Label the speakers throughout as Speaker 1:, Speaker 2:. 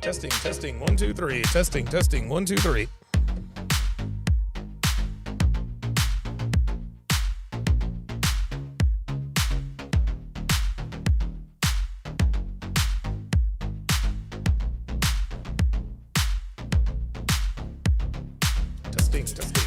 Speaker 1: Testing, testing, 1, 2, 3. Testing, testing, 1, 2, 3. Testing, testing.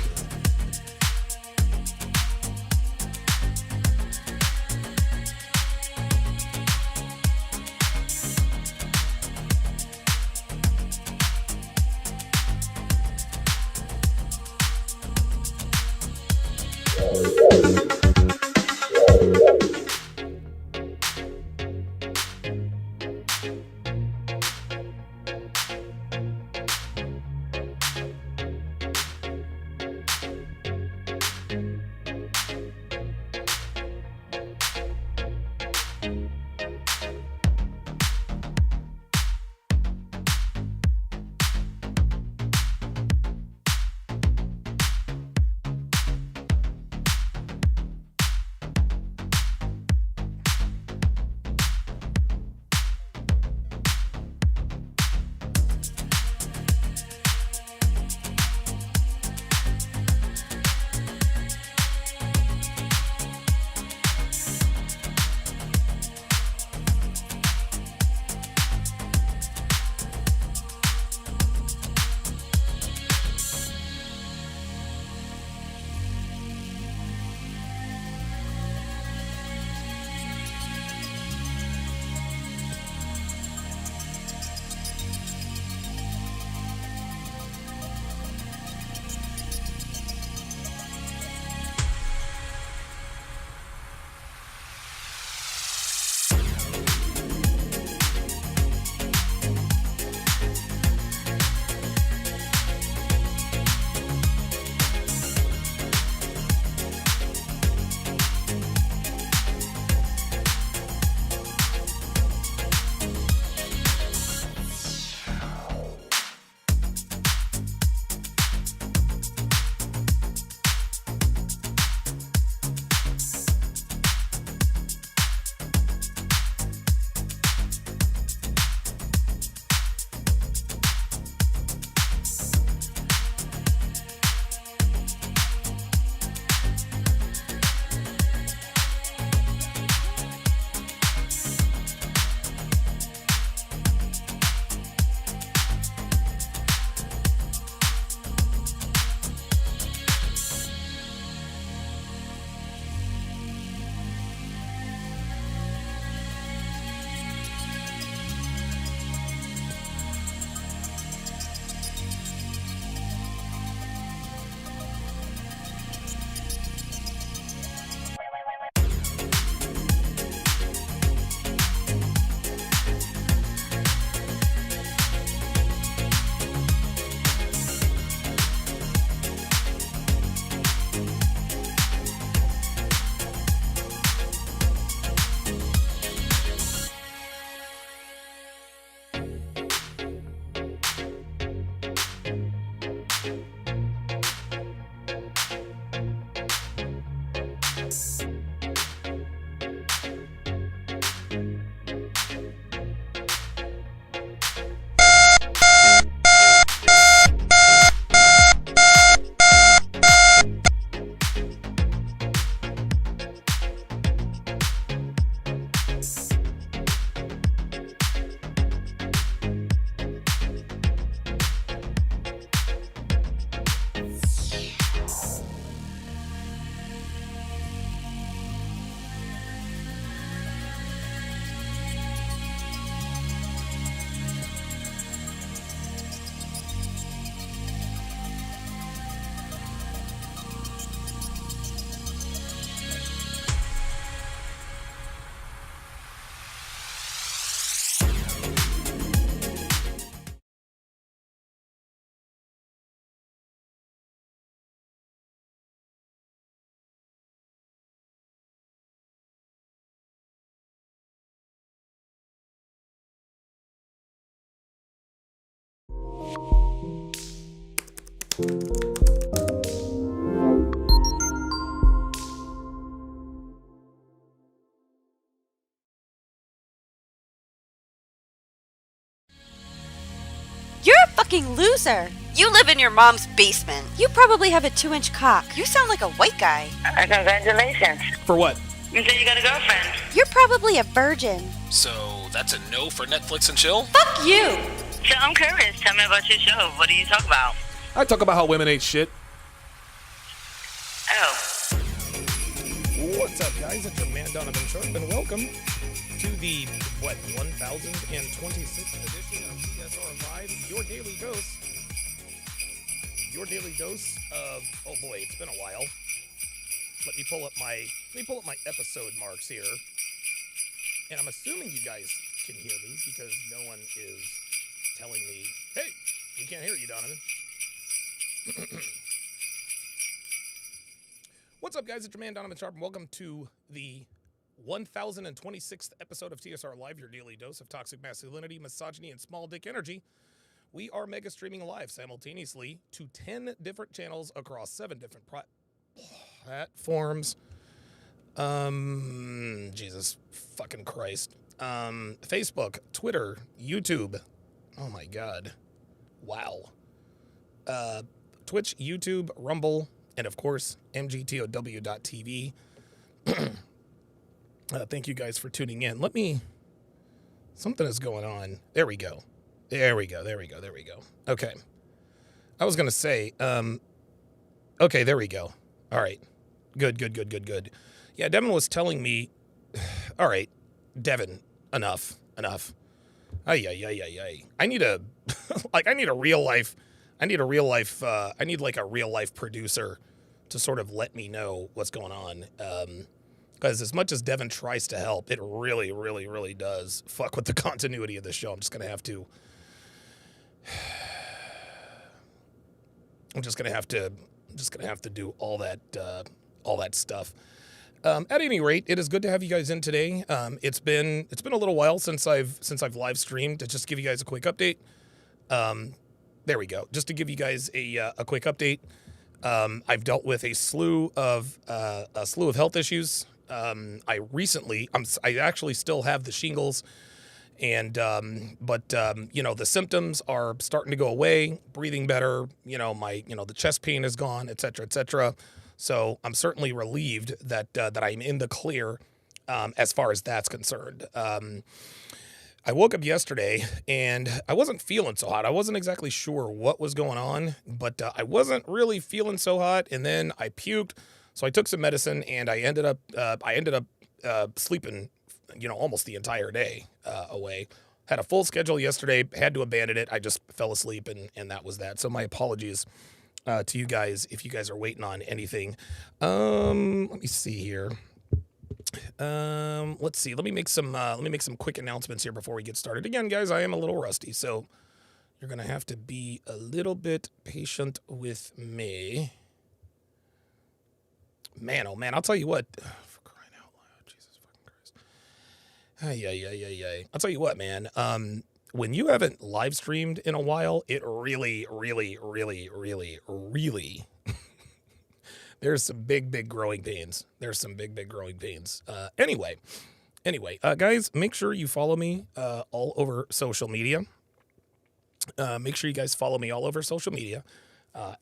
Speaker 2: fucking loser.
Speaker 3: You live in your mom's basement.
Speaker 2: You probably have a 2-inch cock.
Speaker 3: You sound like a white guy.
Speaker 4: Congratulations.
Speaker 1: For what?
Speaker 4: You said you got a girlfriend.
Speaker 2: You're probably a virgin.
Speaker 1: So that's a no for Netflix and chill?
Speaker 2: Fuck you.
Speaker 4: So I'm curious. Tell me about your show. What do you talk about?
Speaker 1: I talk about how women ain't shit.
Speaker 4: Oh.
Speaker 1: What's up, guys? It's your man, Donovan Sharpe, and welcome to the, 1026th edition of TSR Live, your daily dose. Your daily dose of, oh boy, it's been a while. Let me pull up my episode marks here. And I'm assuming you guys can hear me because no one is telling me, hey, we can't hear you, Donovan. What's up, guys? It's your man, Donovan Sharpe, and welcome to the 1026th episode of TSR Live, your daily dose of toxic masculinity, misogyny, and small dick energy. We are mega streaming live simultaneously to 10 different channels across 7 different platforms. Jesus fucking Christ. Facebook, Twitter, YouTube. Oh my God. Wow. Twitch, YouTube, Rumble, and of course, mgtow.tv. Thank you guys for tuning in. Something is going on. There we go. Okay. I was going to say, okay, there we go. All right. Good. Yeah, Devin was telling me, all right, Devin, enough. Ay. I need a real life producer to sort of let me know what's going on. Because as much as Devin tries to help, it really does fuck with the continuity of the show. I'm just gonna have to do all that stuff. At any rate, it is good to have you guys in today. It's been a little while since I've live streamed. To just give you guys a quick update. There we go. Just to give you guys a quick update. I've dealt with a slew of health issues. I actually still have the shingles, and but the symptoms are starting to go away, breathing better. The chest pain is gone, etc. So I'm certainly relieved that I'm in the clear as far as that's concerned. I woke up yesterday and I wasn't feeling so hot. I wasn't exactly sure what was going on, but I wasn't really feeling so hot. And then I puked, so I took some medicine, and I ended up sleeping, almost the entire day away. Had a full schedule yesterday, had to abandon it. I just fell asleep, and that was that. So my apologies to you guys if you guys are waiting on anything. Let me see here. Let's see. Let me make some quick announcements here before we get started. Again, guys, I am a little rusty, so you're gonna have to be a little bit patient with me. Man, oh man, I'll tell you what. For crying out loud, Jesus fucking Christ. Ay. I'll tell you what, man. When you haven't live streamed in a while, it really there's some big growing pains. Anyway, guys, make sure you follow me all over social media. Make sure you guys follow me all over social media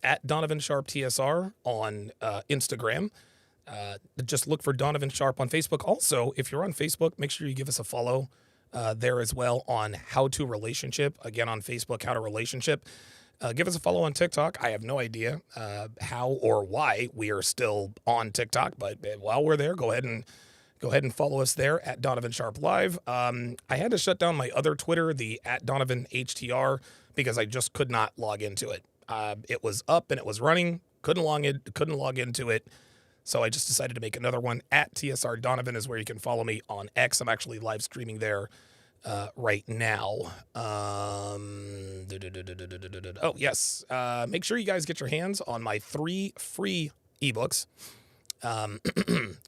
Speaker 1: at Donovan Sharpe TSR on Instagram. Just look for Donovan Sharpe on Facebook. Also, if you're on Facebook, make sure you give us a follow there as well on How to Relationship. Again, on Facebook, How to Relationship. Give us a follow on TikTok. I have no idea how or why we are still on TikTok, but while we're there, go ahead and follow us there at Donovan Sharpe Live. I had to shut down my other Twitter, the at Donovan HTR, because I just could not log into it. It was up and it was running. Couldn't log into it. So I just decided to make another one. At TSR Donovan is where you can follow me on X. I'm actually live streaming there right now. Oh, yes. Make sure you guys get your hands on my 3 free ebooks.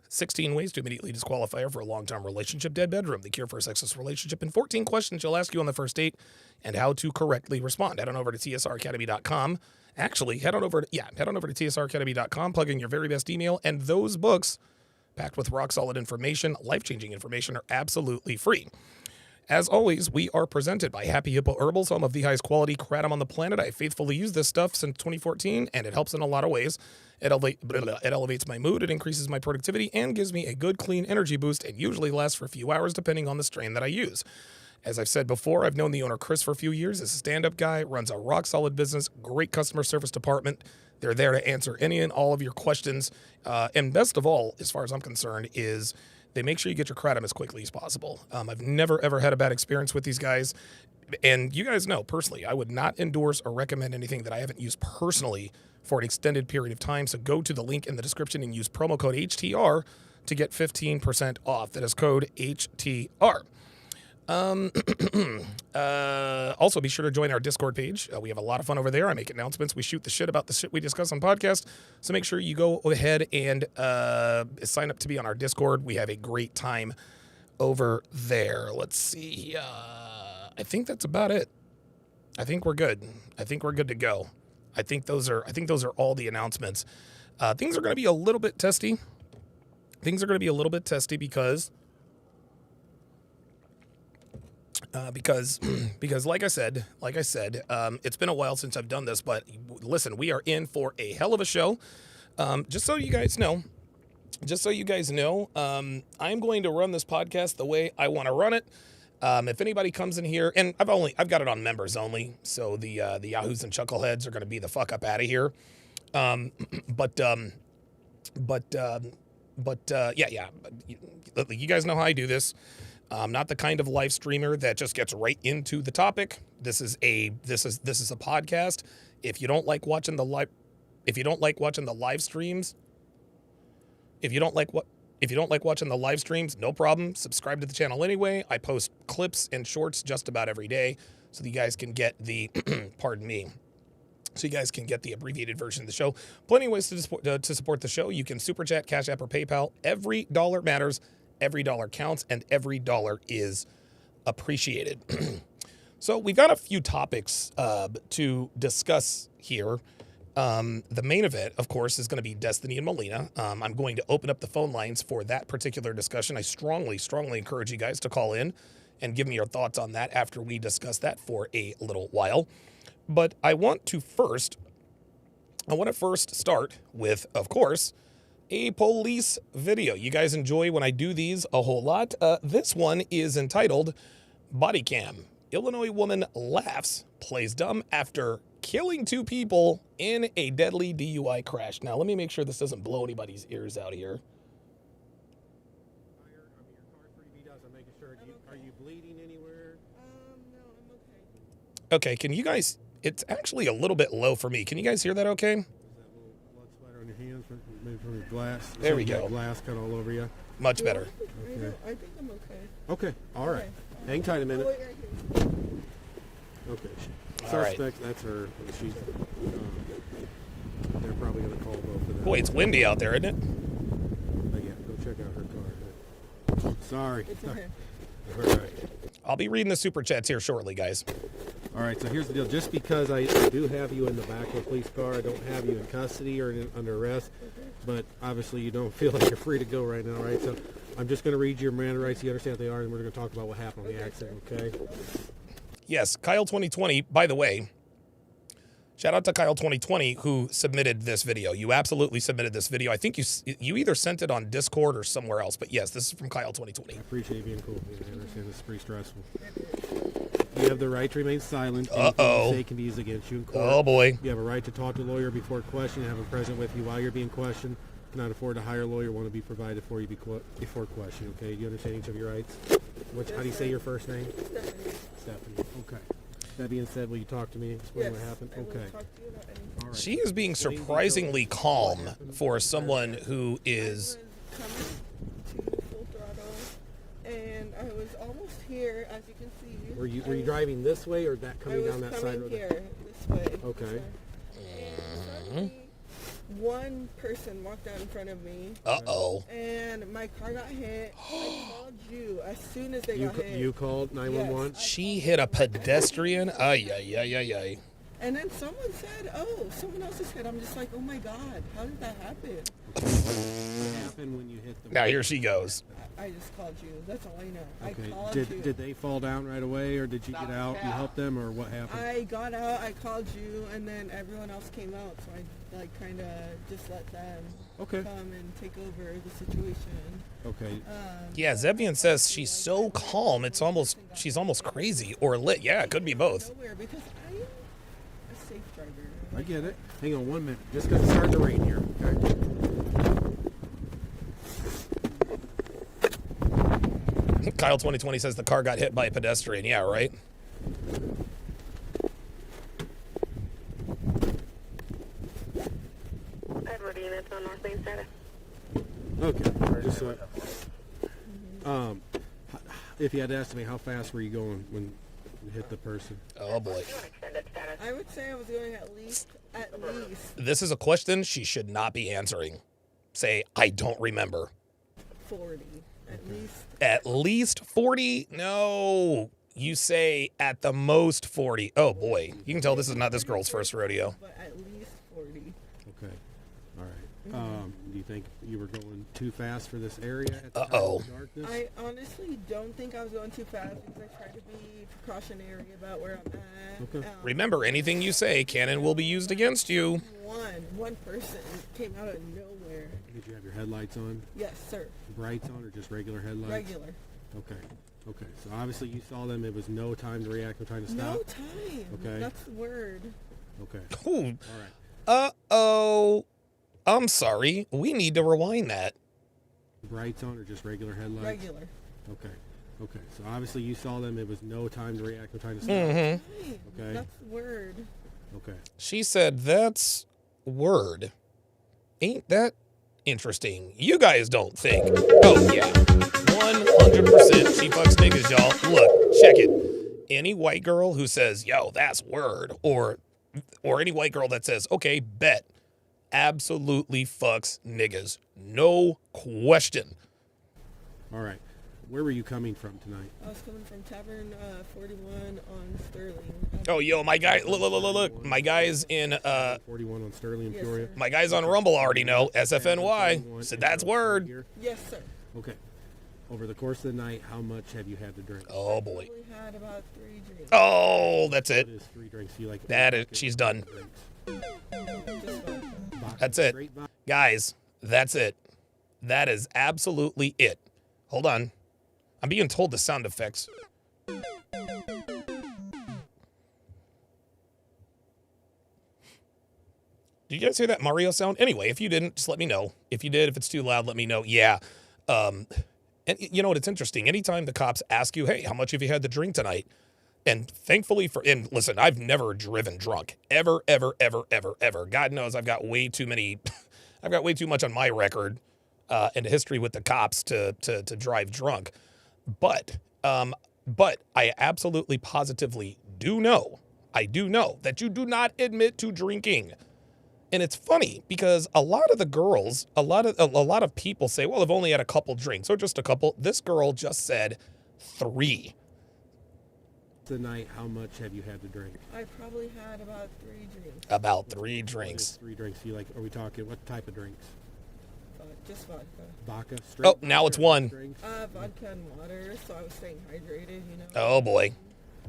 Speaker 1: 16 ways to immediately disqualify her for a long-term relationship, dead bedroom, the cure for a sexless relationship, and 14 questions she'll ask you on the first date, and how to correctly respond. Head on over to tsracademy.com. Actually, head on over to tsracademy.com, plug in your very best email, and those books, packed with rock-solid information, life-changing information, are absolutely free. As always, we are presented by Happy Hippo Herbals, home of the highest quality kratom on the planet. I faithfully use this stuff since 2014, and it helps in a lot of ways. It elevates my mood, it increases my productivity, and gives me a good, clean energy boost, and usually lasts for a few hours depending on the strain that I use. As I've said before, I've known the owner, Chris, for a few years. He's a stand-up guy, runs a rock-solid business, great customer service department. They're there to answer any and all of your questions. And best of all, as far as I'm concerned, is they make sure you get your kratom as quickly as possible. I've never, ever had a bad experience with these guys. And you guys know, personally, I would not endorse or recommend anything that I haven't used personally for an extended period of time. So go to the link in the description and use promo code HTR to get 15% off. That is code HTR. Also, be sure to join our Discord page. We have a lot of fun over there. I make announcements. We shoot the shit about the shit we discuss on podcast. So make sure you go ahead and sign up to be on our Discord. We have a great time over there. Let's see. I think that's about it. I think we're good. I think we're good to go. I think those are all the announcements. Things are going to be a little bit testy. Because like I said, it's been a while since I've done this, but listen, we are in for a hell of a show. Just so you guys know, I'm going to run this podcast the way I want to run it. If anybody comes in here, and I've got it on members only, so the Yahoos and Chuckleheads are going to be the fuck up out of here. You guys know how I do this. I'm not the kind of live streamer that just gets right into the topic. This is a podcast. If you don't like watching the live streams, no problem. Subscribe to the channel anyway. I post clips and shorts just about every day, so that you guys can get the pardon me. So you guys can get the abbreviated version of the show. Plenty of ways to support the show. You can Super Chat, Cash App, or PayPal. Every dollar matters. Every dollar counts, and every dollar is appreciated. So we've got a few topics to discuss here. The main event, of course, is going to be Destiny and Molina. I'm going to open up the phone lines for that particular discussion. I strongly encourage you guys to call in and give me your thoughts on that after we discuss that for a little while. But I want to first start with, of course, a police video. You guys enjoy when I do these a whole lot. This one is entitled Bodycam. Illinois woman laughs, plays dumb after killing 2 people in a deadly DUI crash. Now, let me make sure this doesn't blow anybody's ears out here.
Speaker 5: Your car's pretty beat up, so I'm making sure. Are you bleeding anywhere?
Speaker 6: No, I'm okay.
Speaker 1: Okay, can you guys... It's actually a little bit low for me. Can you guys hear that okay?
Speaker 5: Is that little blood splatter on your hands, maybe from your glass?
Speaker 1: There we go.
Speaker 5: Glass cut all over you.
Speaker 1: Much better.
Speaker 5: Okay.
Speaker 6: I think I'm okay.
Speaker 5: Okay, all right.
Speaker 6: Okay.
Speaker 5: Hang tight a minute.
Speaker 6: Oh, wait, right here.
Speaker 5: Okay.
Speaker 1: All right.
Speaker 5: Suspect, that's her. She's. They're probably going to call both of them.
Speaker 1: Boy, it's windy out there, isn't it?
Speaker 5: But yeah, go check out her car. Sorry.
Speaker 6: It's okay.
Speaker 5: All right.
Speaker 1: I'll be reading the super chats here shortly, guys.
Speaker 5: All right, so here's the deal. Just because I do have you in the back of a police car, I don't have you in custody or under arrest, but obviously you don't feel like you're free to go right now, right? So I'm just going to read your Miranda rights. You understand what they are, and we're going to talk about what happened on the accident, okay?
Speaker 1: Yes, Kyle 2020, by the way, shout out to Kyle 2020 who submitted this video. You absolutely submitted this video. I think you either sent it on Discord or somewhere else, but yes, this is from Kyle 2020.
Speaker 5: I appreciate you being cool. I understand this is pretty stressful. You have the right to remain silent.
Speaker 1: Uh-oh.
Speaker 5: Anything you say can be used against you in court.
Speaker 1: Oh, boy.
Speaker 5: You have a right to talk to a lawyer before question, have him present with you while you're being questioned. Cannot afford to hire a lawyer, want to be provided for you before question, okay? You understand each of your rights? How do you say your first name? Stephanie. Okay. That being said, will you talk to me? Explain what happened?
Speaker 6: I will
Speaker 5: Okay.
Speaker 6: talk to you about anything.
Speaker 5: All right.
Speaker 1: She is being surprisingly calm for someone who is...
Speaker 6: I was coming to full throttle, and I was almost here, as you can see.
Speaker 5: Were you driving this way or that coming down that side
Speaker 6: I was
Speaker 5: road?
Speaker 6: coming here, this way.
Speaker 5: Okay.
Speaker 6: This way. And suddenly, one person walked out in front of me.
Speaker 1: Uh-oh.
Speaker 6: And my car got hit. I called you as soon as they got hit.
Speaker 5: You called 911?
Speaker 6: Yes.
Speaker 1: She hit a pedestrian? Ay.
Speaker 6: And then someone said, oh, someone else said, I'm just like, oh my God, how did that happen?
Speaker 5: What happened when you hit the...
Speaker 1: Now here she goes.
Speaker 6: I just called you. That's all I know.
Speaker 5: Okay.
Speaker 6: I called you.
Speaker 5: Did they fall down right away, or did you get out and help them, or what happened?
Speaker 6: I got out, I called you, and then everyone else came out, so I like kind of just let them
Speaker 5: Okay.
Speaker 6: come and take over the situation.
Speaker 5: Okay.
Speaker 1: Yeah, Zebian says she's so calm. She's almost crazy or lit. Yeah, it could be both.
Speaker 6: Nowhere because I am a safe driver.
Speaker 5: I get it. Hang on 1 minute. Just because it's starting to rain here. Okay.
Speaker 1: Kyle 2020 says the car got hit by a pedestrian. Yeah, right.
Speaker 4: Edward units on North Main Strata.
Speaker 5: Okay. Just so if you had to estimate, how fast were you going when you hit the person?
Speaker 1: Oh boy.
Speaker 6: I would say I was going at least.
Speaker 1: This is a question she should not be answering. Say, I don't remember.
Speaker 6: 40. At least.
Speaker 1: At least 40? No. You say at the most 40. Oh boy. You can tell this is not this girl's first rodeo.
Speaker 6: But at least 40.
Speaker 5: Okay. All right. Do you think you were going too fast for this area at the time
Speaker 1: Uh-oh.
Speaker 5: of the darkness?
Speaker 6: I honestly don't think I was going too fast because I tried to be precautionary about where I'm at.
Speaker 5: Okay.
Speaker 1: Remember, anything you say, cannon will be used against you.
Speaker 6: One person came out of nowhere.
Speaker 5: Did you have your headlights on?
Speaker 6: Yes, sir.
Speaker 5: Brights on, or just regular headlights?
Speaker 6: Regular.
Speaker 5: Okay. Okay. So obviously you saw them. It was no time to react, no time to stop.
Speaker 6: No time.
Speaker 5: Okay.
Speaker 6: That's the word.
Speaker 5: Okay.
Speaker 1: Ooh.
Speaker 5: All right.
Speaker 1: Uh-oh. I'm sorry. We need to rewind that.
Speaker 5: Brights on, or just regular headlights?
Speaker 6: Regular.
Speaker 5: Okay. Okay. So obviously you saw them. It was no time to react, no time to stop.
Speaker 1: Mm-hmm.
Speaker 5: Okay.
Speaker 6: That's the word.
Speaker 5: Okay.
Speaker 1: She said, that's word. Ain't that interesting? You guys don't think. Oh, yeah. 100% she fucks niggas, y'all. Look, check it. Any white girl who says, yo, that's word, or any white girl that says, okay, bet, absolutely fucks niggas. No question.
Speaker 5: All right. Where were you coming from tonight?
Speaker 6: I was coming from Tavern 41 on Sterling.
Speaker 1: Oh, yo, my guy, look. My guy's in,
Speaker 5: 41 on Sterling and
Speaker 6: Yes,
Speaker 5: Peoria.
Speaker 6: sir.
Speaker 1: my guy's on Rumble already know, SFNY. Said that's word.
Speaker 5: Here.
Speaker 6: Yes, sir.
Speaker 5: Okay. Over the course of the night, how much have you had to drink?
Speaker 1: Oh, boy.
Speaker 6: Probably had about 3 drinks.
Speaker 1: Oh, that's it.
Speaker 5: What is 3 drinks? You like
Speaker 1: That is, she's done.
Speaker 5: drinks?
Speaker 6: Just vodka.
Speaker 5: Vodka,
Speaker 1: That's it.
Speaker 5: straight vodka?
Speaker 1: Guys, that's it. That is absolutely it. Hold on. I'm being told the sound effects. Did you guys hear that Mario sound? Anyway, if you didn't, just let me know. If you did, if it's too loud, let me know. Yeah. And you know what? It's interesting. Anytime the cops ask you, hey, how much have you had to drink tonight? And thankfully and listen, I've never driven drunk. Ever. God knows I've got way too much on my record and a history with the cops to drive drunk. But I absolutely positively do know that you do not admit to drinking. And it's funny because a lot of the girls, a lot of people say, well, I've only had a couple drinks or just a couple. This girl just said 3.
Speaker 5: Tonight, how much have you had to drink?
Speaker 6: I probably had about 3 drinks.
Speaker 1: About 3
Speaker 5: What is
Speaker 1: drinks.
Speaker 5: 3 drinks? You like? Are we talking? What type of drinks?
Speaker 6: Just vodka.
Speaker 5: Vodka. Straight
Speaker 1: Oh, now it's
Speaker 5: vodka,
Speaker 1: 1.
Speaker 5: drinks?
Speaker 6: Vodka and water, so I was staying hydrated, you know.
Speaker 1: Oh boy.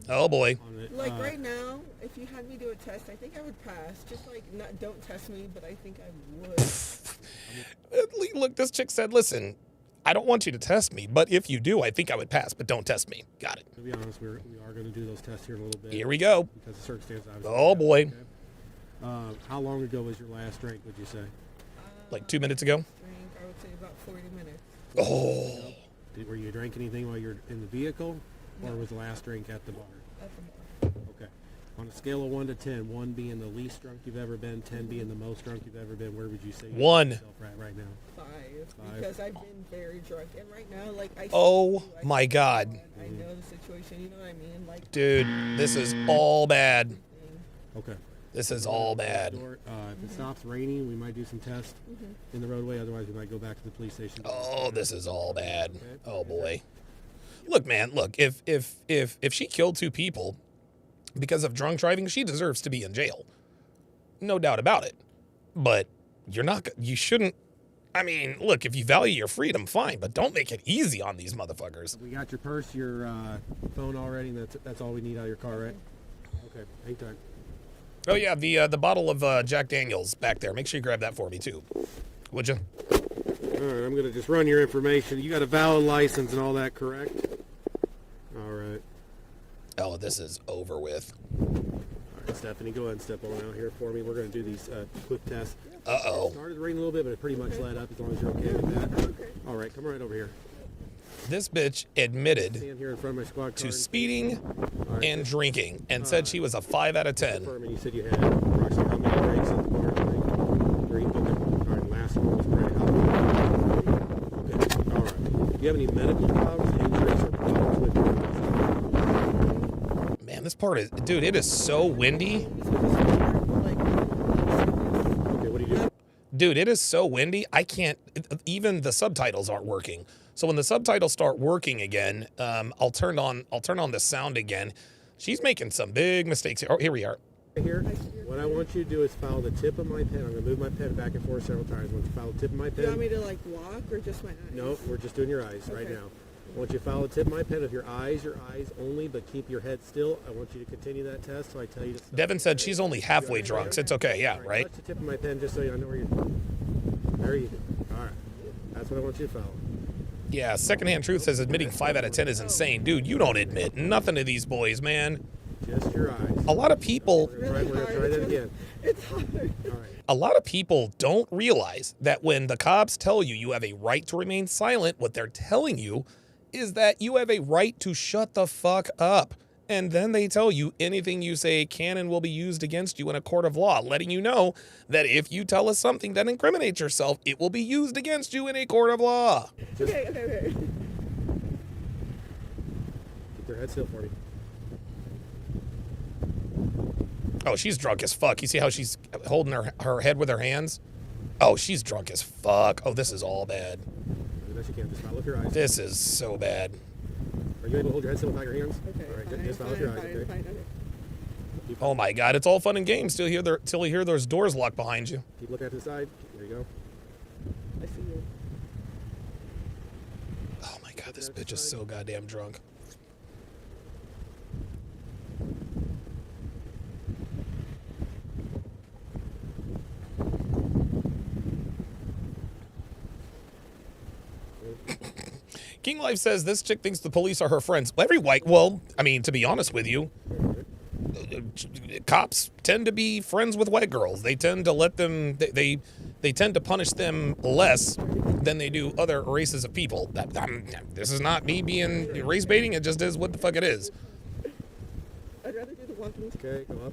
Speaker 5: On it,
Speaker 6: Like right now, if you had me do a test, I think I would pass. Just like, don't test me, but I think I would.
Speaker 1: Look, this chick said, listen, I don't want you to test me, but if you do, I think I would pass, but don't test me. Got it.
Speaker 5: To be honest, we are going to do those tests here in a little bit.
Speaker 1: Here we go.
Speaker 5: Because the circumstances. Obviously
Speaker 1: Oh, boy.
Speaker 5: Okay. How long ago was your last drink? Would you say?
Speaker 1: Like 2 minutes ago.
Speaker 6: Drink, I would say about 40 minutes.
Speaker 1: Oh.
Speaker 5: Were you drinking anything while you're in the vehicle, or was the last drink at the bar?
Speaker 6: At the bar.
Speaker 5: Okay. On a scale of 1 to 10, 1 being the least drunk you've ever been, 10 being the most drunk you've ever been, where would you say you
Speaker 1: 1.
Speaker 5: find yourself right now?
Speaker 6: 5.
Speaker 5: 5.
Speaker 6: Because I've been very drunk. And right now, like, I
Speaker 1: Oh
Speaker 6: see you, I
Speaker 1: my
Speaker 6: see
Speaker 1: God.
Speaker 6: you, and I know the situation, you know what I mean? Like,
Speaker 1: Dude, this is all bad.
Speaker 5: Okay.
Speaker 1: This is all bad.
Speaker 5: If it stops raining, we might do some tests in the roadway. Otherwise, we might go back to the police station.
Speaker 1: Oh, this is all bad. Oh boy. Look, man, look, if she killed 2 people, because of drunk driving, she deserves to be in jail. No doubt about it. But you shouldn't. I mean, look, if you value your freedom, fine, but don't make it easy on these motherfuckers.
Speaker 5: We got your purse, your phone already, and that's all we need out of your car, right? Okay, hang tight.
Speaker 1: Oh yeah, the bottle of Jack Daniels back there. Make sure you grab that for me too, would you?
Speaker 5: All right, I'm gonna just run your information. You got a valid license and all that, correct? All right.
Speaker 1: Oh, this is over with.
Speaker 5: All right, Stephanie, go ahead and step on out here for me. We're gonna do these quick tests.
Speaker 1: Uh-oh.
Speaker 5: It started raining a little bit, but it pretty much let up as long as you're okay with that. Okay. All right, come right over here.
Speaker 1: This bitch admitted
Speaker 5: Stand here in front of my squad car
Speaker 1: to
Speaker 5: and-
Speaker 1: speeding
Speaker 5: right.
Speaker 1: and drinking and said she was a 5 out of 10.
Speaker 5: Confirming, you said you had approximately how many drinks in the car? Three. Okay. All right, last one was pretty hot. Okay. All right. Do you have any medical problems, injuries, or problems with your
Speaker 1: Man, this part is, dude, it is so windy.
Speaker 5: Okay, what do you do?
Speaker 1: Dude, it is so windy. I can't, even the subtitles aren't working. So when the subtitles start working again, I'll turn on the sound again. She's making some big mistakes here. Oh, here we are.
Speaker 5: Here, what I want you to do is follow the tip of my pen. I'm going to move my pen back and forth several times. I want you to follow the tip of my
Speaker 6: Do
Speaker 5: pen.
Speaker 6: you want me to like walk or just my eyes?
Speaker 5: No, we're just doing your eyes right
Speaker 6: Okay.
Speaker 5: now. I want you to follow the tip of my pen with your eyes only, but keep your head still. I want you to continue that test, so I tell you to stop.
Speaker 1: Devin said she's only halfway drunk, so it's okay. Yeah,
Speaker 5: All
Speaker 1: right?
Speaker 5: Touch the tip of my pen just so I know where you're. There you go. All right. That's what I want you to follow.
Speaker 1: Yeah, Secondhand Truth says admitting 5 out of 10 is insane. Dude, you don't admit nothing to these boys, man.
Speaker 5: Just your eyes.
Speaker 1: A lot of people
Speaker 5: We're going to try that again.
Speaker 6: It's hard.
Speaker 5: All right.
Speaker 1: A lot of people don't realize that when the cops tell you you have a right to remain silent, what they're telling you is that you have a right to shut the fuck up. And then they tell you anything you say can and will be used against you in a court of law, letting you know that if you tell us something that incriminates yourself, it will be used against you in a court of law.
Speaker 6: Okay.
Speaker 5: Keep your head still for me.
Speaker 1: Oh, she's drunk as fuck. You see how she's holding her head with her hands? Oh, she's drunk as fuck. Oh, this is all bad.
Speaker 5: As best you can. Just follow with your eyes.
Speaker 1: This is so bad.
Speaker 5: Are you able to hold your head still without your hands?
Speaker 6: Okay.
Speaker 5: All right.
Speaker 6: Fine,
Speaker 5: Just follow with your eyes,
Speaker 6: fine,
Speaker 5: okay?
Speaker 6: fine, okay.
Speaker 1: Oh my God, it's all fun and games till you hear those doors locked behind you.
Speaker 5: Keep looking at the side. There you go.
Speaker 6: I see you.
Speaker 1: Oh my God, this bitch is so goddamn drunk. King Life says this chick thinks the police are her friends. Well, I mean, to be honest with you, cops tend to be friends with white girls. They tend to let them, they tend to punish them less than they do other races of people. This is not me being race baiting. It just is what the fuck it is.
Speaker 6: I'd rather do the one thing.
Speaker 5: Okay, go up.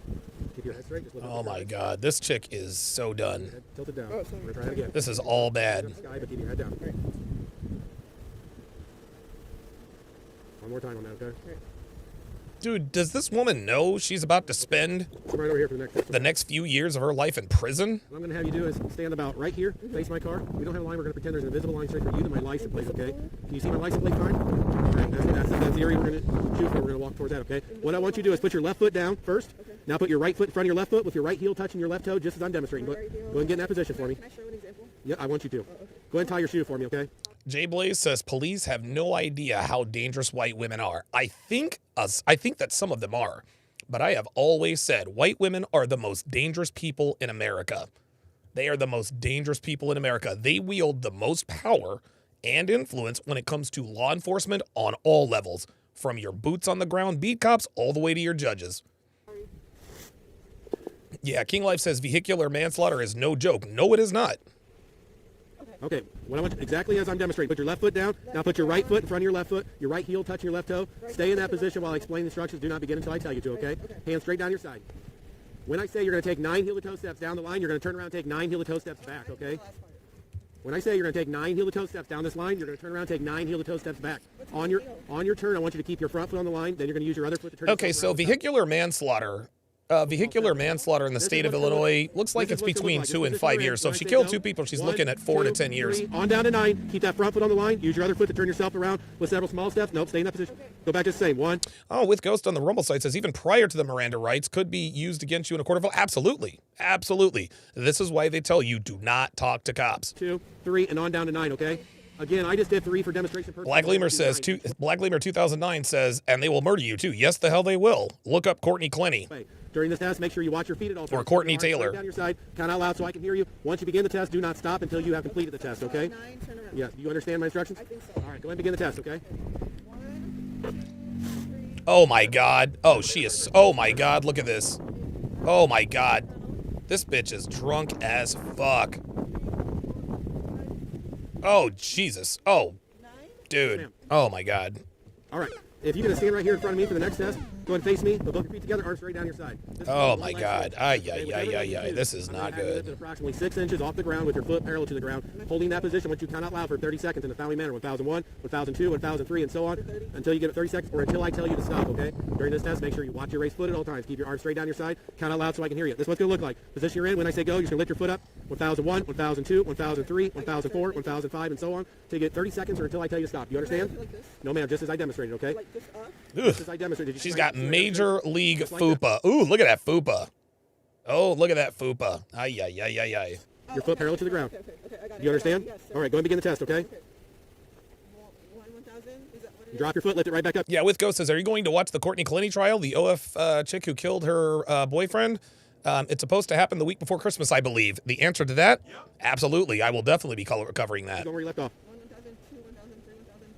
Speaker 5: Keep your head straight. Just look up
Speaker 1: Oh
Speaker 5: at your
Speaker 1: my
Speaker 5: eyes.
Speaker 1: God, this chick is so done.
Speaker 5: Head tilted down.
Speaker 6: Oh, sorry.
Speaker 5: We're going to try it again.
Speaker 1: This is all bad.
Speaker 5: Look up the sky, but keep your head down. One more time on that, okay?
Speaker 1: Dude, does this woman know she's about to spend
Speaker 5: Come right over here for the next test.
Speaker 1: the next few years of her life in prison?
Speaker 5: What I'm going to have you do is stand about right here, face my car. We don't have a line. We're going to pretend there's an invisible line straight for you to my license plate, okay? Can you see my license plate fine? All right, that's the area we're going to shoot for. We're going to walk towards that, okay? What I want you to do is put your left foot down first. Now put your right foot in front of your left foot with your right heel touching your left toe, just as I'm demonstrating. Go ahead and get in that position for me.
Speaker 6: Can I show an example?
Speaker 5: Yeah, I want you to. Go ahead and tie your shoe for me, okay?
Speaker 1: Jay Blaze says police have no idea how dangerous white women are. I think that some of them are, but I have always said white women are the most dangerous people in America. They are the most dangerous people in America. They wield the most power and influence when it comes to law enforcement on all levels, from your boots on the ground beat cops all the way to your judges. Yeah, King Life says vehicular manslaughter is no joke. No, it is not.
Speaker 5: Okay, what I want exactly as I'm demonstrating. Put your left foot down. Now put your right foot in front of your left foot. Your right heel touching your left toe. Stay in that position while I explain the instructions. Do not begin until I tell you to, okay? Hands straight down your side. When I say you're going to take 9 heel-to-toe steps down the line, you're going to turn around and take 9 heel-to-toe steps back, okay? When I say you're going to take 9 heel-to-toe steps down this line, you're going to turn around and take 9 heel-to-toe steps back. On your turn, I want you to keep your front foot on the line. Then you're going to use your other foot to turn
Speaker 1: Okay,
Speaker 5: yourself
Speaker 1: so
Speaker 5: around.
Speaker 1: vehicular manslaughter Vehicular manslaughter in the state of Illinois looks like it's between 2 and 5 years. So if she killed 2 people, she's looking at 4 to 10 years.
Speaker 5: On down to 9. Keep that front foot on the line. Use your other foot to turn yourself around with several small steps. Nope, stay in that position. Go back to the same. 1.
Speaker 1: Oh, with Ghost on the Rumble site says even prior to the Miranda rights could be used against you in a court of law. Absolutely. Absolutely. This is why they tell you do not talk to cops.
Speaker 5: 2, 3, and on down to 9, okay? Again, I just did 3 for demonstration purposes.
Speaker 1: Black Lemur says, Black Lemur 2009 says, and they will murder you too. Yes, the hell they will. Look up Courtney Clenny.
Speaker 5: During this test, make sure you watch your feet at all times.
Speaker 1: Or Courtney
Speaker 5: Keep your arms
Speaker 1: Taylor.
Speaker 5: straight down your side. Count out loud so I can hear you. Once you begin the test, do not stop until you have completed the test, okay?
Speaker 6: 9, turn around.
Speaker 5: Yeah, do you understand my instructions?
Speaker 6: I think so.
Speaker 5: All right, go ahead and begin the test, okay?
Speaker 6: 1,
Speaker 1: Oh my God. Oh, she is. Oh my God. Look at this. Oh my God. This bitch is drunk as fuck. Oh, Jesus. Oh, dude. Oh my God.
Speaker 5: All right. If you're going to stand right here in front of me for the next test, go ahead and face me, but both your feet together, arms straight down your side.
Speaker 1: Oh my God. Ay, ay, ay, ay, ay. This is not good.
Speaker 5: Approximately 6 inches off the ground with your foot parallel to the ground, holding that position once you count out loud for 30 seconds in the following manner: 1001, 1002, 1003, and so on, until you get 30 seconds or until I tell you to stop, okay? During this test, make sure you watch your raised foot at all times. Keep your arms straight down your side. Count out loud so I can hear you. This is what it's going to look like. Position you're in, when I say go, you're just going to lift your foot up. 1001, 1002, 1003, 1004, 1005, and so on, till you get 30 seconds or until I tell you to stop. You understand?
Speaker 6: like this?
Speaker 5: No, ma'am, just as I demonstrated, okay?
Speaker 6: Like this up.
Speaker 5: Just as I demonstrated.
Speaker 1: She's got major league fupa. Ooh, look at that fupa. Oh, look at that fupa. Ay, ay, ay, ay, ay.
Speaker 5: Your foot parallel to the ground.
Speaker 6: Okay, I got it.
Speaker 5: You understand?
Speaker 6: Yes, sir.
Speaker 5: All right, go ahead and begin the test, okay?
Speaker 6: 1,000? Is that what it is?
Speaker 5: Drop your foot, lift it right back up.
Speaker 1: Yeah, with Ghost says, are you going to watch the Courtney Clenny trial, the OF chick who killed her boyfriend? It's supposed to happen the week before Christmas, I believe. The answer to that? Absolutely. I will definitely be covering that.
Speaker 5: Go where you left off.
Speaker 6: 1,000, 2, 1,000, 3, 1,000,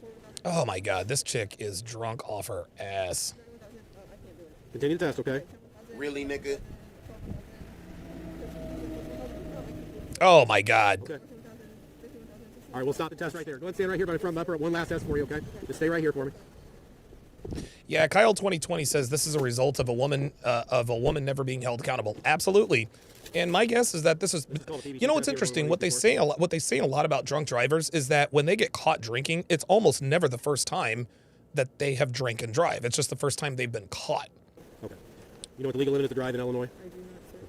Speaker 6: 4, 1,000,
Speaker 1: Oh my God, this chick is drunk off her ass.
Speaker 6: 1,000. Oh, I can't do it.
Speaker 5: Continue the test, okay?
Speaker 7: Really, nigga?
Speaker 1: Oh my God.
Speaker 5: Okay. All right, we'll stop the test right there. Go ahead and stand right here by the front bumper. One last test for you, okay? Just stay right here for me.
Speaker 1: Yeah, Kyle 2020 says this is a result of a woman never being held accountable. Absolutely. And my guess is that this is, you know, what's interesting. What they say a lot about drunk drivers is that when they get caught drinking, it's almost never the first time that they have drank and drive. It's just the first time they've been caught.
Speaker 5: Okay. You know what the legal limit is to drive in Illinois?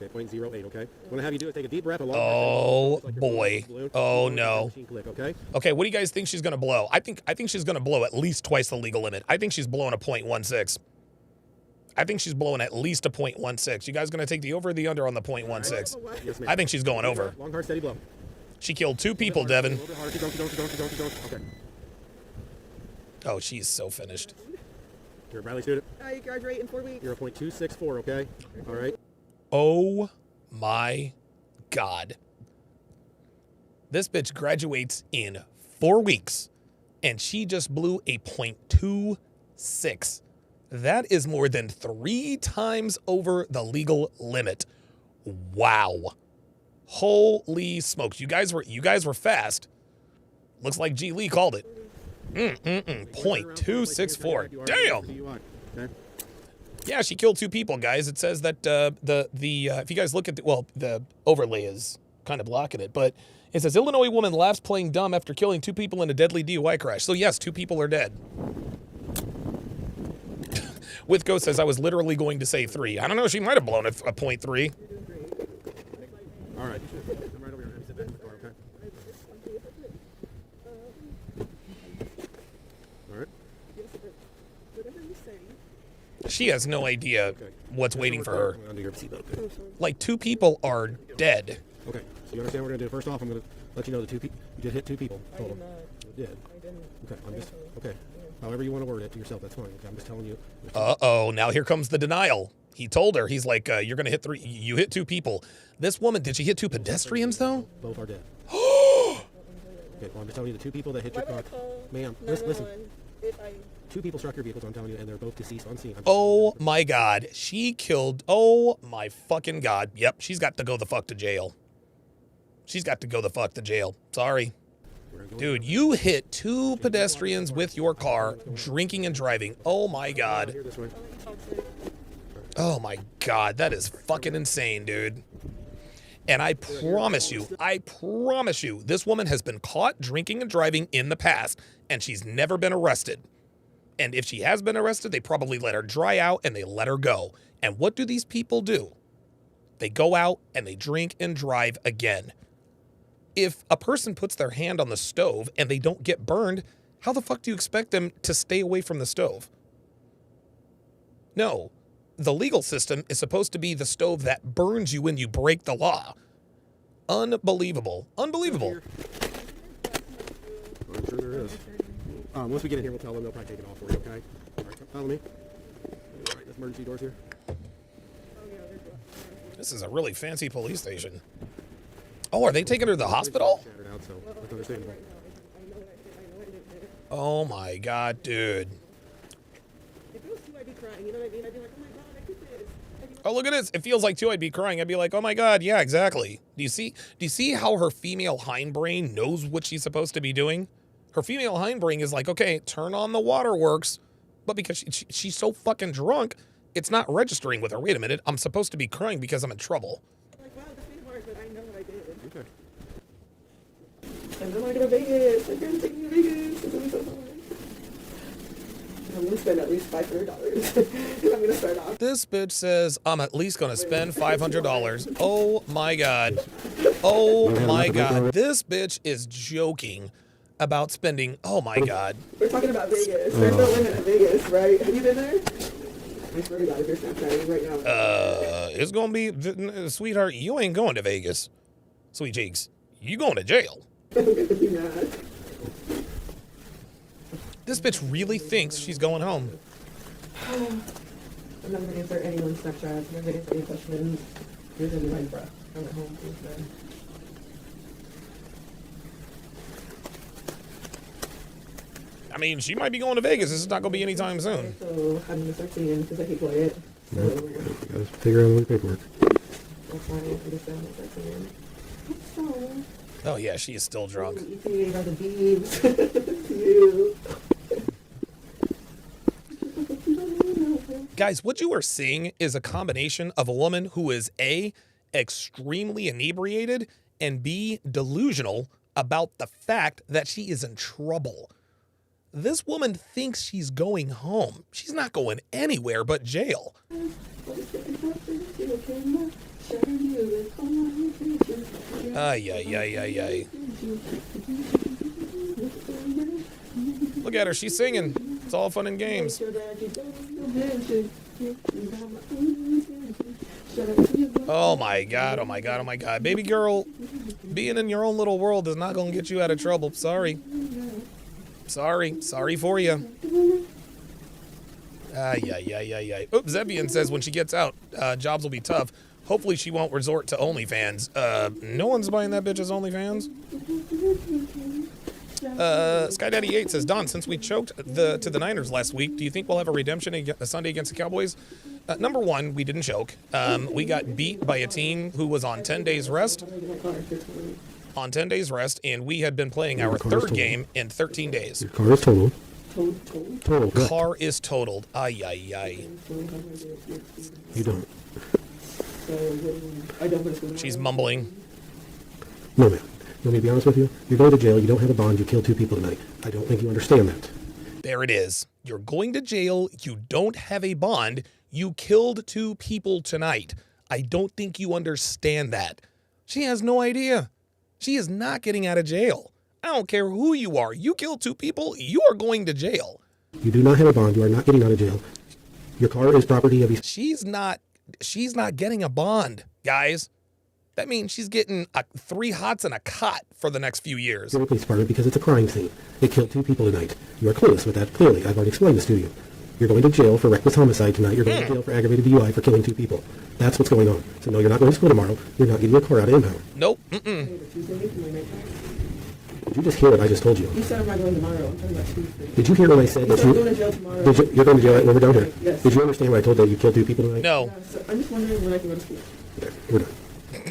Speaker 5: Okay, 0.08, okay? What I have you do is take a deep breath.
Speaker 1: Oh boy. Oh no.
Speaker 5: Okay?
Speaker 1: Okay, what do you guys think she's gonna blow? I think she's gonna blow at least twice the legal limit. I think she's blowing a 0.16. I think she's blowing at least a 0.16. You guys gonna take the over or the under on the 0.16?
Speaker 5: Yes, ma'am.
Speaker 1: I think she's going over.
Speaker 5: Long, hard, steady blow.
Speaker 1: She killed 2 people, Devin.
Speaker 5: A little bit harder. Keep going. Okay.
Speaker 1: Oh, she's so finished.
Speaker 5: You're a Bradley student.
Speaker 6: I graduate in 4 weeks.
Speaker 5: You're a .264, okay? All right.
Speaker 1: Oh my God. This bitch graduates in 4 weeks and she just blew a 0.26. That is more than 3 times over the legal limit. Wow. Holy smokes. You guys were fast. Looks like G Lee called it. 0.264. Damn.
Speaker 5: Okay.
Speaker 1: Yeah, she killed 2 people, guys. It says that if you guys look at the overlay is kind of blocking it, but it says Illinois woman laughs playing dumb after killing 2 people in a deadly DUI crash. So yes, 2 people are dead. With Ghost says I was literally going to say 3. I don't know. She might have blown a 0.3.
Speaker 5: All right. I'm right over here. Let me sit back in the car, okay? All right.
Speaker 6: Whatever you say.
Speaker 1: She has no idea what's waiting for her.
Speaker 5: Under your seatbelt, okay?
Speaker 1: Like 2 people are dead.
Speaker 5: Okay. So you understand what we're gonna do? First off, I'm gonna let you know the 2 people. You did hit 2 people total. You did.
Speaker 6: I didn't.
Speaker 5: Okay. I'm just okay. However you want to word it to yourself, that's fine. Okay, I'm just telling you.
Speaker 1: Uh-oh, now here comes the denial. He told her, he's like, you're going to hit 3. You hit 2 people. This woman, did she hit 2 pedestrians, though?
Speaker 5: Both are dead. Okay, well, I'm just telling you the 2 people that hit your
Speaker 6: Why would
Speaker 5: car.
Speaker 6: I call
Speaker 5: Ma'am,
Speaker 6: 911
Speaker 5: listen.
Speaker 6: if I
Speaker 5: 2 people struck your vehicles, I'm telling you, and they're both deceased on scene.
Speaker 1: Oh, my God. She killed, oh, my fucking God. Yep, she's got to go the fuck to jail. She's got to go the fuck to jail. Sorry. Dude, you hit 2 pedestrians with your car, drinking and driving. Oh, my God.
Speaker 5: Here this way.
Speaker 1: Oh, my God. That is fucking insane, dude. And I promise you, this woman has been caught drinking and driving in the past, and she's never been arrested. And if she has been arrested, they probably let her dry out and they let her go. And what do these people do? They go out and they drink and drive again. If a person puts their hand on the stove and they don't get burned, how the fuck do you expect them to stay away from the stove? No, the legal system is supposed to be the stove that burns you when you break the law. Unbelievable. Unbelievable.
Speaker 5: I'm sure there is. Once we get in here, we'll tell them. They'll probably take it off for you, okay? All right, follow me. All right, this emergency door's here.
Speaker 1: This is a really fancy police station. Oh, are they taking her to the hospital?
Speaker 5: Shattered out, so that's understandable.
Speaker 1: Oh my God, dude.
Speaker 6: If it was you, I'd be crying. You know what I mean? I'd be like, oh my God, I did this.
Speaker 1: Oh, look at this. It feels like too I'd be crying. I'd be like, oh my God, yeah, exactly. Do you see how her female hindbrain knows what she's supposed to be doing? Her female hindbrain is like, okay, turn on the waterworks. But because she's so fucking drunk, it's not registering with her. Wait a minute. I'm supposed to be crying because I'm in trouble.
Speaker 6: I'm like, wow, this ain't hard, but I know what I did.
Speaker 5: Okay.
Speaker 6: And then I go to Vegas. I'm going to take me to Vegas. It's going to be so fun. I'm going to spend at least $500. I'm going to start off.
Speaker 1: This bitch says I'm at least going to spend $500. Oh my God. Oh my God. This bitch is joking about spending. Oh my God.
Speaker 6: We're talking about Vegas. There's no limit at Vegas, right? Have you been there? I swear to God, if you're Snapchatting right now.
Speaker 1: It's going to be, sweetheart, you ain't going to Vegas. Sweet cheeks, you going to jail.
Speaker 6: I'm going to be mad.
Speaker 1: This bitch really thinks she's going home.
Speaker 6: I'm not going to answer anyone's Snapchat. I'm not going to answer any questions. You're going to be my breath. I went home. Please, man.
Speaker 1: I mean, she might be going to Vegas. This is not going to be anytime soon.
Speaker 6: So I'm going to start singing because I hate quiet. So
Speaker 5: Gotta figure out all the paperwork.
Speaker 6: that's why I understand what start singing. So,
Speaker 1: Oh, yeah, she is still drunk.
Speaker 6: ETA by the beeves. You.
Speaker 1: Guys, what you are seeing is a combination of a woman who is A, extremely inebriated, and B, delusional about the fact that she is in trouble. This woman thinks she's going home. She's not going anywhere but jail. Ay, ay, ay, ay, ay. Look at her. She's singing. It's all fun and games. Oh my God. Oh my God. Oh my God. Baby girl, being in your own little world is not going to get you out of trouble. Sorry. Sorry for you. Ay, ay, ay, ay, ay. Oops, Zebian says when she gets out, jobs will be tough. Hopefully she won't resort to OnlyFans. No one's buying that bitch's OnlyFans. Skydaddy8 says, Don, since we choked to the Niners last week, do you think we'll have a redemption a Sunday against the Cowboys? Number one, we didn't choke. We got beat by a team who was on 10 days rest. On 10 days rest, and we had been playing our third game in 13 days.
Speaker 5: Your car is totaled. Total. Good.
Speaker 1: Car is totaled. Ay, ay, ay.
Speaker 5: You don't.
Speaker 1: She's mumbling.
Speaker 5: No, man. Let me be honest with you. You're going to jail. You don't have a bond. You killed 2 people tonight. I don't think you understand that.
Speaker 1: There it is. You're going to jail. You don't have a bond. You killed 2 people tonight. I don't think you understand that. She has no idea. She is not getting out of jail. I don't care who you are. You killed 2 people. You are going to jail.
Speaker 5: You do not have a bond. You are not getting out of jail. Your car is property of these.
Speaker 1: She's not getting a bond, guys. That means she's getting 3 hots and a cot for the next few years.
Speaker 5: Police department because it's a crime scene. It killed 2 people tonight. You are clueless with that. Clearly, I've already explained this to you. You're going to jail for reckless homicide tonight. You're going to jail for aggravated DUI for killing 2 people. That's what's going on. So no, you're not going to school tomorrow. You're not getting your car out of impound.
Speaker 1: Nope. Mm-mm.
Speaker 5: Did you just hear what I just told you?
Speaker 6: You said I'm not going tomorrow. I'm talking about Tuesday.
Speaker 5: Did you hear what I said?
Speaker 6: You said I'm going to jail tomorrow.
Speaker 5: You're going to jail when we're down here?
Speaker 6: Yes.
Speaker 5: Did you understand what I told you? You killed 2 people tonight?
Speaker 1: No.
Speaker 6: Yeah, so I'm just wondering when I can go to school.
Speaker 5: There, we're done.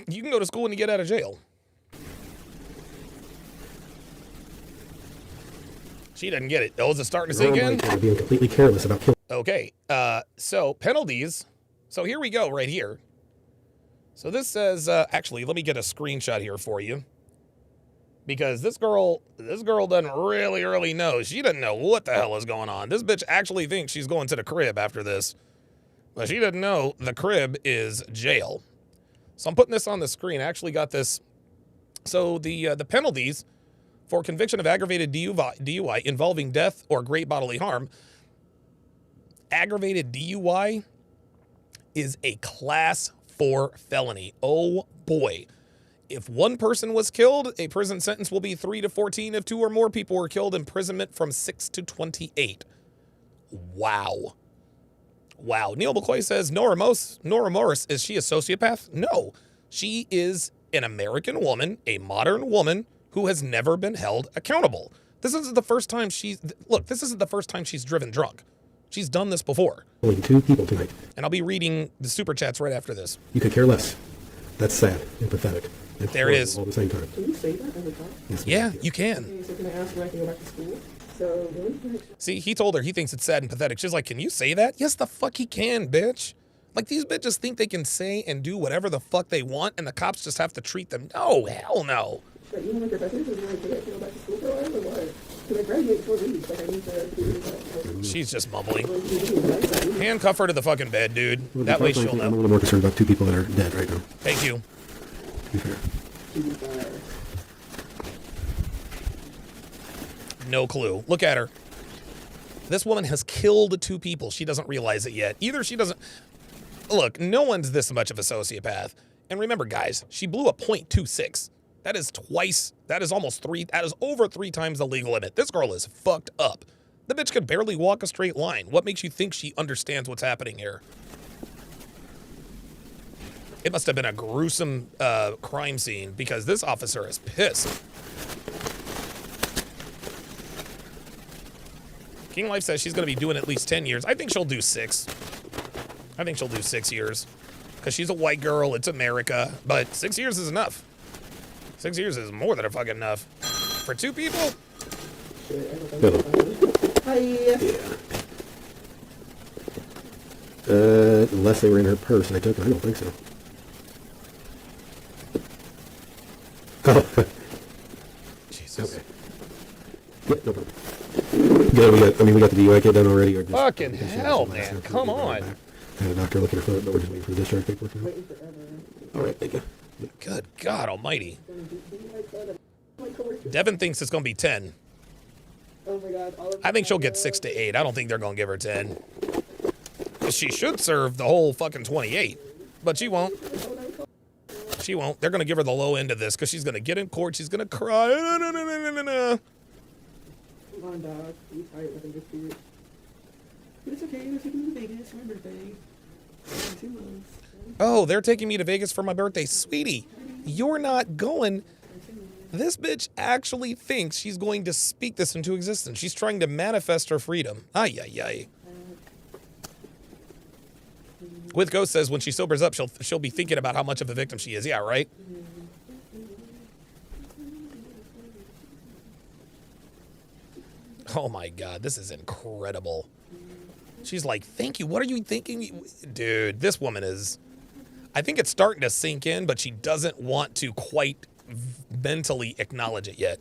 Speaker 1: You can go to school when you get out of jail. She doesn't get it. Oh, is it starting to sink in?
Speaker 5: You're being completely careless about killing.
Speaker 1: Okay, so penalties. So here we go right here. So this says, actually, let me get a screenshot here for you. Because this girl doesn't really know. She doesn't know what the hell is going on. This bitch actually thinks she's going to the crib after this. But she doesn't know the crib is jail. So I'm putting this on the screen. I actually got this. So the penalties for conviction of aggravated DUI involving death or great bodily harm. Aggravated DUI is a class 4 felony. Oh boy. If one person was killed, a prison sentence will be 3 to 14. If 2 or more people were killed, imprisonment from 6 to 28. Wow. Wow. Neil McCoy says, no remorse. Is she a sociopath? No. She is an American woman, a modern woman who has never been held accountable. This isn't the first time this isn't the first time she's driven drunk. She's done this before.
Speaker 5: Only 2 people tonight.
Speaker 1: And I'll be reading the super chats right after this.
Speaker 5: You could care less. That's sad and pathetic. And
Speaker 1: There it is.
Speaker 5: All at the same time.
Speaker 6: Can you say that every time?
Speaker 5: Yes,
Speaker 1: Yeah,
Speaker 5: ma'am.
Speaker 1: you can.
Speaker 6: Okay, so can I ask when I can go back to school? So, really?
Speaker 1: See, he told her he thinks it's sad and pathetic. She's like, can you say that? Yes, the fuck he can, bitch. Like, these bitches think they can say and do whatever the fuck they want, and the cops just have to treat them. No, hell no.
Speaker 6: But you want my professor to be like, hey, I can go back to school for a while or what? Because I graduate in 4 weeks. Like, I need to do that.
Speaker 1: She's just mumbling. Handcuff her to the fucking bed, dude.
Speaker 5: Well,
Speaker 1: That way
Speaker 5: frankly,
Speaker 1: she'll
Speaker 5: I'm a
Speaker 1: know.
Speaker 5: little more concerned about 2 people that are dead right now,
Speaker 1: Thank you.
Speaker 5: to be fair.
Speaker 1: No clue. Look at her. This woman has killed 2 people. She doesn't realize it yet. Either she doesn't... Look, no one's this much of a sociopath. And remember, guys, she blew a .26. That is twice. That is almost 3. That is over 3 times the legal limit. This girl is fucked up. The bitch could barely walk a straight line. What makes you think she understands what's happening here? It must have been a gruesome crime scene because this officer is pissed. King Life says she's going to be doing at least 10 years. I think she'll do 6. I think she'll do 6 years. Because she's a white girl. It's America. But 6 years is enough. 6 years is more than fucking enough. For 2 people?
Speaker 6: Hi.
Speaker 5: Yeah. Unless they were in her purse and I took them. I don't think so. Oh.
Speaker 1: Jesus.
Speaker 5: Okay. Yeah, no problem. Good, we got the DUI kit done already. Or just,
Speaker 1: Fucking hell, man. Come on.
Speaker 5: Had a doctor looking at her foot, but we're just waiting for the discharge paperwork. All right, thank you.
Speaker 1: Good God almighty. Devin thinks it's going to be 10.
Speaker 6: Oh my God.
Speaker 1: I think she'll get 6 to 8. I don't think they're going to give her 10. She should serve the whole fucking 28. But she won't. She won't. They're going to give her the low end of this because she's going to get in court. She's going to cry.
Speaker 6: Come on, dog. You tired with him this year. But it's okay. We're taking to Vegas for my birthday. In 2 months.
Speaker 1: Oh, they're taking me to Vegas for my birthday. Sweetie, you're not going. This bitch actually thinks she's going to speak this into existence. She's trying to manifest her freedom. Ay, ay, ay. With Ghost says when she sobers up, she'll be thinking about how much of a victim she is. Yeah, right? Oh my God, this is incredible. She's like, thank you. What are you thinking? Dude, this woman is... I think it's starting to sink in, but she doesn't want to quite mentally acknowledge it yet.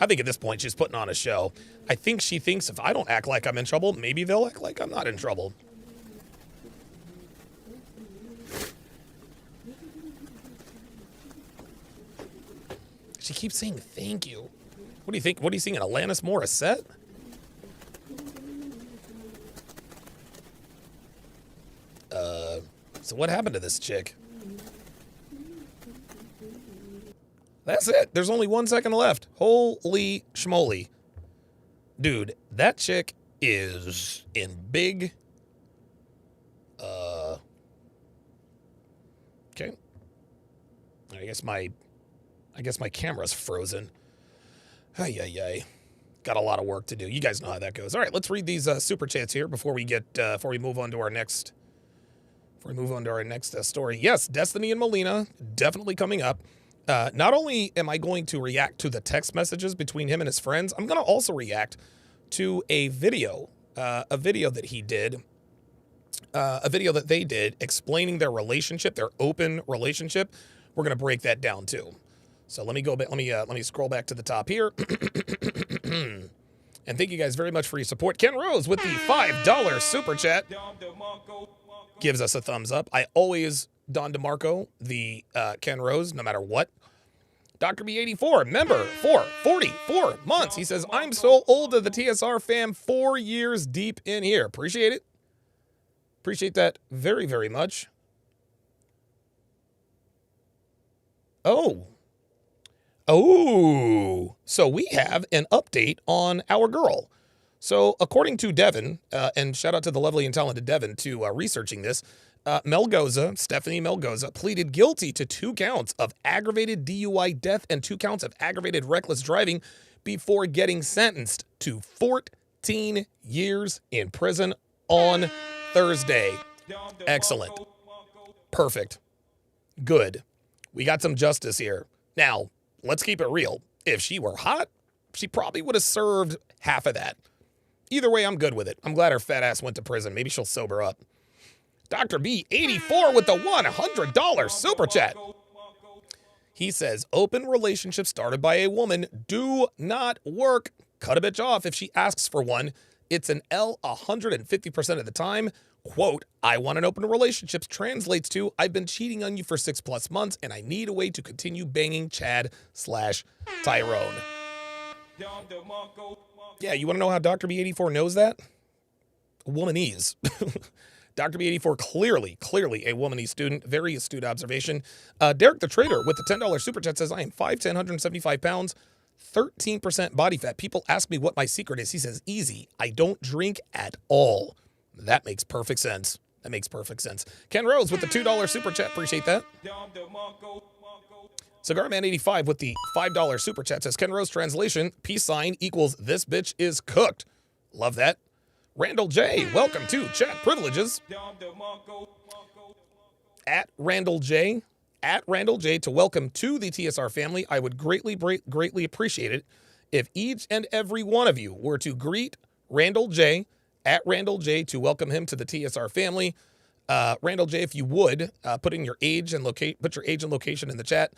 Speaker 1: I think at this point she's putting on a show. I think she thinks if I don't act like I'm in trouble, maybe they'll act like I'm not in trouble. She keeps saying thank you. What do you think? What are you singing? Alanis Morissette? So what happened to this chick? That's it. There's only 1 second left. Holy schmoly. Dude, that chick is in big... Okay. I guess my camera's frozen. Ay, ay, ay. Got a lot of work to do. You guys know how that goes. All right, let's read these super chats here before we move on to our next... story. Yes, Destiny and Molina definitely coming up. Not only am I going to react to the text messages between him and his friends, I'm going to also react to a video that he did a video that they did explaining their relationship, their open relationship. We're gonna break that down too. So let me go back. Let me scroll back to the top here. And thank you guys very much for your support. Ken Rose with the $5 super chat gives us a thumbs up. I always Don DeMarco the Ken Rose, no matter what. Dr. B84, member for 44 months. He says, I'm so old to the TSR fam, 4 years deep in here. Appreciate it. Appreciate that very, very much. Oh, so we have an update on our girl. So according to Devin, and shout out to the lovely and talented Devin to researching this, Stephanie Melgoza, pleaded guilty to 2 counts of aggravated DUI death and 2 counts of aggravated reckless driving before getting sentenced to 14 years in prison on Thursday. Excellent. Perfect. Good. We got some justice here. Now, let's keep it real. If she were hot, she probably would have served half of that. Either way, I'm good with it. I'm glad her fat ass went to prison. Maybe she'll sober up. Dr. B84 with the $100 super chat. He says, open relationships started by a woman do not work. Cut a bitch off if she asks for one. It's an L 150% of the time. Quote, I want an open relationship translates to, I've been cheating on you for 6+ months and I need a way to continue banging Chad/Tyrone. Yeah, you want to know how Dr. B84 knows that? Womanese. Dr. B84, clearly a womanese student. Very astute observation. Derek the Trader with the $10 super chat says, I am 5'10", 175 pounds, 13% body fat. People ask me what my secret is. He says, easy. I don't drink at all. That makes perfect sense. That makes perfect sense. Ken Rose with the $2 super chat. Appreciate that. Cigarman85 with the $5 super chat says, Ken Rose translation, peace sign equals this bitch is cooked. Love that. Randall J, welcome to chat privileges. At Randall J to welcome to the TSR family. I would greatly appreciate it if each and every one of you were to greet Randall J at Randall J to welcome him to the TSR family. Randall J, if you would, put your age and location in the chat.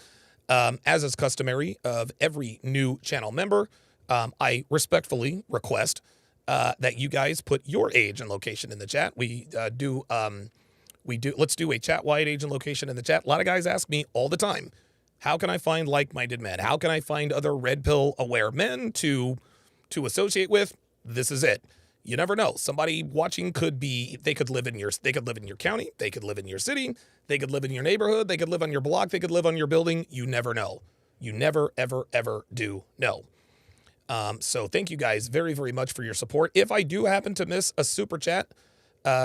Speaker 1: As is customary of every new channel member, I respectfully request that you guys put your age and location in the chat. Let's do a chat-wide age and location in the chat. A lot of guys ask me all the time, how can I find like-minded men? How can I find other red pill aware men to associate with? This is it. You never know. Somebody watching they could live in your county, they could live in your city, they could live in your neighborhood, they could live on your block, they could live on your building. You never know. You never, ever, ever do know. So thank you guys very, very much for your support. If I do happen to miss a super chat,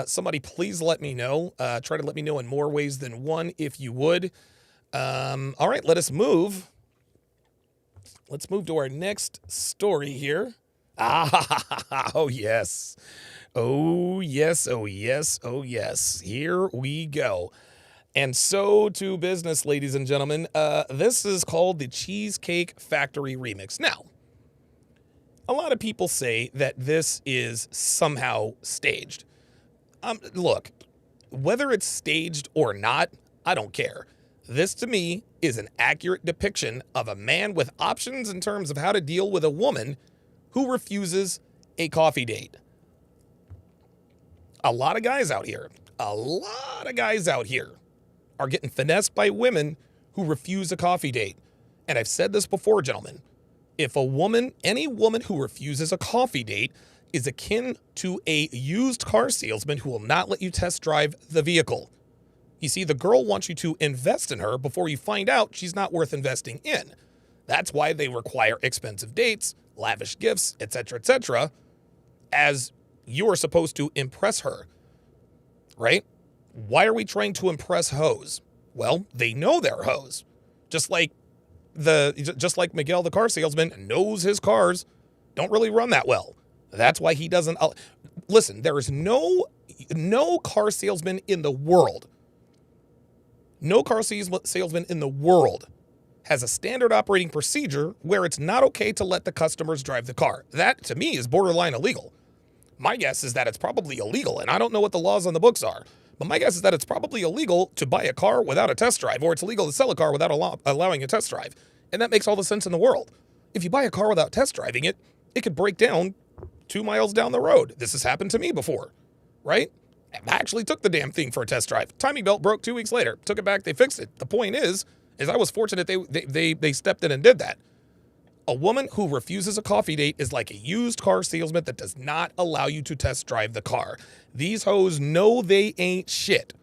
Speaker 1: somebody please let me know. Try to let me know in more ways than one if you would. All right, let us move. Let's move to our next story here. Oh, yes. Oh, yes. Oh, yes. Oh, yes. Here we go. And so to business, ladies and gentlemen. This is called the Cheesecake Factory Remix. Now, a lot of people say that this is somehow staged. Look, whether it's staged or not, I don't care. This, to me, is an accurate depiction of a man with options in terms of how to deal with a woman who refuses a coffee date. A lot of guys out here are getting finessed by women who refuse a coffee date. And I've said this before, gentlemen. If any woman who refuses a coffee date is akin to a used car salesman who will not let you test drive the vehicle. You see, the girl wants you to invest in her before you find out she's not worth investing in. That's why they require expensive dates, lavish gifts, etc., as you are supposed to impress her, right? Why are we trying to impress hoes? Well, they know they're hoes. Just like Miguel, the car salesman, knows his cars don't really run that well. That's why he doesn't. Listen, there is no car salesman in the world. No car salesman in the world has a standard operating procedure where it's not okay to let the customers drive the car. That, to me, is borderline illegal. My guess is that it's probably illegal, and I don't know what the laws on the books are, but my guess is that it's probably illegal to buy a car without a test drive, or it's illegal to sell a car without allowing a test drive. And that makes all the sense in the world. If you buy a car without test driving it, it could break down 2 miles down the road. This has happened to me before, right? I actually took the damn thing for a test drive. Timing belt broke 2 weeks later. Took it back, they fixed it. The point is I was fortunate they stepped in and did that. A woman who refuses a coffee date is like a used car salesman that does not allow you to test drive the car. These hoes know they ain't shit.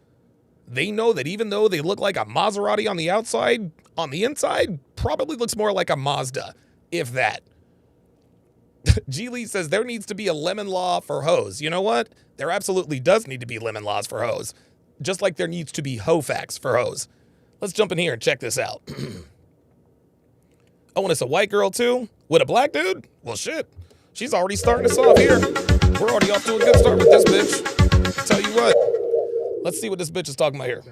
Speaker 1: They know that even though they look like a Maserati on the outside, on the inside, probably looks more like a Mazda, if that. G. Lee says there needs to be a lemon law for hoes. You know what? There absolutely does need to be lemon laws for hoes. Just like there needs to be hoe facts for hoes. Let's jump in here and check this out. Oh, and it's a white girl too? With a black dude? Well, shit. She's already starting us off here. We're already off to a good start with this bitch. Tell you what. Let's see what this bitch is talking about here.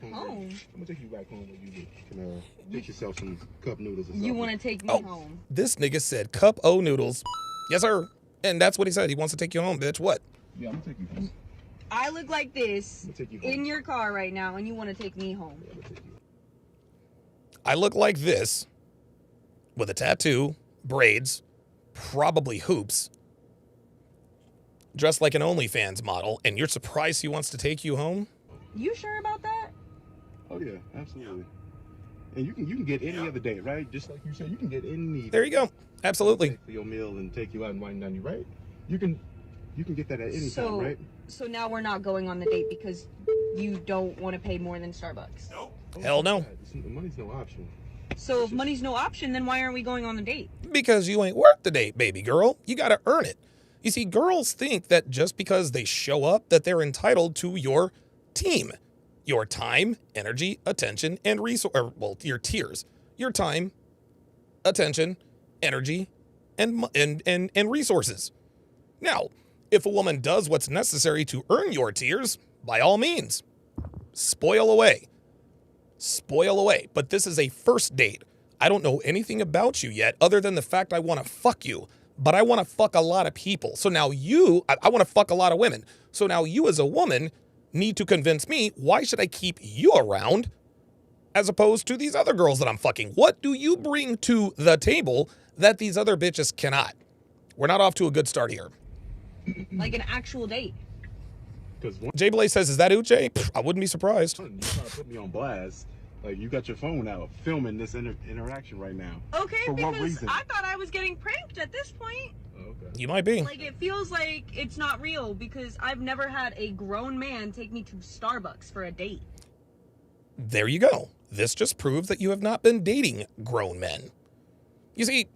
Speaker 7: Home. I'm gonna take you back home where you can get yourself some cup noodles or something.
Speaker 8: You want to take me home?
Speaker 1: This nigga said cup o noodles. Yes, sir. And that's what he said. He wants to take you home, bitch. What?
Speaker 7: Yeah, I'm gonna take you home.
Speaker 8: I look like this
Speaker 7: Take you home.
Speaker 8: in your car right now, and you want to take me home?
Speaker 7: Yeah, I'm gonna take you.
Speaker 1: I look like this with a tattoo, braids, probably hoops, dressed like an OnlyFans model, and you're surprised he wants to take you home?
Speaker 8: You sure about that?
Speaker 7: Oh yeah, absolutely. And you can get any other day, right? Just like you said, you can get any.
Speaker 1: There you go. Absolutely.
Speaker 7: Take for your meal and take you out and wine down you, right? You can get that at any time, right?
Speaker 8: So now we're not going on the date because you don't want to pay more than Starbucks.
Speaker 7: Oh,
Speaker 1: Hell no.
Speaker 7: Money's no option.
Speaker 8: So if money's no option, then why aren't we going on the date?
Speaker 1: Because you ain't worth the date, baby girl. You gotta earn it. You see, girls think that just because they show up that they're entitled to your team. Your time, energy, attention, and your tiers. Your time, attention, energy, and resources. Now, if a woman does what's necessary to earn your tiers, by all means, spoil away. Spoil away. But this is a first date. I don't know anything about you yet other than the fact I want to fuck you. But I want to fuck a lot of people. So now I want to fuck a lot of women. So now you as a woman need to convince me, why should I keep you around as opposed to these other girls that I'm fucking? What do you bring to the table that these other bitches cannot? We're not off to a good start here.
Speaker 8: Like an actual date.
Speaker 7: Because
Speaker 1: Jay Blaze says, is that Uche? Pff, I wouldn't be surprised.
Speaker 7: you trying to put me on blast. Like, you got your phone out filming this interaction right now.
Speaker 8: Okay,
Speaker 7: For what
Speaker 8: because
Speaker 7: reason?
Speaker 8: I thought I was getting pranked at this point.
Speaker 7: Oh, okay.
Speaker 1: You might be.
Speaker 8: Like, it feels like it's not real because I've never had a grown man take me to Starbucks for a date.
Speaker 1: There you go. This just proves that you have not been dating grown men. You see,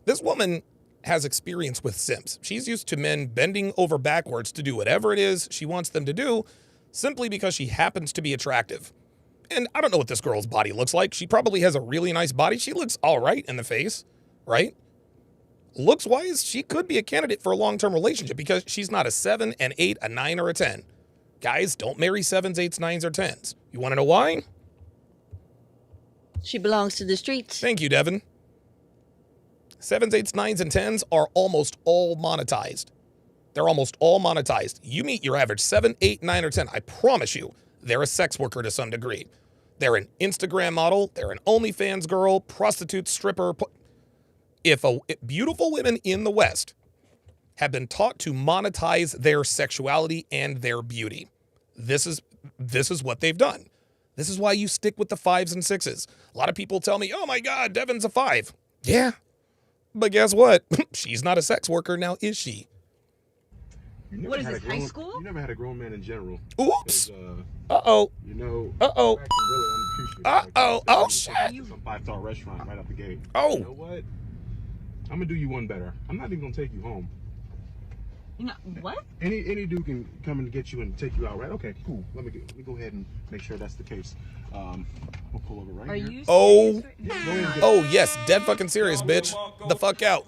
Speaker 1: this woman has experience with simps. She's used to men bending over backwards to do whatever it is she wants them to do simply because she happens to be attractive. And I don't know what this girl's body looks like. She probably has a really nice body. She looks all right in the face, right? Looks-wise, she could be a candidate for a long-term relationship because she's not a 7, an 8, a 9, or a 10. Guys, don't marry 7s, 8s, 9s, or 10s. You want to know why?
Speaker 9: She belongs to the streets.
Speaker 1: Thank you, Devin. 7s, 8s, 9s, and 10s are almost all monetized. They're almost all monetized. You meet your average 7, 8, 9, or 10. I promise you, they're a sex worker to some degree. They're an Instagram model. They're an OnlyFans girl, prostitute, stripper. If beautiful women in the West have been taught to monetize their sexuality and their beauty, this is what they've done. This is why you stick with the 5s and 6s. A lot of people tell me, oh my God, Devin's a 5. Yeah. But guess what? She's not a sex worker now, is she?
Speaker 8: What is this, high school?
Speaker 7: You never had a grown man in general.
Speaker 1: Oops.
Speaker 7: Uh-oh.
Speaker 1: Uh-oh. Uh-oh. Oh,
Speaker 7: shit. Some 5-star restaurant right out the gate.
Speaker 1: Oh.
Speaker 7: You know what? I'm gonna do you one better. I'm not even gonna take you home.
Speaker 8: You know, what?
Speaker 7: Any dude can come and get you and take you out, right? Okay, cool. Let me go ahead and make sure that's the case. We'll pull over right here.
Speaker 8: Are you
Speaker 1: Oh.
Speaker 8: serious?
Speaker 1: Oh, yes. Dead fucking serious, bitch. The fuck out.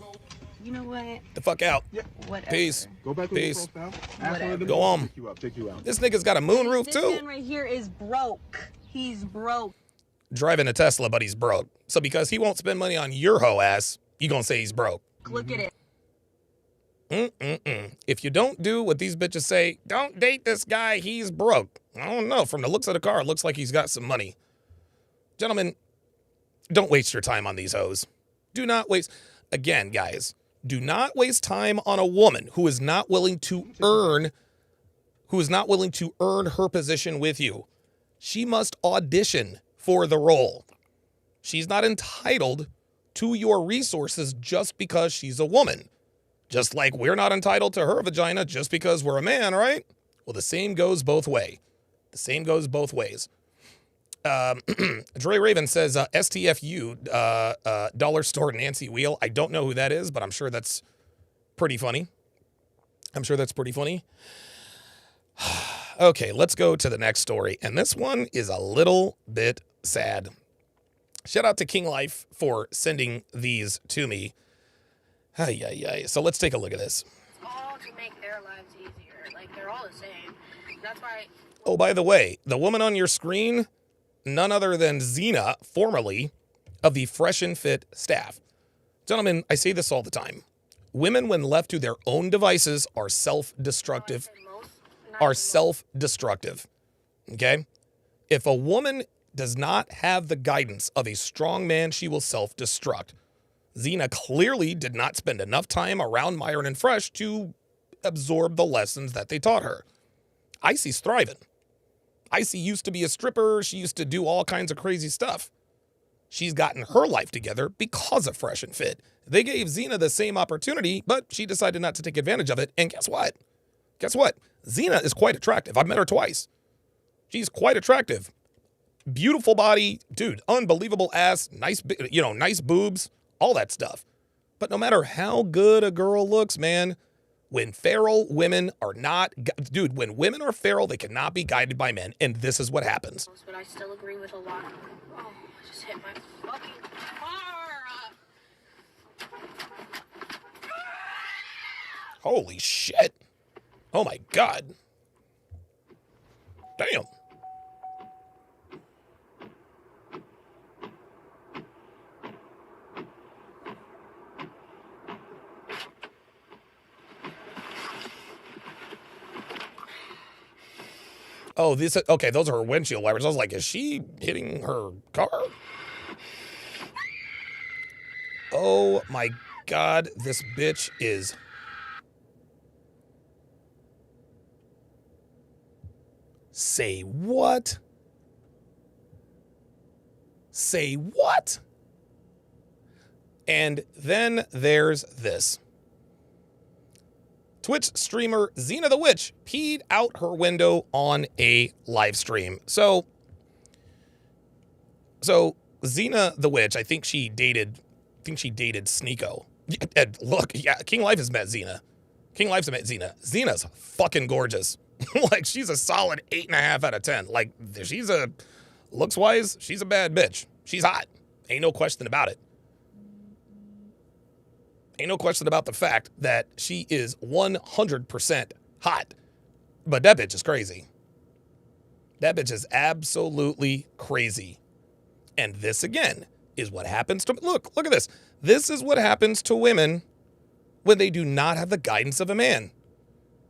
Speaker 8: You know what?
Speaker 1: The fuck out.
Speaker 8: Whatever.
Speaker 1: Peace.
Speaker 7: Go back
Speaker 1: Peace.
Speaker 7: on your profile.
Speaker 8: Whatever.
Speaker 1: Go on.
Speaker 7: Take you out.
Speaker 1: This nigga's got a moonroof
Speaker 8: This
Speaker 1: too.
Speaker 8: man right here is broke. He's broke.
Speaker 1: Driving a Tesla, but he's broke. So because he won't spend money on your hoe ass, you gonna say he's broke.
Speaker 8: Look at it.
Speaker 1: If you don't do what these bitches say, don't date this guy, he's broke. I don't know. From the looks of the car, it looks like he's got some money. Gentlemen, don't waste your time on these hoes. Do not waste. Again, guys, do not waste time on a woman who is not willing to earn her position with you. She must audition for the role. She's not entitled to your resources just because she's a woman. Just like we're not entitled to her vagina just because we're a man, right? Well, the same goes both ways. The same goes both ways. Dre Raven says, STFU, Dollar Store Nancy Wheel. I don't know who that is, but I'm sure that's pretty funny. Okay, let's go to the next story. And this one is a little bit sad. Shout out to King Life for sending these to me. So let's take a look at this.
Speaker 4: All to make their lives easier. Like, they're all the same. That's why...
Speaker 1: Oh, by the way, the woman on your screen, none other than Zena, formerly of the Fresh and Fit staff. Gentlemen, I say this all the time. Women, when left to their own devices, are self-destructive. Okay? If a woman does not have the guidance of a strong man, she will self-destruct. Zena clearly did not spend enough time around Myron and Fresh to absorb the lessons that they taught her. Icy's thriving. Icy used to be a stripper. She used to do all kinds of crazy stuff. She's gotten her life together because of Fresh and Fit. They gave Zena the same opportunity, but she decided not to take advantage of it. And guess what? Zena is quite attractive. I've met her twice. She's quite attractive. Beautiful body, dude, unbelievable ass, nice boobs, all that stuff. But no matter how good a girl looks, man, when feral women are not, when women are feral, they cannot be guided by men. And this is what happens.
Speaker 4: But I still agree with a lot. Oh, I just hit my fucking car.
Speaker 1: Holy shit. Oh my God. Damn. Oh, okay, those are her windshield wipers. I was like, is she hitting her car? Oh my God, this bitch is... Say what? Say what? And then there's this. Twitch streamer Zena the Witch peed out her window on a live stream. So Zena the Witch, I think she dated Sneeko. And look, yeah, King Life has met Zena. Zena's fucking gorgeous. Like, she's a solid 8.5 out of 10. Like, looks wise, she's a bad bitch. She's hot. Ain't no question about it. Ain't no question about the fact that she is 100% hot. But that bitch is crazy. That bitch is absolutely crazy. And this, again, is what happens to... Look at this. This is what happens to women when they do not have the guidance of a man.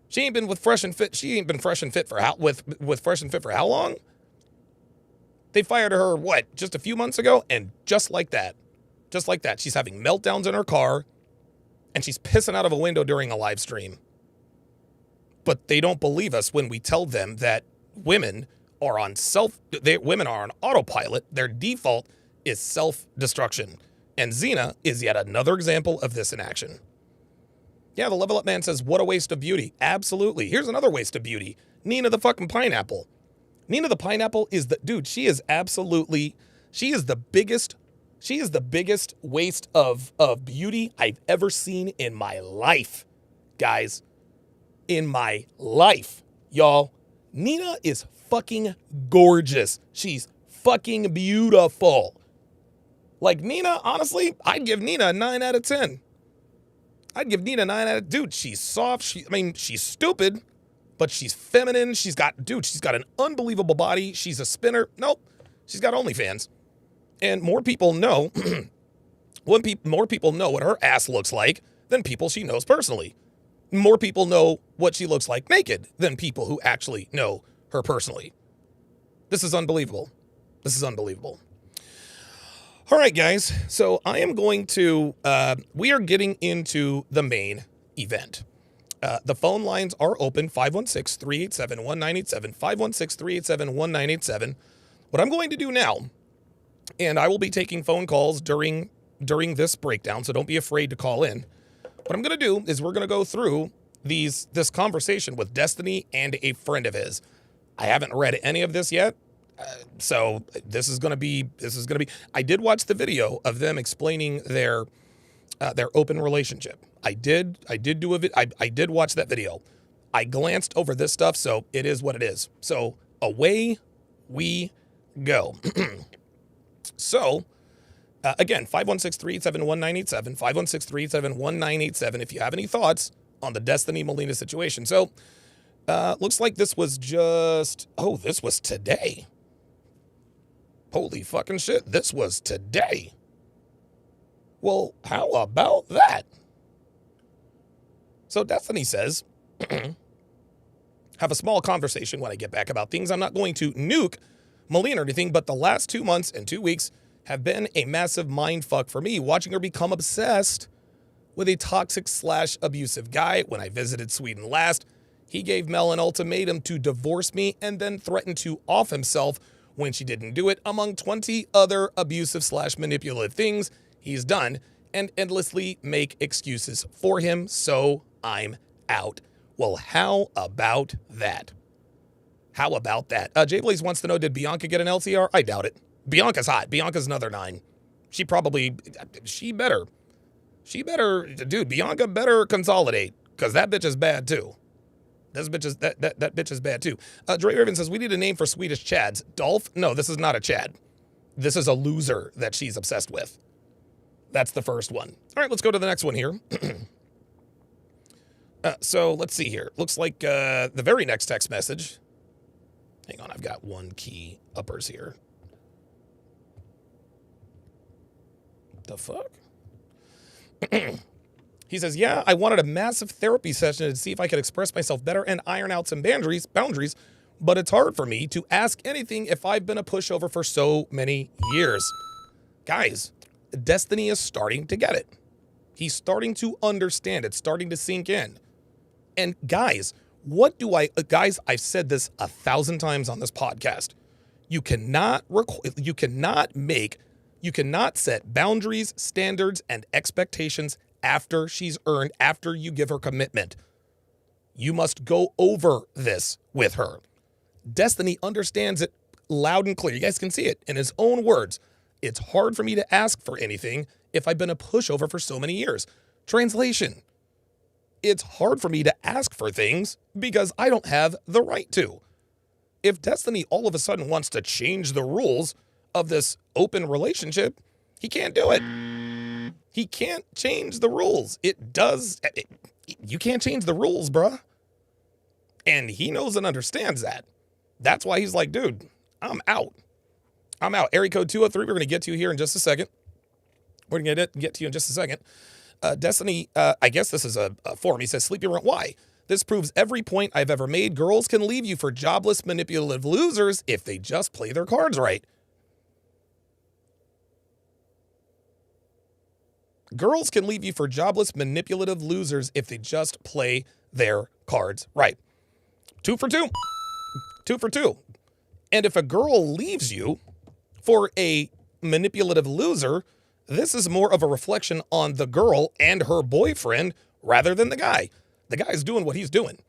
Speaker 1: She ain't been with Fresh and Fit. She ain't been Fresh and Fit for with Fresh and Fit for how long? They fired her, what, just a few months ago? And just like that, she's having meltdowns in her car. And she's pissing out of a window during a live stream. But they don't believe us when we tell them that women are on autopilot. Their default is self-destruction. And Zena is yet another example of this in action. Yeah, the Level Up Man says, what a waste of beauty. Absolutely. Here's another waste of beauty. Nina the fucking Pineapple. Nina the Pineapple is she is the biggest waste of beauty I've ever seen in my life, guys. In my life, y'all. Nina is fucking gorgeous. She's fucking beautiful. Like, Nina, honestly, I'd give Nina a 9 out of 10. Dude, she's soft. She's stupid, but she's feminine. She's got an unbelievable body. She's a spinner. Nope. She's got OnlyFans. And more people know, more people know what her ass looks like than people she knows personally. more people know what she looks like naked than people who actually know her personally. This is unbelievable. This is unbelievable. All right, guys. So I am going to, we are getting into the main event. The phone lines are open, 516-387-1987, 516-387-1987. What I'm going to do now, and I will be taking phone calls during this breakdown, so don't be afraid to call in. What I'm going to do is we're going to go through this conversation with Destiny and a friend of his. I haven't read any of this yet, so this is going to be. I did watch the video of them explaining their open relationship. I did watch that video. I glanced over this stuff, so it is what it is. So away we go. So. Again, 516-387-1987, 516-387-1987 if you have any thoughts on the Destiny Molina situation. So, looks like this was just, this was today. Holy fucking shit, this was today. Well, how about that? So Destiny says, have a small conversation when I get back about things. I'm not going to nuke Molina or anything, but the last 2 months and 2 weeks have been a massive mindfuck for me, watching her become obsessed with a toxic/abusive guy. When I visited Sweden last, he gave Mel an ultimatum to divorce me and then threatened to off himself when she didn't do it, among 20 other abusive/manipulative things he's done, and endlessly make excuses for him, so I'm out. Well, how about that? How about that? Jay Blaze wants to know, did Bianca get an LCR? I doubt it. Bianca's hot. Bianca's another 9. She better, dude, Bianca better consolidate, because that bitch is bad too. That bitch is bad too. Dre Raven says, we need a name for Swedish Chads. Dolph? No, this is not a Chad. This is a loser that she's obsessed with. That's the first one. All right, let's go to the next one here. So let's see here. Looks like the very next text message. Hang on, I've got one key uppers here. The fuck? He says, yeah, I wanted a massive therapy session to see if I could express myself better and iron out some boundaries, but it's hard for me to ask anything if I've been a pushover for so many years. Guys, Destiny is starting to get it. He's starting to understand. It's starting to sink in. And guys, I've said this 1,000 times on this podcast. You cannot set boundaries, standards, and expectations after you give her commitment. You must go over this with her. Destiny understands it loud and clear. You guys can see it in his own words. It's hard for me to ask for anything if I've been a pushover for so many years. Translation. It's hard for me to ask for things because I don't have the right to. If Destiny all of a sudden wants to change the rules of this open relationship, he can't do it. He can't change the rules. You can't change the rules, bruh. And he knows and understands that. That's why he's like, dude, I'm out. Area code 203, we're going to get to you here in just a second. We're going to get to you in just a second. Destiny, I guess this is a forum. He says, Sleepy Runt, why? This proves every point I've ever made. Girls can leave you for jobless, manipulative losers if they just play their cards right. Girls can leave you for jobless, manipulative losers if they just play their cards right. 2 for 2. 2 for 2. And if a girl leaves you for a manipulative loser, this is more of a reflection on the girl and her boyfriend rather than the guy. The guy's doing what he's doing.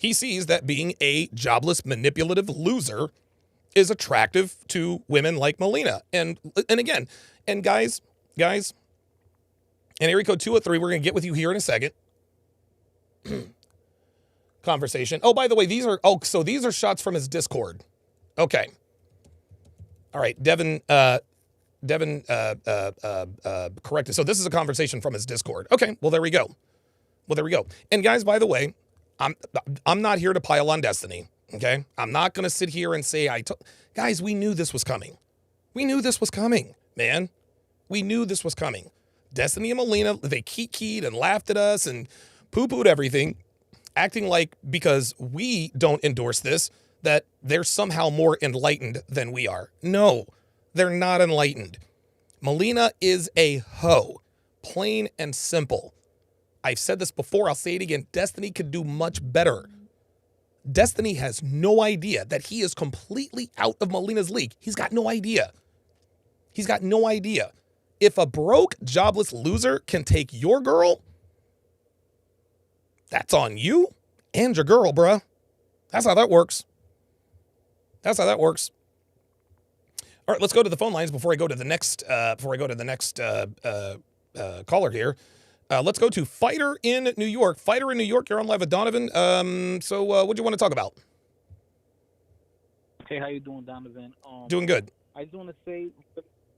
Speaker 1: He sees that being a jobless, manipulative loser is attractive to women like Molina. And again, and guys, and area code 203, we're going to get with you here in a second. Conversation. Oh, by the way, these are shots from his Discord. Okay. All right. Devin corrected. So this is a conversation from his Discord. Okay. Well, there we go. And guys, by the way, I'm not here to pile on Destiny. Okay. I'm not going to sit here and say, guys, we knew this was coming. Man. We knew this was coming. Destiny and Molina, they keyed and laughed at us and poo-pooed everything, acting like because we don't endorse this, that they're somehow more enlightened than we are. No, they're not enlightened. Molina is a hoe, plain and simple. I've said this before, I'll say it again. Destiny could do much better. Destiny has no idea that he is completely out of Molina's league. He's got no idea. He's got no idea. If a broke, jobless loser can take your girl, that's on you and your girl, bruh. That's how that works. That's how that works. All right, let's go to the phone lines before I go to the next caller here. Let's go to Fighter in New York. Fighter in New York, you're on live with Donovan. So what do you want to talk about?
Speaker 9: Hey, how you doing, Donovan?
Speaker 1: Doing good.
Speaker 9: I just want to say,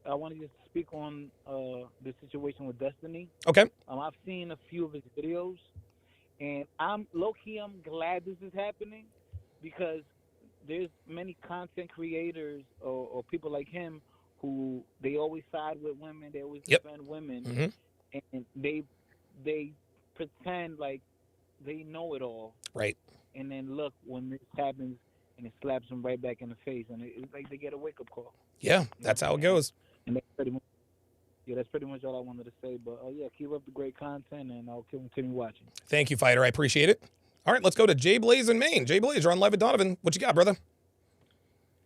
Speaker 9: I want to just speak on the situation with Destiny.
Speaker 1: Okay.
Speaker 9: I've seen a few of his videos, and I'm glad this is happening because there's many content creators or people like him who they always side with women, they always defend women, and they pretend like they know it all.
Speaker 1: Right.
Speaker 9: And then look, when this happens, and it slaps them right back in the face, and it's like they get a wake-up call.
Speaker 1: Yeah, that's how it goes.
Speaker 9: And that's pretty much all I wanted to say. But yeah, keep up the great content, and I'll continue watching.
Speaker 1: Thank you, Fighter. I appreciate it. All right, let's go to Jay Blaze in Maine. Jay Blaze, you're on live with Donovan. What you got, brother?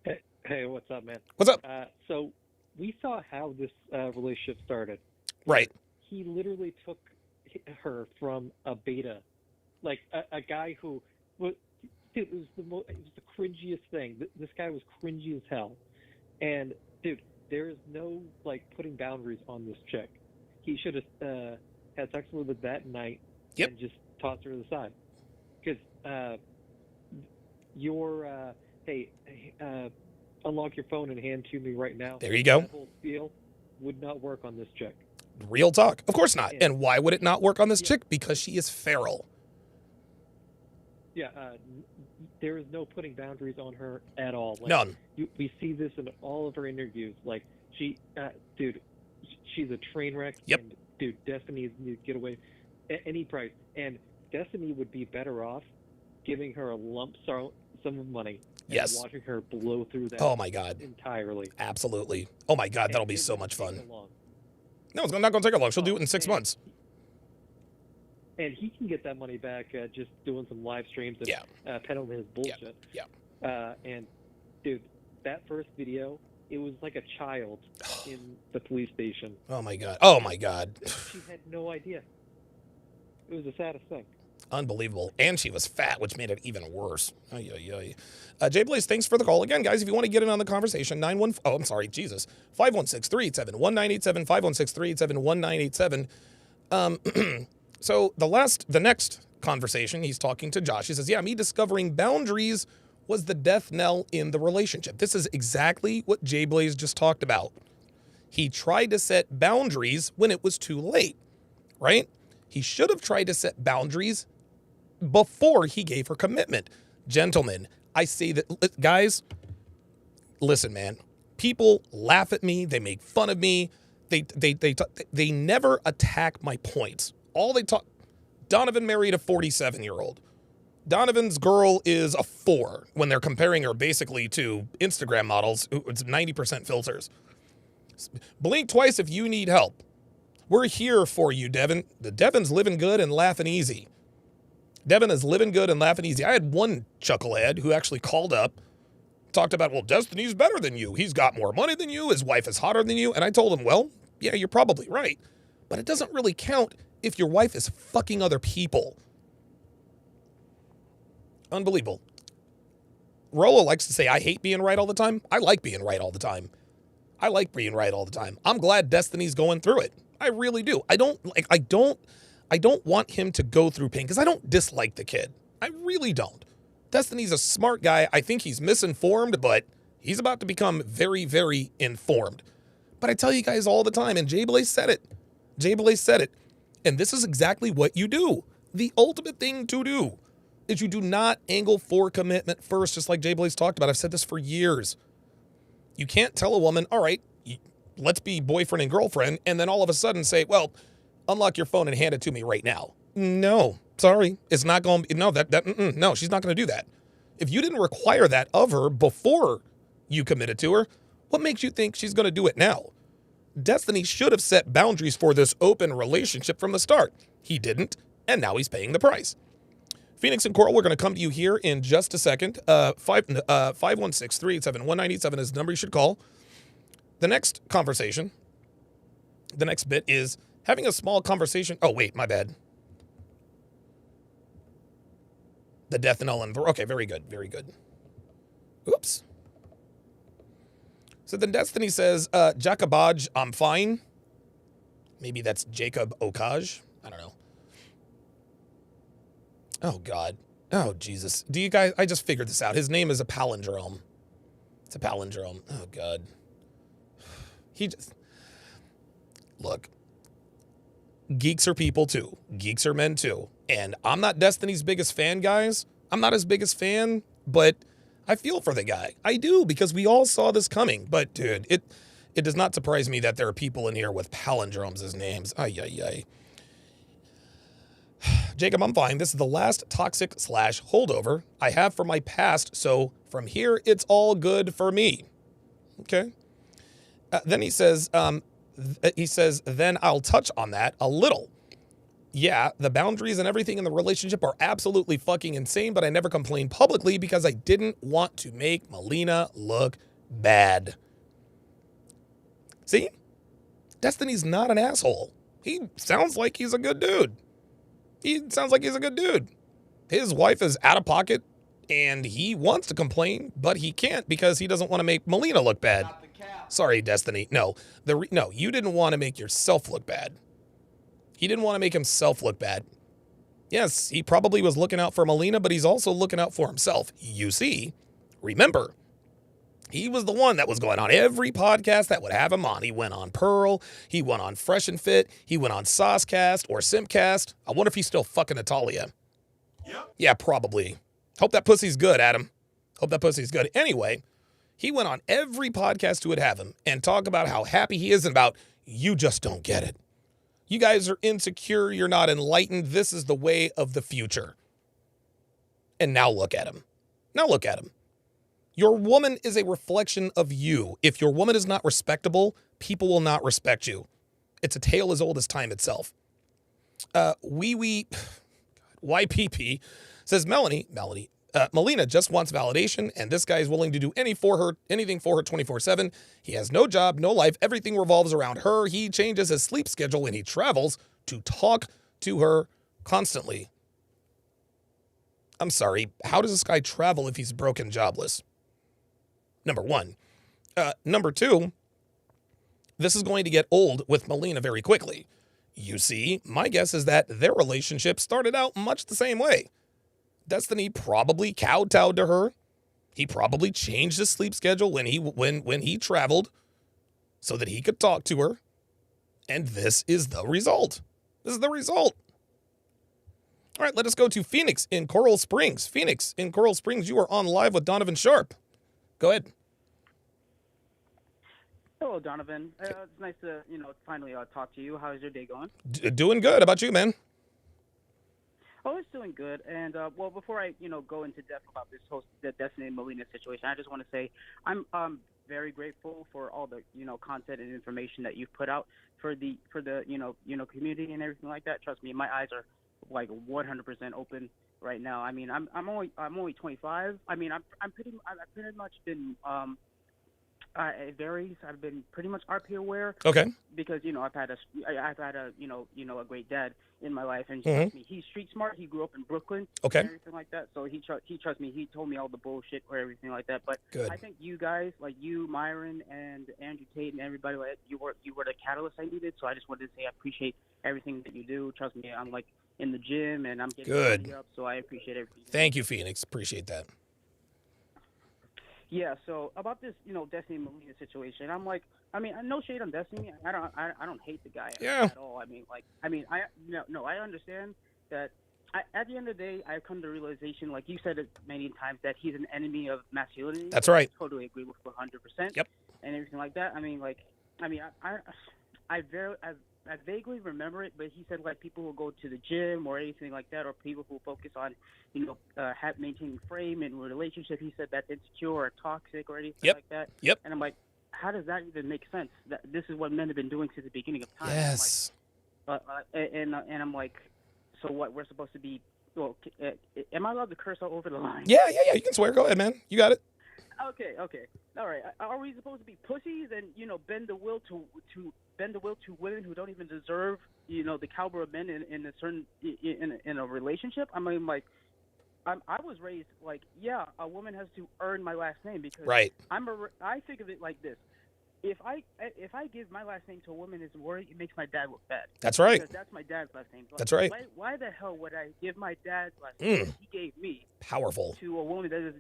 Speaker 10: Hey, what's up, man?
Speaker 1: What's up?
Speaker 10: So we saw how this relationship started.
Speaker 1: Right.
Speaker 10: He literally took her from a beta, like a guy who was. Dude, it was the cringiest thing. This guy was cringy as hell, and dude, there is no like putting boundaries on this chick. He should have had sex with her that night and just tossed her to the side. Because unlock your phone and hand to me right now.
Speaker 1: There you go.
Speaker 10: That whole deal would not work on this chick.
Speaker 1: Real talk. Of course not. And why would it not work on this chick? Because she is feral.
Speaker 10: Yeah, there is no putting boundaries on her at all. Like,
Speaker 1: None.
Speaker 10: We see this in all of her interviews. Like, she's a train wreck.
Speaker 1: Yep.
Speaker 10: And, dude, Destiny needs to get away at any price. And Destiny would be better off giving her a lump sum of money.
Speaker 1: Yes.
Speaker 10: And watching her blow through that.
Speaker 1: Oh, my God.
Speaker 10: Entirely.
Speaker 1: Absolutely. Oh, my God. That'll be so much fun.
Speaker 10: Take her long.
Speaker 1: No, it's not going to take her long. She'll do it in 6 months.
Speaker 10: And he can get that money back just doing some live streams and peddling his bullshit.
Speaker 1: Yeah.
Speaker 10: And, dude, that first video, it was like a child in the police station.
Speaker 1: Oh, my God. Oh, my God.
Speaker 10: She had no idea. It was the saddest thing.
Speaker 1: Unbelievable. And she was fat, which made it even worse. Ay, ay, ay. Jay Blaze, thanks for the call. Again, guys, if you want to get in on the conversation, 516-387-1987, 516-387-1987. So the next conversation, he's talking to Josh. He says, yeah, me discovering boundaries was the death knell in the relationship. This is exactly what Jay Blaze just talked about. He tried to set boundaries when it was too late, right? He should have tried to set boundaries before he gave her commitment. Gentlemen, I say that, guys, listen, man, people laugh at me. They make fun of me. They never attack my points. All they talk, Donovan married a 47-year-old. Donovan's girl is a 4 when they're comparing her basically to Instagram models. It's 90% filters. Blink twice if you need help. We're here for you, Devin. The Devin's living good and laughing easy. Devin is living good and laughing easy. I had one chucklehead who actually called up, talked about, well, Destiny's better than you. He's got more money than you. His wife is hotter than you. And I told him, well, yeah, you're probably right. But it doesn't really count if your wife is fucking other people. Unbelievable. Rolo likes to say, I hate being right all the time. I like being right all the time. I like being right all the time. I'm glad Destiny's going through it. I really do. I don't want him to go through pain because I don't dislike the kid. I really don't. Destiny's a smart guy. I think he's misinformed, but he's about to become very, very informed. But I tell you guys all the time, and Jay Blaze said it. Jay Blaze said it. And this is exactly what you do. The ultimate thing to do is you do not angle for commitment first, just like Jay Blaze talked about. I've said this for years. You can't tell a woman, all right, let's be boyfriend and girlfriend, and then all of a sudden say, well, unlock your phone and hand it to me right now. No, Sorry, it's not going to, no, she's not going to do that. If you didn't require that of her before you committed to her, what makes you think she's going to do it now? Destiny should have set boundaries for this open relationship from the start. He didn't, and now he's paying the price. Phoenix and Coral, we're going to come to you here in just a second. 516-387-1987 is the number you should call. The next conversation, the next bit is having a small conversation. Oh, wait, my bad. The death and all. Okay, very good, very good. Oops. So then Destiny says, Jacobaj, I'm fine. Maybe that's Jacob Okaj. I don't know. Oh, God. Oh, Jesus. Do you guys, I just figured this out. His name is a palindrome. It's a palindrome. Oh, God. Look. Geeks are people, too. Geeks are men, too. And I'm not Destiny's biggest fan, guys. I'm not his biggest fan, but I feel for the guy. I do, because we all saw this coming. But, dude, it does not surprise me that there are people in here with palindromes as names. Ay, ay, ay. Jacob, I'm fine. This is the last toxic/holdover I have from my past, so from here, it's all good for me. Okay. Then he says, then I'll touch on that a little. Yeah, the boundaries and everything in the relationship are absolutely fucking insane, but I never complained publicly because I didn't want to make Molina look bad. See? Destiny's not an asshole. He sounds like he's a good dude. His wife is out of pocket, and he wants to complain, but he can't because he doesn't want to make Molina look bad. Sorry, Destiny. No, you didn't want to make yourself look bad. He didn't want to make himself look bad. Yes, he probably was looking out for Molina, but he's also looking out for himself. You see, remember, he was the one that was going on every podcast that would have him on. He went on Pearl. He went on Fresh and Fit. He went on Saucecast or Simpcast. I wonder if he's still fucking Natalia. Yep. Yeah, probably. Hope that pussy's good, Adam. Hope that pussy's good. Anyway, he went on every podcast who would have him and talk about how happy he is and about, you just don't get it. You guys are insecure. You're not enlightened. This is the way of the future. And now look at him. Your woman is a reflection of you. If your woman is not respectable, people will not respect you. It's a tale as old as time itself. YPP says, Molina just wants validation, and this guy is willing to do anything for her 24/7. He has no job, no life. Everything revolves around her. He changes his sleep schedule when he travels to talk to her constantly. I'm sorry. How does this guy travel if he's broke and jobless? Number one. Number two, this is going to get old with Molina very quickly. You see, my guess is that their relationship started out much the same way. Destiny probably kowtowed to her. He probably changed his sleep schedule when he traveled so that he could talk to her. And this is the result. All right, let us go to Phoenix in Coral Springs. Phoenix in Coral Springs, you are on live with Donovan Sharpe. Go ahead.
Speaker 11: Hello, Donovan. It's nice to, finally talk to you. How's your day going?
Speaker 1: Doing good. How about you, man?
Speaker 11: Oh, it's doing good. And, well, before I, go into depth about this whole the Destiny and Molina situation, I just want to say I'm very grateful for all the, content and information that you've put out for the community and everything like that. Trust me, my eyes are like 100% open right now. I mean, I'm only 25. I mean, I've pretty much been it varies. I've been pretty much RP aware.
Speaker 1: Okay.
Speaker 11: Because I've had a great dad in my life, and he's street smart. He grew up in Brooklyn.
Speaker 1: Okay.
Speaker 11: And everything like that. So he trusts me. He told me all the bullshit or everything like that. But
Speaker 1: good.
Speaker 11: I think you guys, like you, Myron, and Andrew Tate, and everybody, like you were the catalyst I needed. So I just wanted to say I appreciate everything that you do. Trust me, I'm like in the gym and I'm getting
Speaker 1: good
Speaker 11: up. So I appreciate everything.
Speaker 1: Thank you, Phoenix. Appreciate that.
Speaker 11: Yeah, so about this, Destiny and Molina situation, I'm like, no shade on Destiny. I don't hate the guy at all. I understand that at the end of the day, I've come to the realization, like you said it many times, that he's an enemy of masculinity.
Speaker 1: That's right.
Speaker 11: I totally agree with 100%.
Speaker 1: Yep.
Speaker 11: And everything like that. I vaguely remember it, but he said like people who go to the gym or anything like that, or people who focus on, maintaining frame in a relationship. He said that's insecure or toxic or anything like that.
Speaker 1: Yep.
Speaker 11: And I'm like, how does that even make sense? That this is what men have been doing since the beginning of time.
Speaker 1: Yes.
Speaker 11: And I'm like, so what? We're supposed to be? Well, am I allowed to curse all over the line?
Speaker 1: Yeah. You can swear. Go ahead, man. You got it.
Speaker 11: Okay. All right. Are we supposed to be pussies and bend the will to women who don't even deserve the caliber of men in a certain in a relationship? I mean, like, I was raised like, yeah, a woman has to earn my last name because
Speaker 1: right.
Speaker 11: I think of it like this. If I give my last name to a woman as worthy, it makes my dad look bad.
Speaker 1: That's right.
Speaker 11: Because that's my dad's last name.
Speaker 1: That's right.
Speaker 11: Why the hell would I give my dad's last name that he gave me
Speaker 1: powerful
Speaker 11: to a woman that is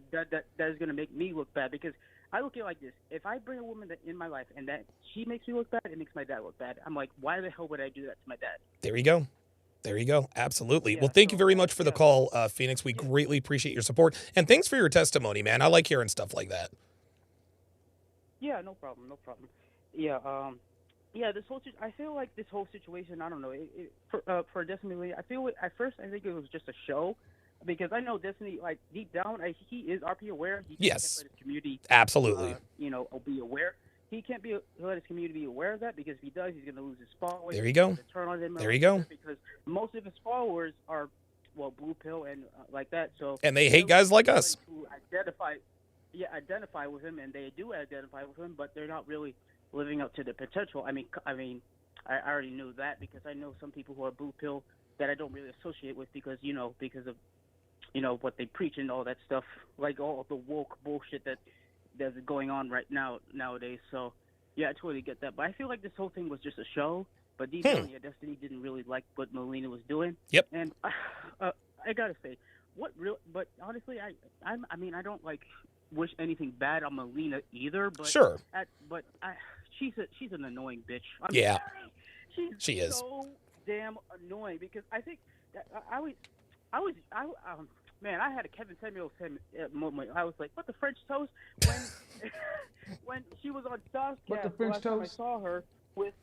Speaker 11: going to make me look bad? Because I look at it like this: if I bring a woman in my life and that she makes me look bad, it makes my dad look bad. I'm like, why the hell would I do that to my dad?
Speaker 1: There you go. Absolutely. Well, thank you very much for the call, Phoenix. We greatly appreciate your support. And thanks for your testimony, man. I like hearing stuff like that.
Speaker 11: Yeah, no problem. Yeah, this whole I feel like this whole situation, I don't know, for Destiny, I feel at first I think it was just a show, because I know Destiny, like, deep down, he is RP aware. He can't let his community,
Speaker 1: absolutely,
Speaker 11: be aware. He can't let his community be aware of that, because if he does, he's going to lose his followers.
Speaker 1: There you go.
Speaker 11: Turn on him.
Speaker 1: There you go.
Speaker 11: Because most of his followers are, blue pill and like that. So
Speaker 1: and they hate guys like us.
Speaker 11: Who identify with him, and they do identify with him, but they're not really living up to the potential. I mean, I already knew that, because I know some people who are blue pill that I don't really associate with because of what they preach and all that stuff, like all the woke bullshit that's going on right nowadays. So yeah, I totally get that. But I feel like this whole thing was just a show. But deep down, Destiny didn't really like what Molina was doing.
Speaker 1: Yep.
Speaker 11: And I gotta say, but honestly, I don't like wish anything bad on Molina either. But
Speaker 1: sure.
Speaker 11: She's an annoying bitch.
Speaker 1: Yeah.
Speaker 11: She is so damn annoying, because I think that man, I had a Kevin Samuels moment. I was like, what the French toast? When she was on Saucecast, last time I saw her with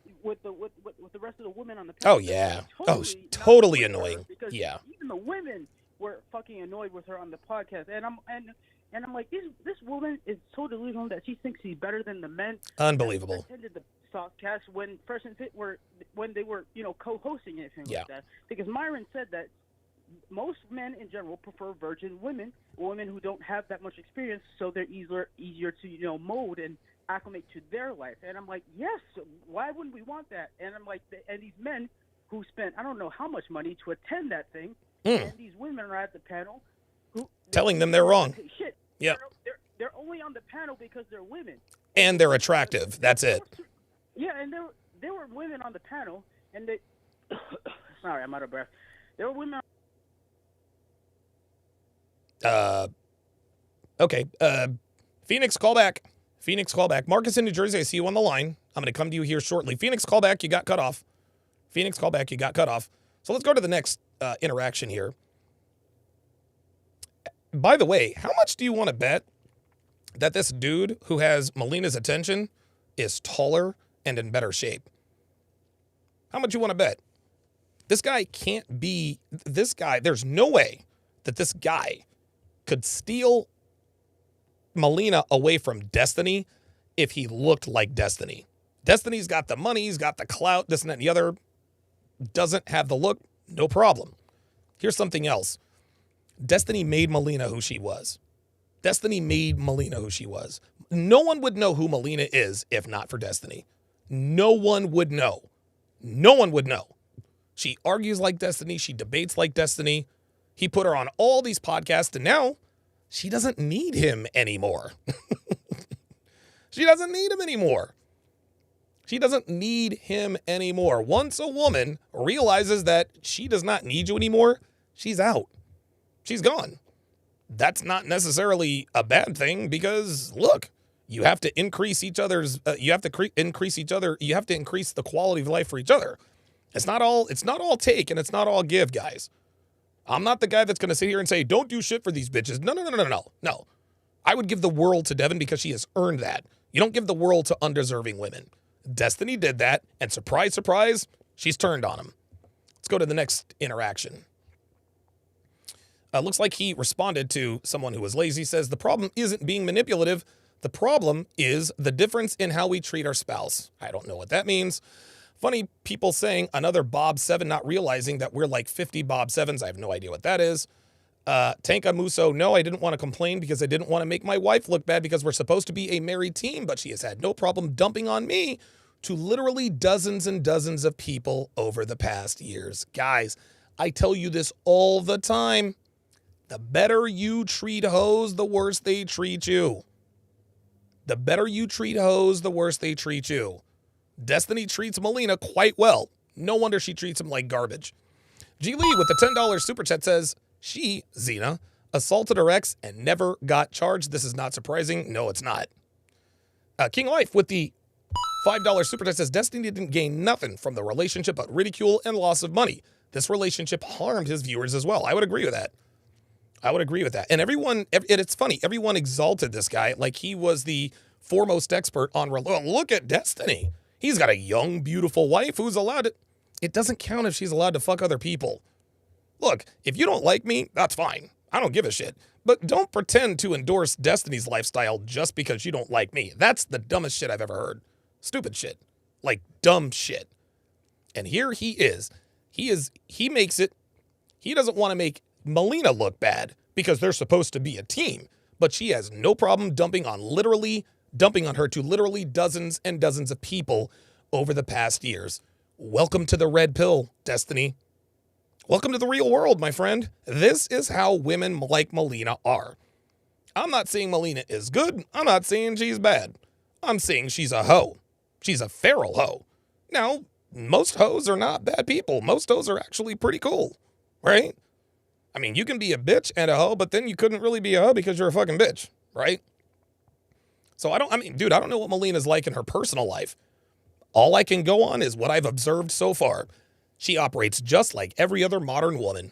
Speaker 11: the rest of the women on the panel.
Speaker 1: Oh yeah. Totally annoying.
Speaker 11: Because
Speaker 1: yeah.
Speaker 11: Even the women were fucking annoyed with her on the podcast, and I'm like, this woman is so delusional that she thinks she's better than the men.
Speaker 1: Unbelievable.
Speaker 11: That attended the Saucecast when Fresh and Fit when they were co-hosting it and like that. Because Myron said that most men in general prefer virgin women who don't have that much experience, so they're easier to mold and acclimate to their life. And I'm like, yes, why wouldn't we want that? And I'm like, and these men who spent I don't know how much money to attend that thing, and these women are at the panel
Speaker 1: telling them they're wrong.
Speaker 11: Shit.
Speaker 1: Yeah.
Speaker 11: They're only on the panel because they're women.
Speaker 1: And they're attractive. That's it.
Speaker 11: Yeah, and there were women on the panel, and they sorry, I'm out of breath. There were women.
Speaker 1: Okay. Phoenix, call back. Marcus in New Jersey, I see you on the line. I'm going to come to you here shortly. Phoenix, call back. You got cut off. So let's go to the next interaction here. By the way, how much do you want to bet that this dude who has Molina's attention is taller and in better shape? How much you want to bet? This guy can't be this guy. There's no way that this guy could steal Molina away from Destiny if he looked like Destiny. Destiny's got the money, he's got the clout, this and that and the other. Doesn't have the look, no problem. Here's something else. Destiny made Molina who she was. No one would know who Molina is if not for Destiny. No one would know. She argues like Destiny. She debates like Destiny. He put her on all these podcasts, and now she doesn't need him anymore. She doesn't need him anymore. Once a woman realizes that she does not need you anymore, she's out. She's gone. That's not necessarily a bad thing, because look, you have to increase each other's, you have to increase the quality of life for each other. It's not all take and it's not all give, guys. I'm not the guy that's going to sit here and say, don't do shit for these bitches. No. I would give the world to Devin because she has earned that. You don't give the world to undeserving women. Destiny did that, and surprise, surprise, She's turned on him. Let's go to the next interaction. Looks like he responded to someone who was lazy. Says, the problem isn't being manipulative. The problem is the difference in how we treat our spouse. I don't know what that means. Funny people saying another Bob 7, not realizing that we're like 50 Bob 7s. I have no idea what that is. Tanka Muso, no, I didn't want to complain because I didn't want to make my wife look bad because we're supposed to be a married team, but she has had no problem dumping on me to literally dozens and dozens of people over the past years. Guys, I tell you this all the time. The better you treat hoes, the worse they treat you. The better you treat hoes, the worse they treat you. Destiny treats Molina quite well. No wonder she treats him like garbage. G. Lee with the $10 super chat says, she, Zena, assaulted her ex and never got charged. This is not surprising. No, it's not. King Life with the $5 super chat says, Destiny didn't gain nothing from the relationship but ridicule and loss of money. This relationship harmed his viewers as well. I would agree with that. And everyone, it's funny, everyone exalted this guy like he was the foremost expert on, look at Destiny. He's got a young, beautiful wife who's allowed to, it doesn't count if she's allowed to fuck other people. Look, if you don't like me, that's fine. I don't give a shit. But don't pretend to endorse Destiny's lifestyle just because you don't like me. That's the dumbest shit I've ever heard. Stupid shit. Like dumb shit. And here he is. He makes it, he doesn't want to make Melina look bad because they're supposed to be a team, but she has no problem dumping on her to literally dozens and dozens of people over the past years. Welcome to the red pill, Destiny. Welcome to the real world, my friend. This is how women like Melina are. I'm not saying Melina is good. I'm not saying she's bad. I'm saying she's a hoe. She's a feral hoe. Now, most hoes are not bad people. Most hoes are actually pretty cool, right? I mean, you can be a bitch and a hoe, but then you couldn't really be a hoe because you're a fucking bitch, right? So I don't know what Melina's like in her personal life. All I can go on is what I've observed so far. She operates just like every other modern woman.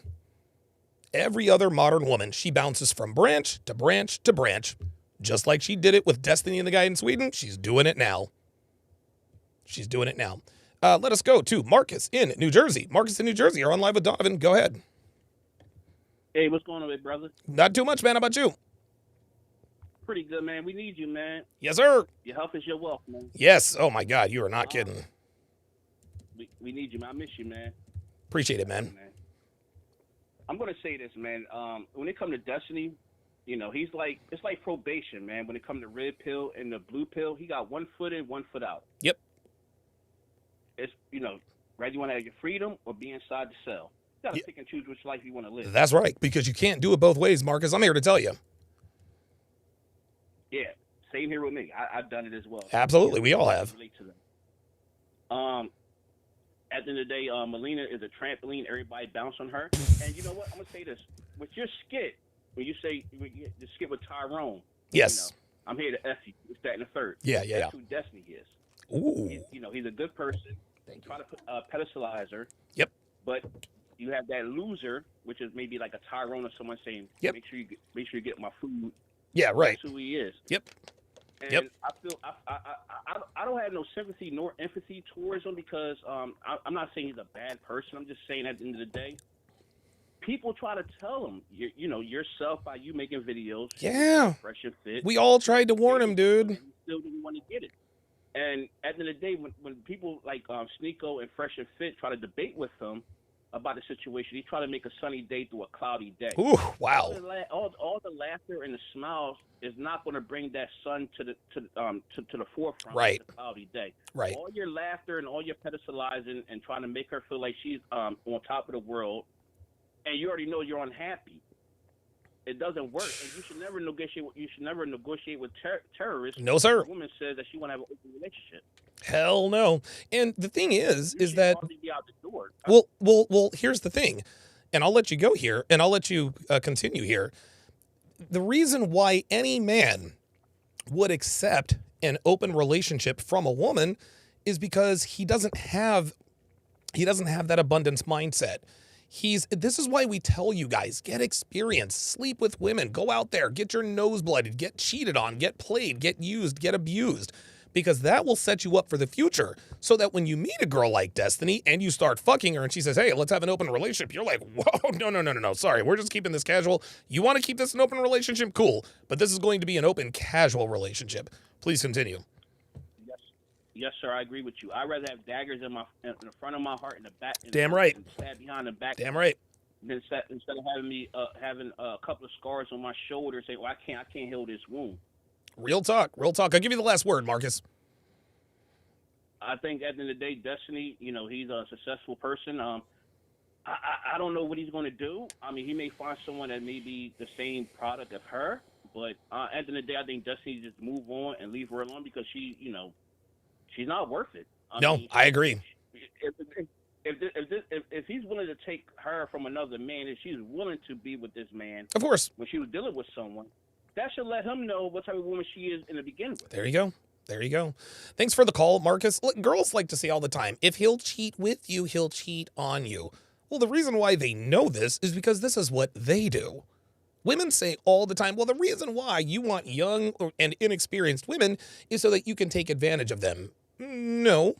Speaker 1: Every other modern woman. She bounces from branch to branch to branch. Just like she did it with Destiny and the guy in Sweden, she's doing it now. Let us go to Marcus in New Jersey. Marcus in New Jersey, you're on live with Donovan. Go ahead.
Speaker 12: Hey, what's going on, big brother?
Speaker 1: Not too much, man. How about you?
Speaker 12: Pretty good, man. We need you, man.
Speaker 1: Yes, sir.
Speaker 12: Your health is your wealth, man.
Speaker 1: Yes. Oh, my God. You are not kidding.
Speaker 12: We need you, man. I miss you, man.
Speaker 1: Appreciate it, man.
Speaker 12: I'm going to say this, man. When it comes to Destiny, you know, it's like probation, man. When it comes to red pill and the blue pill, he got 1 foot in, 1 foot out.
Speaker 1: Yep.
Speaker 12: It's, you know, whether you want to have your freedom or be inside the cell. You got to pick and choose which life you want to live.
Speaker 1: That's right, because you can't do it both ways, Marcus. I'm here to tell you.
Speaker 12: Yeah, same here with me. I've done it as well.
Speaker 1: Absolutely, we all have.
Speaker 12: Relate to them. At the end of the day, Melina is a trampoline. Everybody bounce on her. And you know what? I'm going to say this. With your skit, when you say the skit with Tyrone.
Speaker 1: Yes.
Speaker 12: You know, I'm here to F you. It's that and the third.
Speaker 1: Yeah.
Speaker 12: That's who Destiny is.
Speaker 1: Ooh.
Speaker 12: He's a good person. Try to pedestalize her.
Speaker 1: Yep.
Speaker 12: But you have that loser, which is maybe like a Tyrone or someone saying,
Speaker 1: yep.
Speaker 12: make sure you get my food.
Speaker 1: Yeah, right.
Speaker 12: That's who he is.
Speaker 1: Yep.
Speaker 12: And I feel I don't have no sympathy nor empathy towards him because I'm not saying he's a bad person. I'm just saying at the end of the day, people try to tell him, yourself by you making videos.
Speaker 1: Yeah.
Speaker 12: Fresh and fit.
Speaker 1: We all tried to warn him, dude.
Speaker 12: He still didn't want to get it. And at the end of the day, when people like Sneeko and Fresh and Fit try to debate with him about the situation, he tried to make a sunny day through a cloudy day.
Speaker 1: Ooh, wow.
Speaker 12: All the laughter and the smiles is not going to bring that sun to the forefront
Speaker 1: right.
Speaker 12: of the cloudy day.
Speaker 1: Right.
Speaker 12: All your laughter and all your pedestalizing and trying to make her feel like she's on top of the world, and you already know you're unhappy. It doesn't work, and you should never negotiate with terrorists.
Speaker 1: No, sir.
Speaker 12: A woman says that she want to have an open relationship.
Speaker 1: Hell no. And the thing is that
Speaker 12: be out the door.
Speaker 1: Well, here's the thing, and I'll let you go here, and I'll let you continue here. The reason why any man would accept an open relationship from a woman is because he doesn't have that abundance mindset. This is why we tell you guys, get experience, sleep with women, go out there, get your nose blooded, get cheated on, get played, get used, get abused. because that will set you up for the future so that when you meet a girl like Destiny and you start fucking her and she says, hey, let's have an open relationship, you're like, whoa, no. Sorry, we're just keeping this casual. You want to keep this an open relationship? Cool. But this is going to be an open casual relationship. Please continue.
Speaker 12: Yes, sir. I agree with you. I'd rather have daggers in the front of my heart and the back.
Speaker 1: Damn right.
Speaker 12: And stab behind the back.
Speaker 1: Damn right.
Speaker 12: Instead of having me having a couple of scars on my shoulder, say, well, I can't heal this wound.
Speaker 1: Real talk. I'll give you the last word, Marcus.
Speaker 12: I think at the end of the day, Destiny, he's a successful person. I don't know what he's going to do. I mean, he may find someone that may be the same product of her, but at the end of the day, I think Destiny just move on and leave her alone because she's not worth it.
Speaker 1: I agree.
Speaker 12: If he's willing to take her from another man, if she's willing to be with this man,
Speaker 1: of course,
Speaker 12: when she was dealing with someone, that should let him know what type of woman she is in the beginning.
Speaker 1: There you go. Thanks for the call, Marcus. Look, girls like to say all the time, if he'll cheat with you, he'll cheat on you. Well, the reason why they know this is because this is what they do. Women say all the time, well, the reason why you want young and inexperienced women is so that you can take advantage of them. No.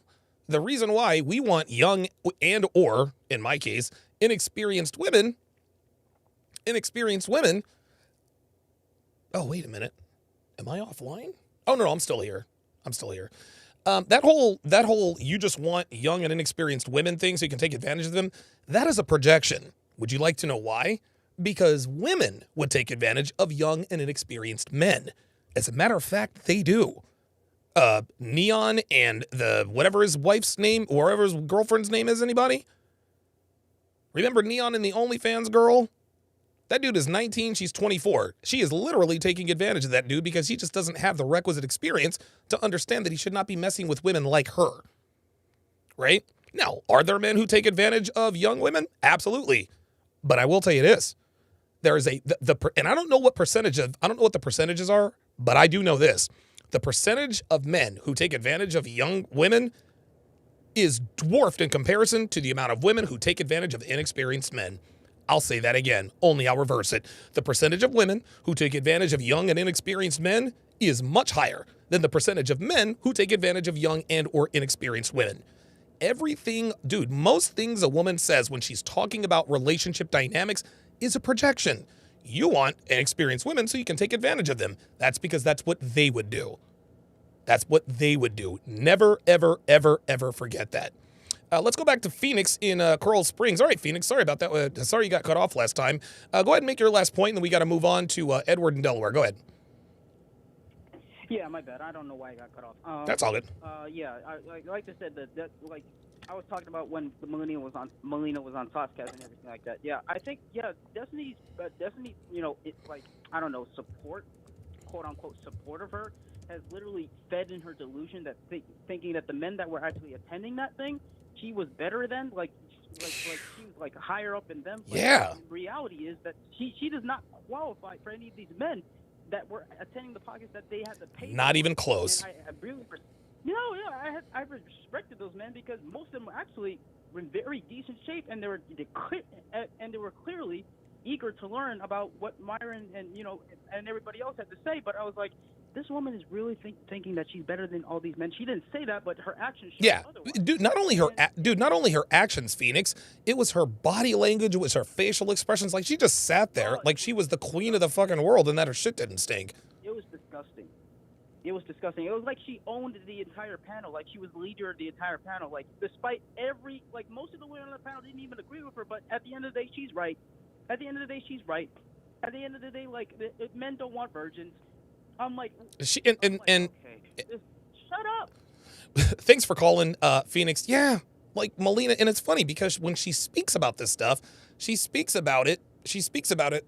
Speaker 1: The reason why we want young and or, in my case, inexperienced women. Oh, wait a minute. Am I offline? Oh, no, I'm still here. That whole you just want young and inexperienced women thing so you can take advantage of them, that is a projection. Would you like to know why? Because women would take advantage of young and inexperienced men. As a matter of fact, they do. Neon and whatever his wife's name, or whatever his girlfriend's name is, anybody? Remember Neon and the OnlyFans girl? That dude is 19, she's 24. She is literally taking advantage of that dude because he just doesn't have the requisite experience to understand that he should not be messing with women like her. Right? Now, are there men who take advantage of young women? Absolutely. But I will tell you this. There is and I don't know what the percentages are, but I do know this. The percentage of men who take advantage of young women is dwarfed in comparison to the amount of women who take advantage of inexperienced men. I'll say that again, only I'll reverse it. The percentage of women who take advantage of young and inexperienced men is much higher than the percentage of men who take advantage of young and or inexperienced women. Most things a woman says when she's talking about relationship dynamics is a projection. You want inexperienced women so you can take advantage of them. That's because that's what they would do. Never, ever, ever, ever forget that. Let's go back to Phoenix in Coral Springs. All right, Phoenix, sorry about that. Sorry you got cut off last time. Go ahead and make your last point, and then we got to move on to Edward in Delaware. Go ahead.
Speaker 11: Yeah, my bad. I don't know why I got cut off.
Speaker 1: That's all good.
Speaker 11: Yeah, like I said, that I was talking about when the Molina was on Saucecast and everything like that. Yeah, I think Destiny, it's like, I don't know, quote unquote support of her has literally fed in her delusion that thinking that the men that were actually attending that thing, she was better than, like she was like higher up in them. But
Speaker 1: yeah.
Speaker 11: The reality is that she does not qualify for any of these men that were attending the podcast that they had to pay.
Speaker 1: Not even close.
Speaker 11: And I really, I respected those men because most of them were actually in very decent shape, and they were clearly eager to learn about what Myron and everybody else had to say. But I was like, this woman is really thinking that she's better than all these men. She didn't say that, but her actions showed otherwise.
Speaker 1: Not only her actions, Phoenix, it was her body language, it was her facial expressions. Like, she just sat there like she was the queen of the fucking world and that her shit didn't stink.
Speaker 11: It was disgusting. It was like she owned the entire panel, like she was the leader of the entire panel. Like, despite most of the women on the panel didn't even agree with her, but at the end of the day, she's right. At the end of the day, men don't want virgins. I'm like,
Speaker 1: shut
Speaker 11: up.
Speaker 1: Thanks for calling, Phoenix. Yeah, like Molina, and it's funny because when she speaks about this stuff, she speaks about it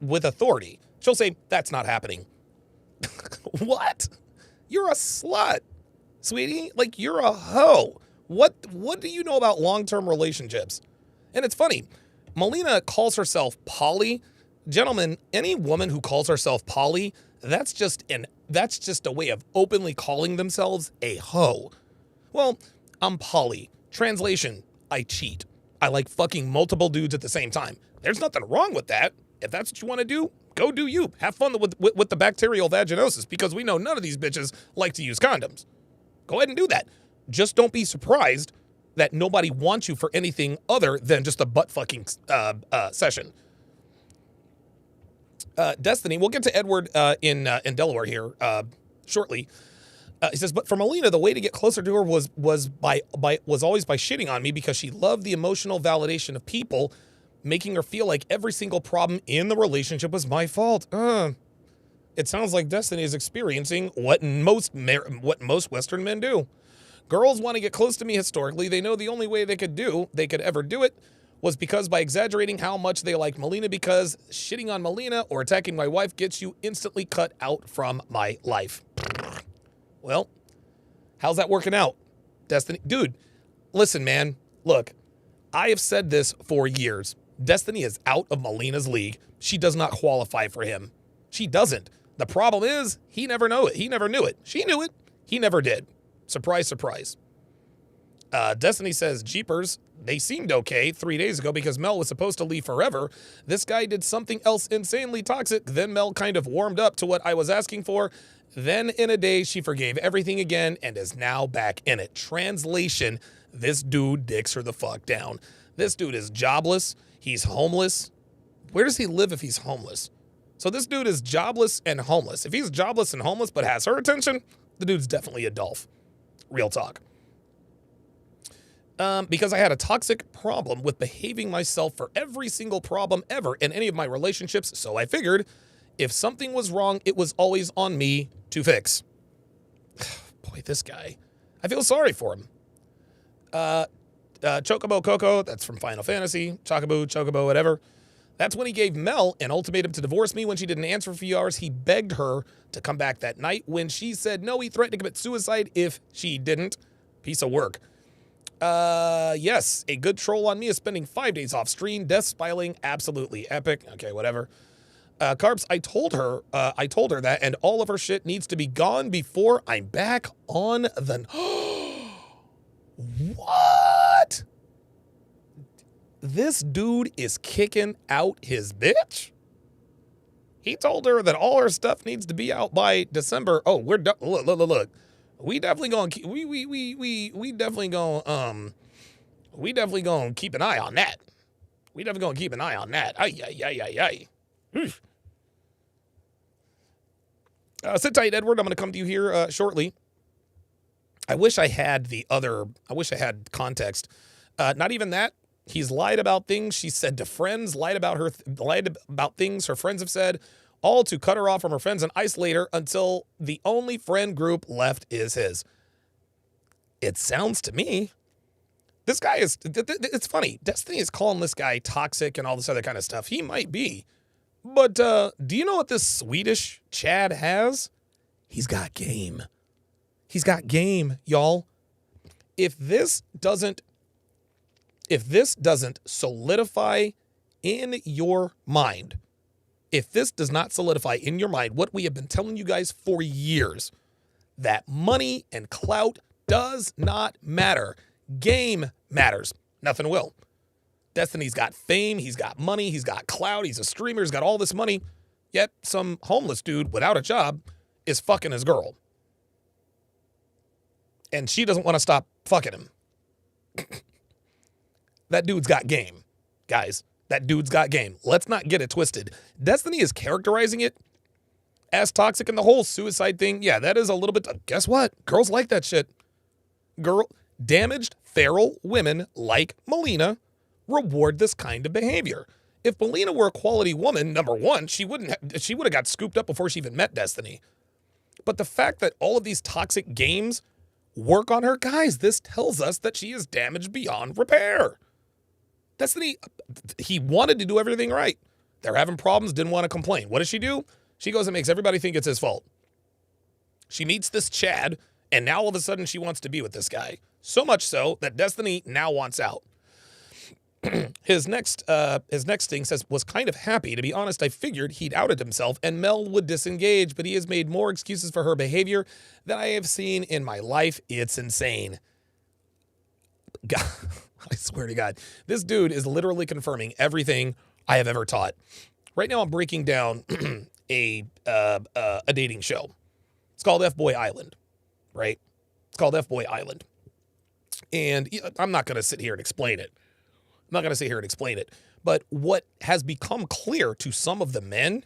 Speaker 1: with authority. She'll say, that's not happening. What? You're a slut, sweetie. Like, you're a hoe. What do you know about long-term relationships? And it's funny, Molina calls herself poly. Gentlemen, any woman who calls herself poly, that's just a way of openly calling themselves a hoe. Well, I'm poly. Translation, I cheat. I like fucking multiple dudes at the same time. There's nothing wrong with that. If that's what you want to do, go do you. Have fun with the bacterial vaginosis, because we know none of these bitches like to use condoms. Go ahead and do that. Just don't be surprised that nobody wants you for anything other than just a butt-fucking session. Destiny, we'll get to Edward in Delaware here shortly. He says, but for Molina, the way to get closer to her was always by shitting on me because she loved the emotional validation of people, making her feel like every single problem in the relationship was my fault. It sounds like Destiny is experiencing what most Western men do. Girls want to get close to me historically. They know the only way they could ever do it was because by exaggerating how much they like Molina, because shitting on Molina or attacking my wife gets you instantly cut out from my life. Well, how's that working out? Destiny, dude, listen, man, look, I have said this for years. Destiny is out of Molina's league. She does not qualify for him. She doesn't. The problem is he never knew it. He never knew it. She knew it. He never did. Surprise, surprise. Destiny says, Jeepers, they seemed okay 3 days ago because Mel was supposed to leave forever. This guy did something else insanely toxic. Then Mel kind of warmed up to what I was asking for. Then in a day, she forgave everything again and is now back in it. Translation, this dude dicks her the fuck down. This dude is jobless. He's homeless. Where does he live if he's homeless? So this dude is jobless and homeless. If he's jobless and homeless but has her attention, the dude's definitely a Dolph. Real talk. Because I had a toxic problem with behaving myself for every single problem ever in any of my relationships, so I figured if something was wrong, it was always on me to fix. Boy, this guy. I feel sorry for him. Chocobo Coco, that's from Final Fantasy. Chocobo, whatever. That's when he gave Mel an ultimatum to divorce me. When she didn't answer for a few hours, he begged her to come back that night. When she said no, he threatened to commit suicide if she didn't. Piece of work. Yes, a good troll on me is spending 5 days off stream. Death spiraling, absolutely epic. Okay, whatever. Carbs, I told her that, and all of her shit needs to be gone before I'm back on the... What? This dude is kicking out his bitch? He told her that all her stuff needs to be out by December. Oh, we're look. We definitely gonna keep, we definitely gonna keep an eye on that. We definitely gonna keep an eye on that. Ay. Sit tight, Edward. I'm gonna come to you here shortly. I wish I had context. Not even that. He's lied about things she said to friends, lied about things her friends have said, all to cut her off from her friends and isolate her until the only friend group left is his. It sounds to me, this guy is, it's funny. Destiny is calling this guy toxic and all this other kind of stuff. He might be. But do you know what this Swedish Chad has? He's got game. He's got game, y'all. If this doesn't solidify in your mind, if this does not solidify in your mind what we have been telling you guys for years, that money and clout does not matter. Game matters. Nothing will. Destiny's got fame, he's got money, he's got clout, he's a streamer, he's got all this money, yet some homeless dude without a job is fucking his girl. And she doesn't want to stop fucking him. That dude's got game, guys. That dude's got game. Let's not get it twisted. Destiny is characterizing it as toxic, and the whole suicide thing, yeah, that is a little bit, guess what? Girls like that shit. Damaged, feral women like Molina reward this kind of behavior. If Molina were a quality woman, number one, she would have got scooped up before she even met Destiny. But the fact that all of these toxic games work on her, guys, this tells us that she is damaged beyond repair. Destiny, he wanted to do everything right. They're having problems, didn't want to complain. What does she do? She goes and makes everybody think it's his fault. She meets this Chad, and now all of a sudden she wants to be with this guy. So much so that Destiny now wants out. His next thing says, was kind of happy. To be honest, I figured he'd outed himself and Mel would disengage, but he has made more excuses for her behavior than I have seen in my life. It's insane. God, I swear to God, this dude is literally confirming everything I have ever taught. Right now I'm breaking down a dating show. It's called F-Boy Island, right? It's called F-Boy Island. And I'm not going to sit here and explain it. But what has become clear to some of the men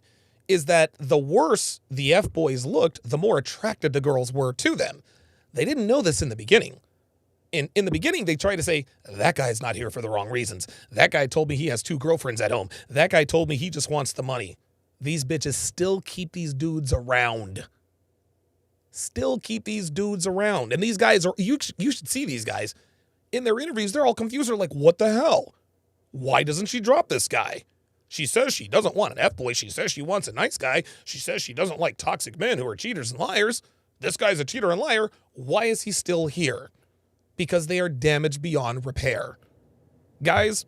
Speaker 1: is that the worse the F-boys looked, the more attracted the girls were to them. They didn't know this in the beginning. In the beginning, they tried to say, that guy's not here for the wrong reasons. That guy told me he has 2 girlfriends at home. That guy told me he just wants the money. These bitches still keep these dudes around. And these guys are, you should see these guys. In their interviews, they're all confused. They're like, what the hell? Why doesn't she drop this guy? She says she doesn't want an F-boy. She says she wants a nice guy. She says she doesn't like toxic men who are cheaters and liars. This guy's a cheater and liar. Why is he still here? Because they are damaged beyond repair. Guys,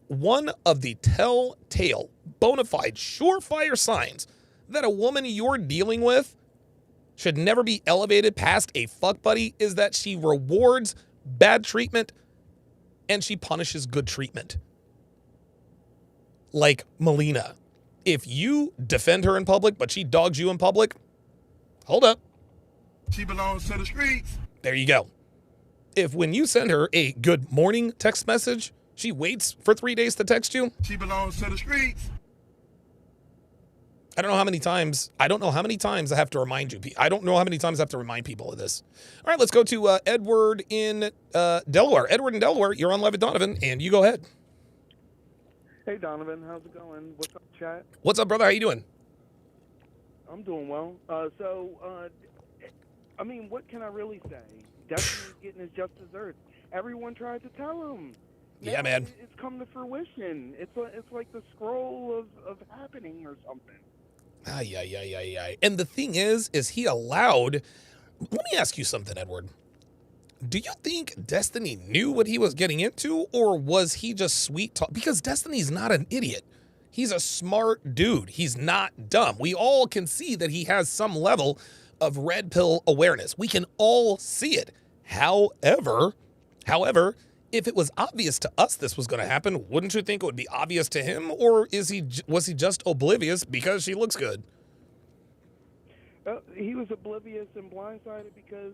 Speaker 1: one of the telltale, bona fide, surefire signs that a woman you're dealing with should never be elevated past a fuck buddy is that she rewards bad treatment and she punishes good treatment. Like Molina. If you defend her in public, but she dogs you in public, hold up.
Speaker 7: She belongs to the streets.
Speaker 1: There you go. If when you send her a good morning text message, she waits for 3 days to text you.
Speaker 7: She belongs to the streets.
Speaker 1: I don't know how many times I have to remind you. I don't know how many times I have to remind people of this. All right, let's go to Edward in Delaware. Edward in Delaware, you're on Live with Donovan, and you go ahead.
Speaker 13: Hey, Donovan. How's it going? What's up, chat?
Speaker 1: What's up, brother? How you doing?
Speaker 13: I'm doing well. I mean, what can I really say? Destiny's getting his just desserts. Everyone tried to tell him.
Speaker 1: Yeah,
Speaker 13: now
Speaker 1: man.
Speaker 13: It's come to fruition. It's like the scroll of happening or something.
Speaker 1: Ay. And the thing is he allowed... Let me ask you something, Edward. Do you think Destiny knew what he was getting into, or was he just sweet talk? Because Destiny's not an idiot. He's a smart dude. He's not dumb. We all can see that he has some level of red pill awareness. We can all see it. However, if it was obvious to us this was going to happen, wouldn't you think it would be obvious to him, or was he just oblivious because she looks good?
Speaker 13: He was oblivious and blindsided because,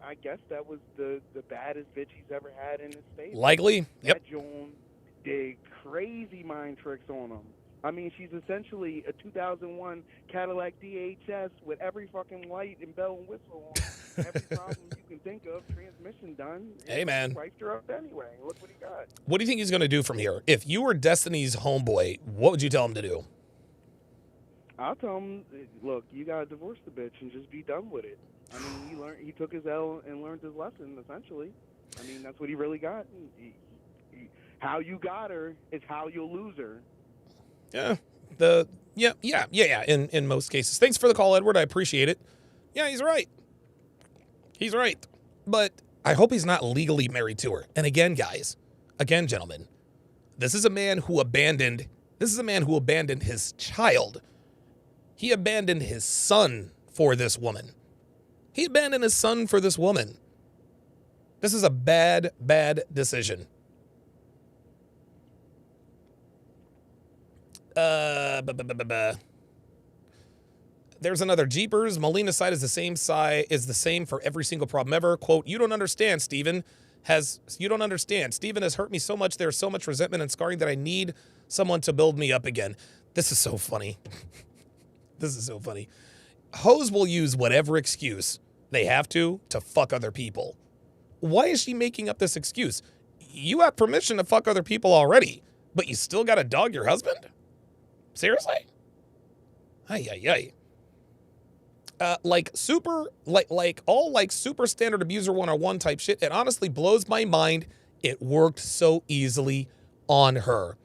Speaker 13: I guess that was the baddest bitch he's ever had in his face.
Speaker 1: Likely, yep.
Speaker 13: That Joan did crazy mind tricks on him. I mean, she's essentially a 2001 Cadillac DHS with every fucking light and bell and whistle on. Every problem you can think of, transmission done.
Speaker 1: Hey, man.
Speaker 13: He wiped her up anyway. Look what he got.
Speaker 1: What do you think he's going to do from here? If you were Destiny's homeboy, what would you tell him to do?
Speaker 13: I'll tell him, look, you got to divorce the bitch and just be done with it. I mean, he took his L and learned his lesson, essentially. I mean, that's what he really got. How you got her is how you'll lose her.
Speaker 1: Yeah. In most cases. Thanks for the call, Edward. I appreciate it. Yeah, he's right. But I hope he's not legally married to her. And again, gentlemen, this is a man who abandoned his child. He abandoned his son for this woman. This is a bad decision. There's another Jeepers. Molina's side is the same for every single problem ever. Quote, you don't understand, Steven has hurt me so much. There's so much resentment and scarring that I need someone to build me up again. This is so funny. Hoes will use whatever excuse they have to fuck other people. Why is she making up this excuse? You have permission to fuck other people already, but you still got to dog your husband? Seriously? Ay. Like super standard abuser 101 type shit. It honestly blows my mind. It worked so easily on her.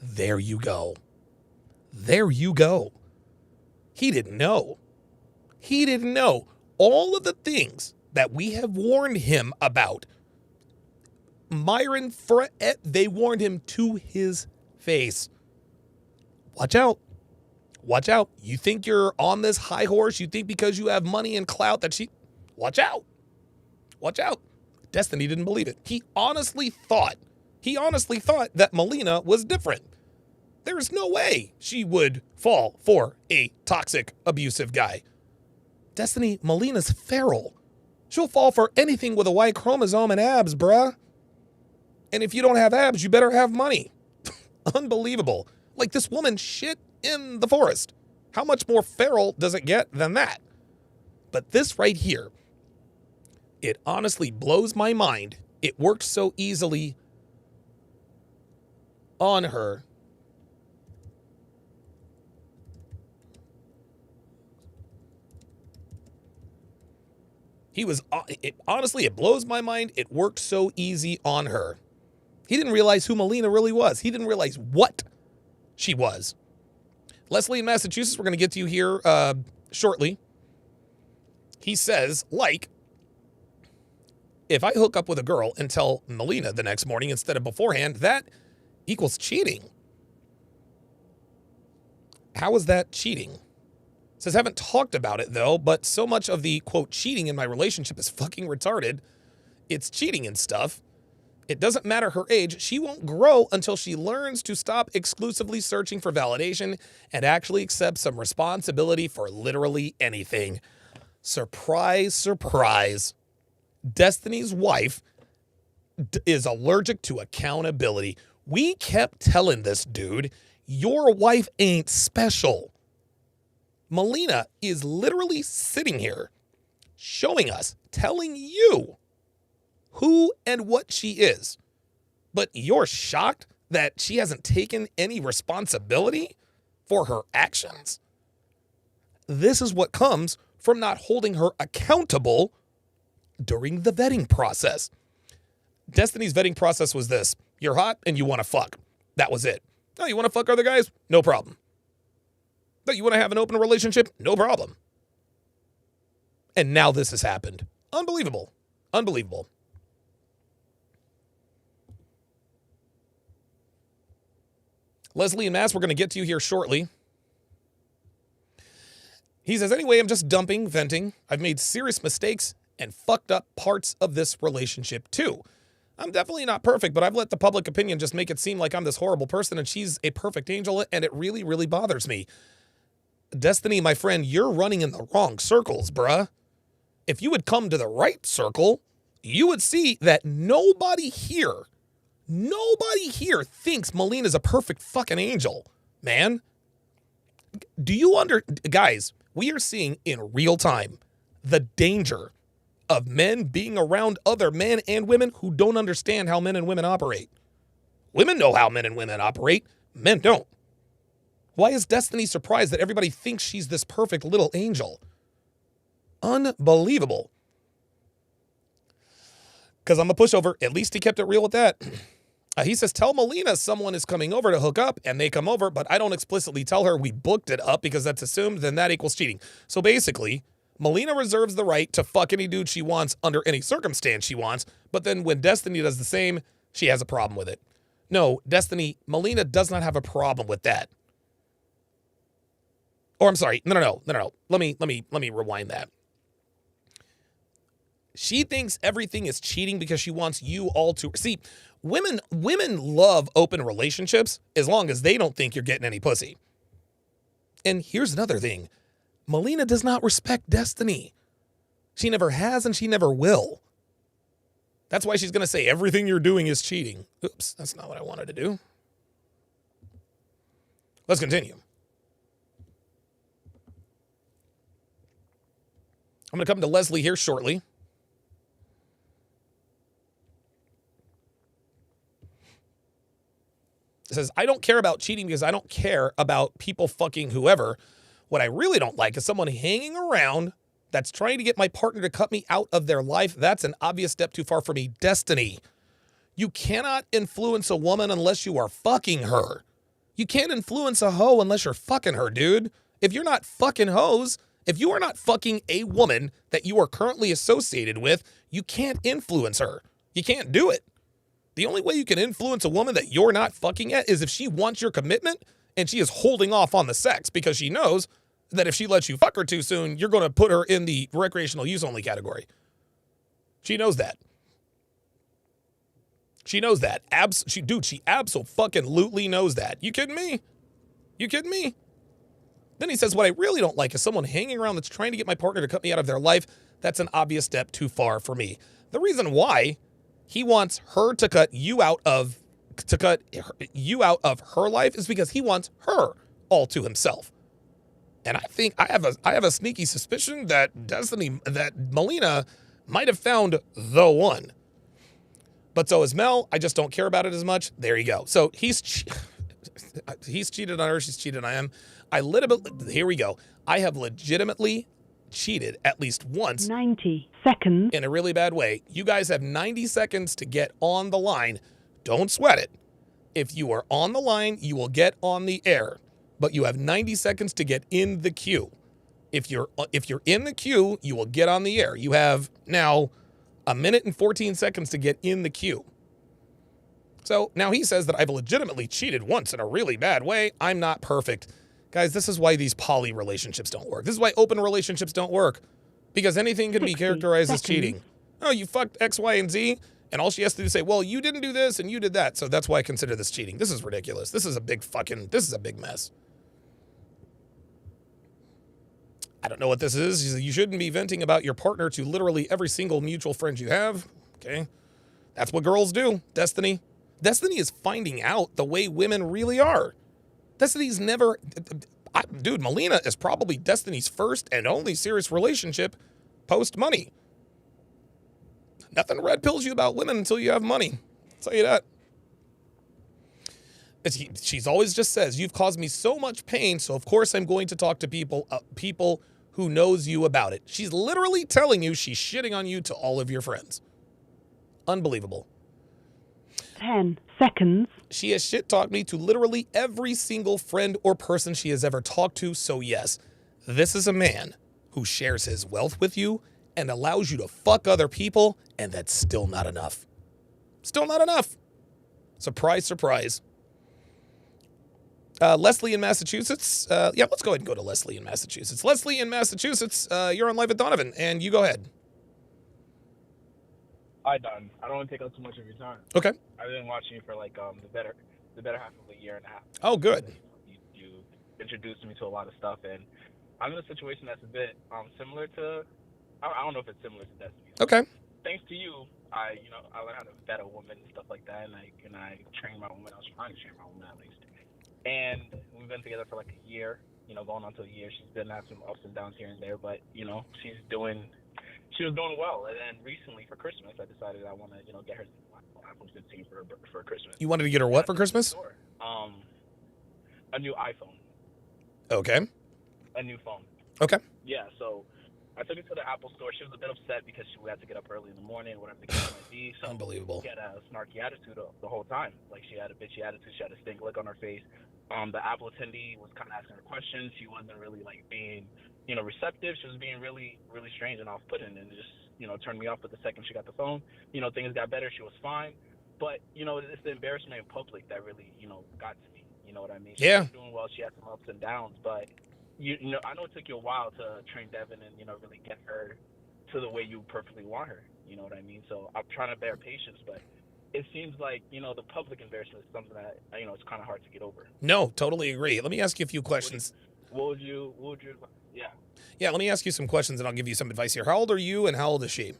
Speaker 1: There you go. He didn't know. All of the things that we have warned him about. Myron, they warned him to his face. Watch out. You think you're on this high horse? You think because you have money and clout that watch out. Destiny didn't believe it. He honestly thought that Molina was different. There's no way she would fall for a toxic, abusive guy. Destiny, Molina's feral. She'll fall for anything with a Y chromosome and abs, bruh. And if you don't have abs, you better have money. Unbelievable. Like, this woman shit in the forest. How much more feral does it get than that? But this right here, it honestly blows my mind. It worked so easily on her. Honestly, it blows my mind. It worked so easy on her. He didn't realize who Molina really was. He didn't realize what she was. Leslie in Massachusetts, we're going to get to you here shortly. He says, like, if I hook up with a girl and tell Molina the next morning instead of beforehand, that equals cheating. How is that cheating? Says, haven't talked about it, though, but so much of the, quote, cheating in my relationship is fucking retarded. It's cheating and stuff. It doesn't matter her age. She won't grow until she learns to stop exclusively searching for validation and actually accept some responsibility for literally anything. Surprise, surprise. Destiny's wife is allergic to accountability. We kept telling this dude, your wife ain't special. Molina is literally sitting here showing us, telling you who and what she is. But you're shocked that she hasn't taken any responsibility for her actions. This is what comes from not holding her accountable during the vetting process. Destiny's vetting process was this. You're hot and you want to fuck. That was it. Oh, you want to fuck other guys? No problem. Oh, you want to have an open relationship? No problem. And now this has happened. Unbelievable. Unbelievable. Leslie and Mass, we're going to get to you here shortly. He says, anyway, I'm just dumping, venting. I've made serious mistakes and fucked up parts of this relationship too. I'm definitely not perfect, but I've let the public opinion just make it seem like I'm this horrible person and she's a perfect angel, and it really, really bothers me. Destiny, my friend, you're running in the wrong circles, bruh. If you would come to the right circle, you would see that nobody here thinks Molina's a perfect fucking angel, man. Guys, we are seeing in real time the danger of men being around other men and women who don't understand how men and women operate. Women know how men and women operate. Men don't. Why is Destiny surprised that everybody thinks she's this perfect little angel? Unbelievable. Because I'm a pushover. At least he kept it real with that. He says, tell Molina someone is coming over to hook up, and they come over, but I don't explicitly tell her we booked it up because that's assumed, then that equals cheating. So basically, Molina reserves the right to fuck any dude she wants under any circumstance she wants, but then when Destiny does the same, she has a problem with it. No, Destiny, Molina does not have a problem with that. Or I'm sorry, no. Let me rewind that. She thinks everything is cheating because she wants you all to see. Women love open relationships as long as they don't think you're getting any pussy. And here's another thing. Molina does not respect Destiny. She never has and she never will. That's why she's going to say everything you're doing is cheating. Oops, that's not what I wanted to do. Let's continue. I'm going to come to Leslie here shortly. It says, I don't care about cheating because I don't care about people fucking whoever. What I really don't like is someone hanging around that's trying to get my partner to cut me out of their life. That's an obvious step too far for me. Destiny. You cannot influence a woman unless you are fucking her. You can't influence a hoe unless you're fucking her, dude. If you're not fucking hoes, if you are not fucking a woman that you are currently associated with, you can't influence her. You can't do it. The only way you can influence a woman that you're not fucking at is if she wants your commitment and she is holding off on the sex because she knows that if she lets you fuck her too soon, you're going to put her in the recreational use only category. She knows that. She knows that. She absolutely knows that. You kidding me? You kidding me? Then he says, what I really don't like is someone hanging around that's trying to get my partner to cut me out of their life. That's an obvious step too far for me. The reason why he wants her to cut you out of her life is because he wants her all to himself. And I think I have a sneaky suspicion that Molina might have found the one. But so is Mel. I just don't care about it as much. There you go. So he's cheated on her. She's cheated on him. Here we go. I have legitimately cheated at least once.
Speaker 14: 90 seconds.
Speaker 1: In a really bad way. You guys have 90 seconds to get on the line. Don't sweat it. If you are on the line, you will get on the air. But you have 90 seconds to get in the queue. If you're in the queue, you will get on the air. You have now 1 minute and 14 seconds to get in the queue. So now he says that I've legitimately cheated once in a really bad way. I'm not perfect. Guys, this is why these poly relationships don't work. This is why open relationships don't work. Because anything can be characterized as cheating. Oh, you fucked X, Y, and Z, and all she has to do is say, well, you didn't do this and you did that. So that's why I consider this cheating. This is ridiculous. This is a big mess. I don't know what this is. You shouldn't be venting about your partner to literally every single mutual friend you have. Okay. That's what girls do. Destiny is finding out the way women really are. Destiny's never... Dude, Molina is probably Destiny's first and only serious relationship post-money. Nothing red pills you about women until you have money. I'll tell you that. She's always just says, you've caused me so much pain, so of course I'm going to talk to people who knows you about it. She's literally telling you she's shitting on you to all of your friends. Unbelievable.
Speaker 14: 10 seconds.
Speaker 1: She has shit-talked me to literally every single friend or person she has ever talked to. So yes, this is a man who shares his wealth with you and allows you to fuck other people, and that's still not enough. Still not enough. Surprise, surprise. Leslie in Massachusetts. Yeah, let's go ahead and go to Leslie in Massachusetts. Leslie in Massachusetts, you're on live with Donovan, and you go ahead.
Speaker 15: Hi, Don. I don't want to take up too much of your time.
Speaker 1: Okay.
Speaker 15: I've been watching you for like the better half of a year and a half.
Speaker 1: Oh, good.
Speaker 15: You introduced me to a lot of stuff, and I'm in a situation that's a bit similar to. I don't know if it's similar to Destiny.
Speaker 1: Okay.
Speaker 15: Thanks to you, I learned how to vet a woman and stuff like that, and I trained my woman. I was trying to train my woman at least. And we've been together for like a year, going on to a year. She's been at some ups and downs here and there, but she was doing well. And then recently for Christmas, I decided I want to, get her iPhone 15 for Christmas.
Speaker 1: You wanted to get her what for Christmas?
Speaker 15: A new iPhone.
Speaker 1: Okay.
Speaker 15: A new phone.
Speaker 1: Okay.
Speaker 15: Yeah, so I took it to the Apple store. She was a bit upset because we had to get up early in the morning, whatever the case might be. So
Speaker 1: Unbelievable.
Speaker 15: She had a snarky attitude the whole time. Like, she had a bitchy attitude. She had a stink look on her face. The Apple attendee was kind of asking her questions. She wasn't really, being, receptive. She was being really, really strange and off-putting, and it just, turned me off. But the second she got the phone, things got better. She was fine. But, it's the embarrassment in public that really, got to me. You know what I mean? She was doing well. She had some ups and downs, but... I know it took you a while to train Devin and, really get her to the way you perfectly want her. You know what I mean? So I'm trying to bear patience, but it seems like, the public embarrassment is something that, it's kind of hard to get over.
Speaker 1: No, totally agree. Let me ask you a few questions.
Speaker 15: What would you, yeah.
Speaker 1: Yeah, let me ask you some questions and I'll give you some advice here. How old are you and how old is she?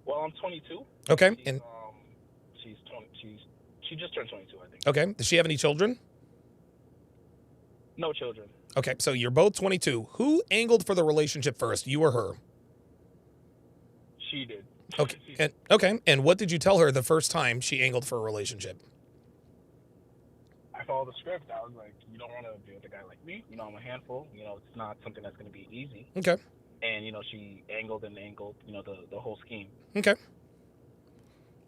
Speaker 15: Well, I'm 22.
Speaker 1: Okay.
Speaker 15: She just turned 22, I think.
Speaker 1: Okay. Does she have any children?
Speaker 15: No children.
Speaker 1: Okay, so you're both 22. Who angled for the relationship first, you or her?
Speaker 15: She did.
Speaker 1: Okay. And what did you tell her the first time she angled for a relationship?
Speaker 15: I followed the script. I was like, you don't want to be with a guy like me. I'm a handful. It's not something that's going to be easy.
Speaker 1: Okay.
Speaker 15: And, she angled, the whole scheme.
Speaker 1: Okay.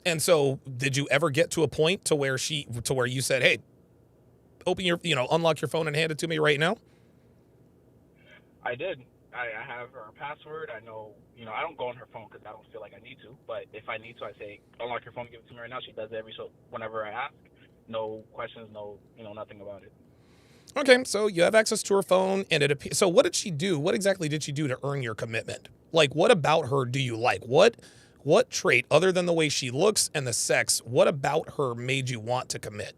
Speaker 1: And so did you ever get to a point to where you said, hey, open your, unlock your phone and hand it to me right now?
Speaker 15: I did. I have her password. I know, I don't go on her phone because I don't feel like I need to. But if I need to, I say, unlock your phone, give it to me right now. She does it whenever I ask. No questions, nothing about it.
Speaker 1: Okay, so you have access to her phone, and so what did she do? What exactly did she do to earn your commitment? Like, what about her do you like? What trait, other than the way she looks and the sex, what about her made you want to commit?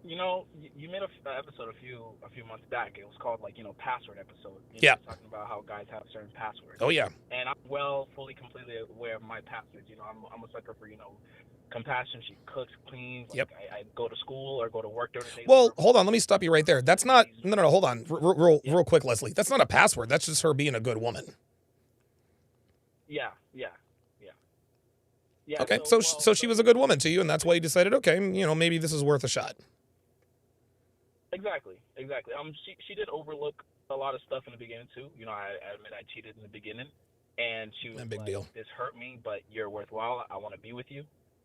Speaker 15: you know, you made an episode a few months back. It was called like, you know, password episode. You
Speaker 1: Yeah.
Speaker 15: know, talking about how guys have certain passwords.
Speaker 1: Oh yeah.
Speaker 15: And I'm fully, completely aware of my passwords. You know, I'm a sucker for, you know, compassion. She cooks, cleans. Like,
Speaker 1: Yep.
Speaker 15: I go to school or go to work during the day.
Speaker 1: Well, hold on. Let me stop you right there. That's not. No. Hold on. Real quick, Leslie. That's not a password. That's just her being a good woman.
Speaker 15: Yeah.
Speaker 1: Okay. So she was a good woman to you, and that's why you decided, okay, you know, maybe this is worth a shot.
Speaker 15: Exactly. She did overlook a lot of stuff in the beginning too. You know, I admit I cheated in the beginning, and she was
Speaker 1: big
Speaker 15: like,
Speaker 1: deal.
Speaker 15: "This hurt me, but you're worthwhile. I want to be with you."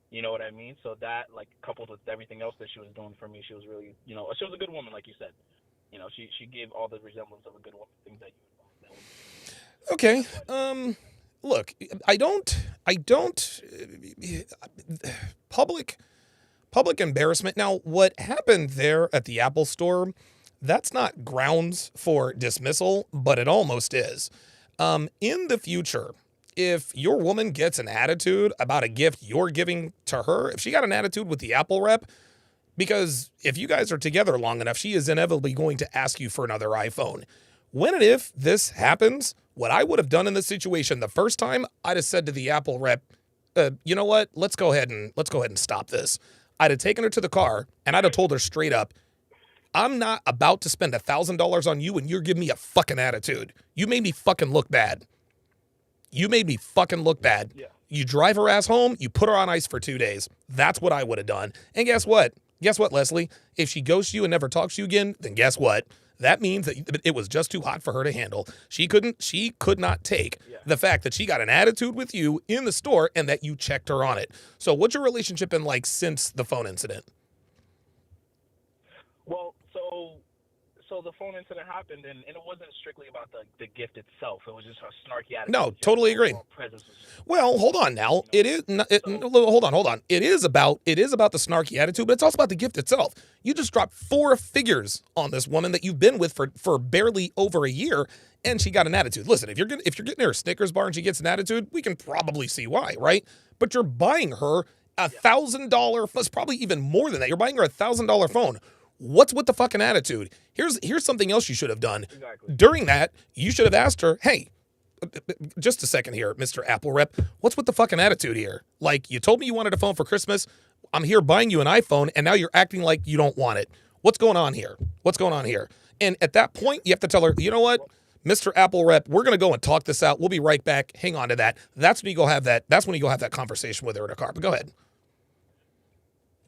Speaker 15: You know what I mean? So that, like, coupled with everything else that she was doing for me, she was really, you know, she was a good woman, like you said. You know, she gave all the resemblance of a good woman, things that you.
Speaker 1: Okay. Look, I don't. Public embarrassment. Now, what happened there at the Apple Store, that's not grounds for dismissal, but it almost is. In the future, if your woman gets an attitude about a gift you're giving to her, if she got an attitude with the Apple rep, because if you guys are together long enough, she is inevitably going to ask you for another iPhone. When and if this happens, what I would have done in this situation the first time, I'd have said to the Apple rep, you know what? Let's go ahead and stop this. I'd have taken her to the car and I'd have told her straight up, I'm not about to spend $1,000 on you and you're giving me a fucking attitude. You made me fucking look bad. You drive her ass home, you put her on ice for 2 days. That's what I would have done. And guess what? Leslie? If she ghosts you and never talks to you again, then guess what? That means that it was just too hot for her to handle. She could not take the fact that she got an attitude with you in the store and that you checked her on it. So what's your relationship been like since the phone incident?
Speaker 15: Well, so the phone incident happened, and it wasn't strictly about the gift itself. It was just her snarky attitude.
Speaker 1: No, totally agree. Well, hold on now. Hold on. It is about the snarky attitude, but it's also about the gift itself. You just dropped 4 figures on this woman that you've been with for barely over a year, and she got an attitude. Listen, if you're getting her a Snickers bar and she gets an attitude, we can probably see why, right? But you're buying her $1,000, plus probably even more than that. You're buying her $1,000 phone. What's with the fucking attitude? Here's something else you should have done. Exactly. During that, you should have asked her, hey, just a second here, Mr. Apple rep, what's with the fucking attitude here? Like, you told me you wanted a phone for Christmas. I'm here buying you an iPhone, and now you're acting like you don't want it. What's going on here? And at that point, you have to tell her, you know what, Mr. Apple rep, we're going to go and talk this out. We'll be right back. Hang on to that. That's when you go have that conversation with her in a car. But go ahead.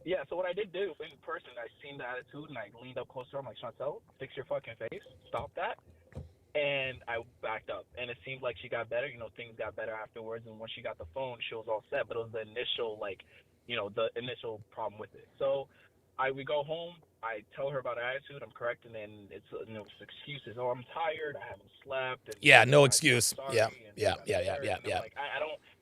Speaker 15: Yeah, so what I did do in person, I seen the attitude and I leaned up closer. I'm like, Chantel, fix your fucking face. Stop that. And I backed up. And it seemed like she got better. You know, things got better afterwards. And when she got the phone, she was all set. But it was the initial, the initial problem with it. So we go home. I tell her about her attitude. I'm correct. And then it's excuses. Oh, I'm tired. I haven't slept. And
Speaker 1: no excuse. Yeah.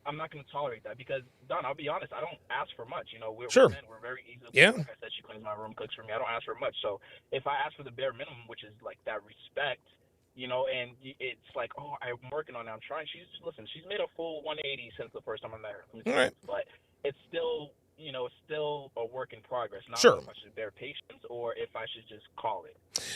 Speaker 15: I'm not going to tolerate that because, Don, I'll be honest, I don't ask for much. You know, we're men, we're very easy. Like I said, she cleans my room, cooks for me. I don't ask for much. So if I ask for the bare minimum, which is like that respect, you know, and it's like, oh, I'm working on it. I'm trying. She's made a full 180 since the first time I met her.
Speaker 1: All right.
Speaker 15: But it's still, it's still a work in progress. Not
Speaker 1: sure.
Speaker 15: If I should bear patience or if I should just call it.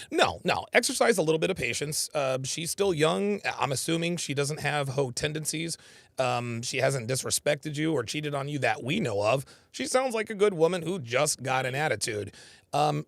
Speaker 1: No. Exercise a little bit of patience. She's still young. I'm assuming she doesn't have hoe tendencies. She hasn't disrespected you or cheated on you that we know of. She sounds like a good woman who just got an attitude. So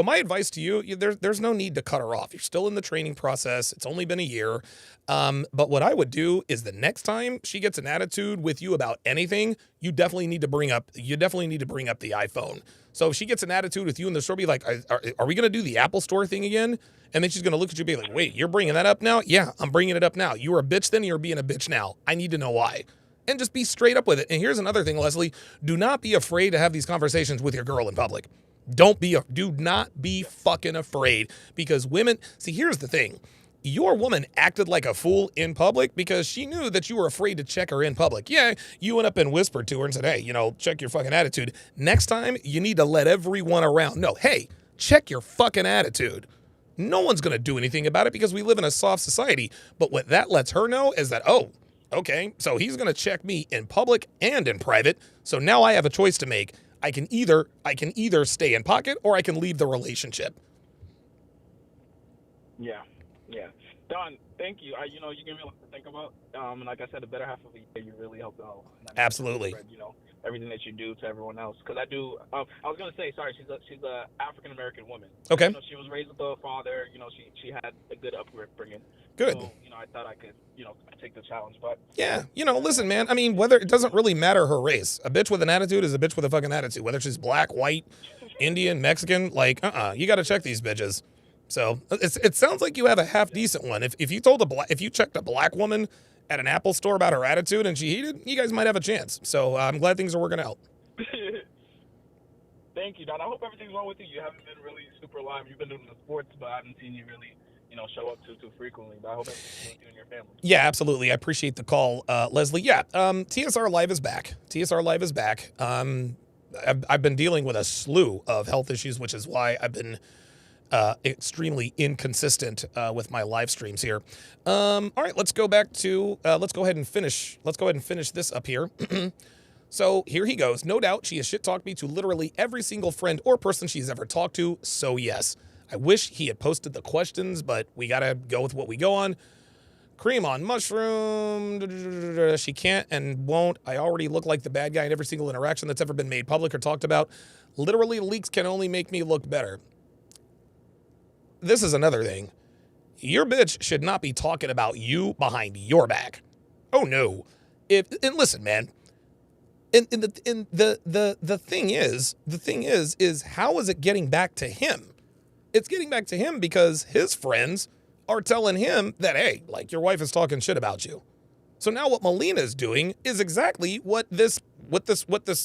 Speaker 1: my advice to you, there's no need to cut her off. You're still in the training process. It's only been a year. But what I would do is the next time she gets an attitude with you about anything, you definitely need to bring up the iPhone. So if she gets an attitude with you in the store, be like, are we going to do the Apple Store thing again? And then she's going to look at you and be like, wait, you're bringing that up now? Yeah, I'm bringing it up now. You were a bitch then, you're being a bitch now. I need to know why. And just be straight up with it. And here's another thing, Leslie. Do not be afraid to have these conversations with your girl in public. Do not be fucking afraid. Because women, see, here's the thing. Your woman acted like a fool in public because she knew that you were afraid to check her in public. Yeah, you went up and whispered to her and said, hey, check your fucking attitude. Next time, you need to let everyone around know, hey, check your fucking attitude. No one's going to do anything about it because we live in a soft society. But what that lets her know is that, oh, okay, so he's going to check me in public and in private. So now I have a choice to make. I can either stay in pocket or I can leave the relationship.
Speaker 15: Yeah. Don, thank you. You know, you give me a lot to think about. And like I said, the better half of the year, you really helped out.
Speaker 1: Absolutely.
Speaker 15: Spread, you know, everything that you do to everyone else. Because I do. I was gonna say, sorry, she's a African American woman.
Speaker 1: Okay.
Speaker 15: You know, she was raised with a father. You know, she had a good upbringing.
Speaker 1: Good.
Speaker 15: So, you know, I thought I could, you know, take the challenge. But
Speaker 1: yeah, you know, listen, man. I mean, whether it doesn't really matter her race. A bitch with an attitude is a bitch with a fucking attitude. Whether she's black, white, Indian, Mexican, like, you got to check these bitches. So it sounds like you have a half decent one. If you checked a black woman at an Apple store about her attitude and she heated, you guys might have a chance. So I'm glad things are working out.
Speaker 15: Thank you, Don. I hope everything's well with you. You haven't been really super live. You've been doing the sports, but I haven't seen you really, you know, show up too frequently. But I hope everything's well with you and your family.
Speaker 1: Yeah, absolutely. I appreciate the call, Leslie. Yeah, TSR Live is back. TSR Live is back. I've been dealing with a slew of health issues, which is why I've been extremely inconsistent with my live streams here. All right, let's go back to let's go ahead and finish this up here. So here he goes. No doubt she has shit talked me to literally every single friend or person she's ever talked to. So yes, I wish he had posted the questions, but we gotta go with what we go on. Cream on mushroom. She can't and won't. I already look like the bad guy in every single interaction that's ever been made public or talked about. Literally, leaks can only make me look better. This is another thing. Your bitch should not be talking about you behind your back. Oh no. And listen, man. And the thing is how is it getting back to him? It's getting back to him because his friends are telling him that, hey, like, your wife is talking shit about you. So now what Molina is doing is exactly what this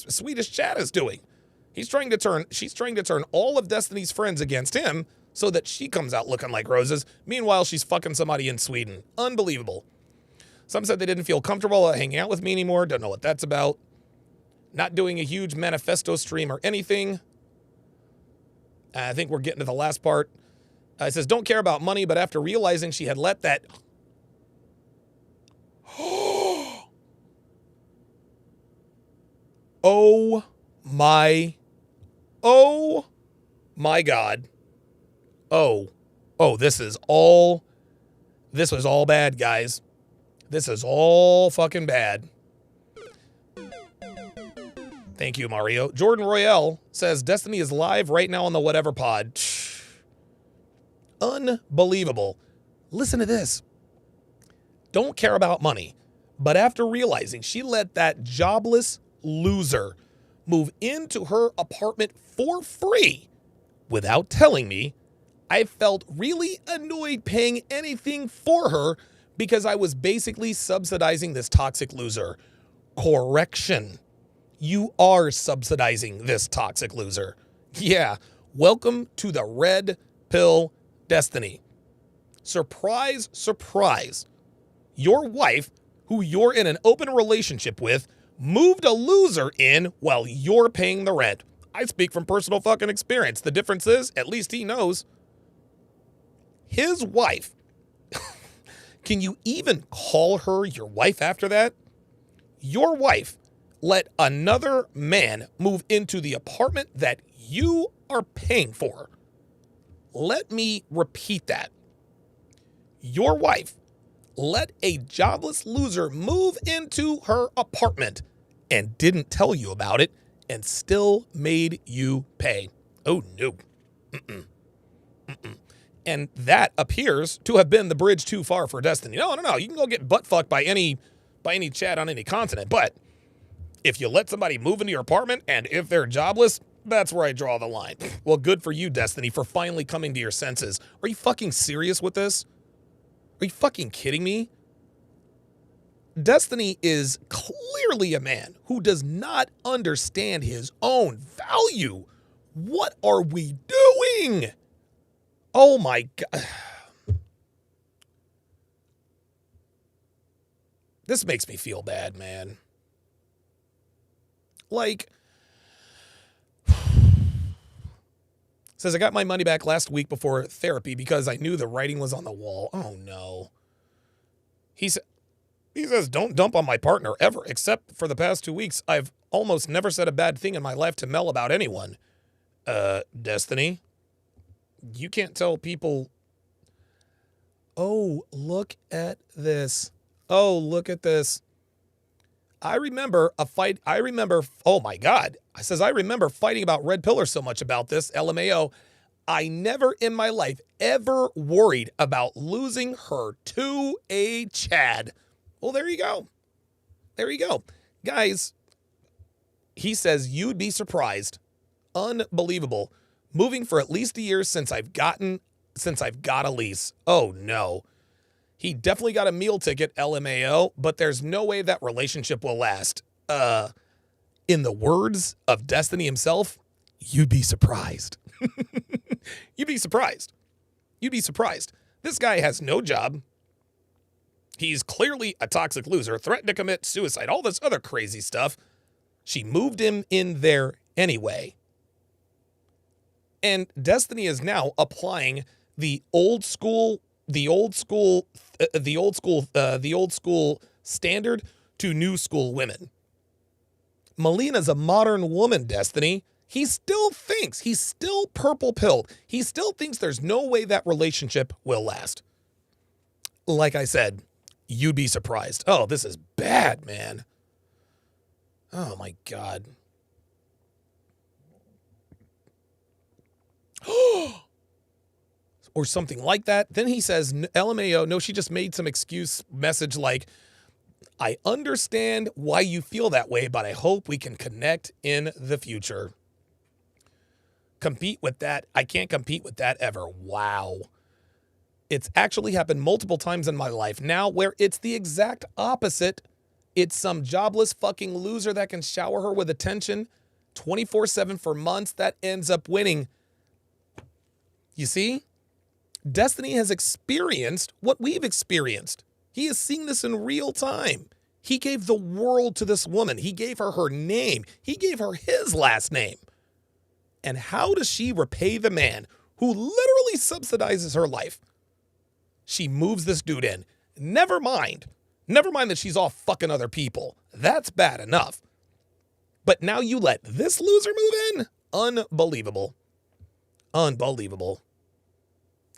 Speaker 1: Swedish chat is doing. She's trying to turn all of Destiny's friends against him so that she comes out looking like roses. Meanwhile, she's fucking somebody in Sweden. Unbelievable. Some said they didn't feel comfortable hanging out with me anymore. Don't know what that's about. Not doing a huge manifesto stream or anything. I think we're getting to the last part. It says, don't care about money, but after realizing she had let that... Oh my God. Oh, this was all bad, guys. This is all fucking bad. Thank you, Mario. Jordan Royale says, Destiny is live right now on the Whatever Pod. Unbelievable. Listen to this. Don't care about money, but after realizing she let that jobless loser move into her apartment for free without telling me, I felt really annoyed paying anything for her because I was basically subsidizing this toxic loser. Correction. You are subsidizing this toxic loser. Yeah, welcome to the red pill Destiny. Surprise, surprise. Your wife, who you're in an open relationship with, moved a loser in while you're paying the rent. I speak from personal fucking experience. The difference is, at least he knows. His wife. Can you even call her your wife after that? Your wife let another man move into the apartment that you are paying for. Let me repeat that. Your wife let a jobless loser move into her apartment and didn't tell you about it and still made you pay. Oh, no. And that appears to have been the bridge too far for Destiny. No. You can go get butt fucked by any chat on any continent, but if you let somebody move into your apartment and if they're jobless, that's where I draw the line. Well, good for you, Destiny, for finally coming to your senses. Are you fucking serious with this? Are you fucking kidding me? Destiny is clearly a man who does not understand his own value. What are we doing? Oh my God. This makes me feel bad, man. Like, says, I got my money back last week before therapy because I knew the writing was on the wall. Oh, no. He said, He says, don't dump on my partner ever, except for the past 2 weeks. I've almost never said a bad thing in my life to Mel about anyone. Destiny, you can't tell people. Oh, look at this. Oh, look at this. I remember a fight. Oh my God. I says, I remember fighting about Red Pillar so much about this, LMAO. I never in my life ever worried about losing her to a Chad. Well, there you go. There you go. Guys, he says, you'd be surprised. Unbelievable. Moving for at least a year since I've got a lease. Oh no. He definitely got a meal ticket, LMAO, but there's no way that relationship will last. In the words of Destiny himself, you'd be surprised. You'd be surprised. You'd be surprised. This guy has no job. He's clearly a toxic loser, threatened to commit suicide, all this other crazy stuff. She moved him in there anyway. And Destiny is now applying the old school standard to new school women. Melina's a modern woman, Destiny. He's still purple pilled. He still thinks there's no way that relationship will last. Like I said, you'd be surprised. Oh, this is bad, man. Oh my God. Or something like that. Then he says, LMAO, no, she just made some excuse message like, I understand why you feel that way, but I hope we can connect in the future. Compete with that. I can't compete with that ever. Wow. It's actually happened multiple times in my life now where it's the exact opposite. It's some jobless fucking loser that can shower her with attention 24/7 for months that ends up winning. You see? Destiny has experienced what we've experienced. He is seeing this in real time. He gave the world to this woman. He gave her her name. He gave her his last name. And how does she repay the man who literally subsidizes her life? She moves this dude in. Never mind that she's off fucking other people. That's bad enough. But now you let this loser move in? Unbelievable. Unbelievable.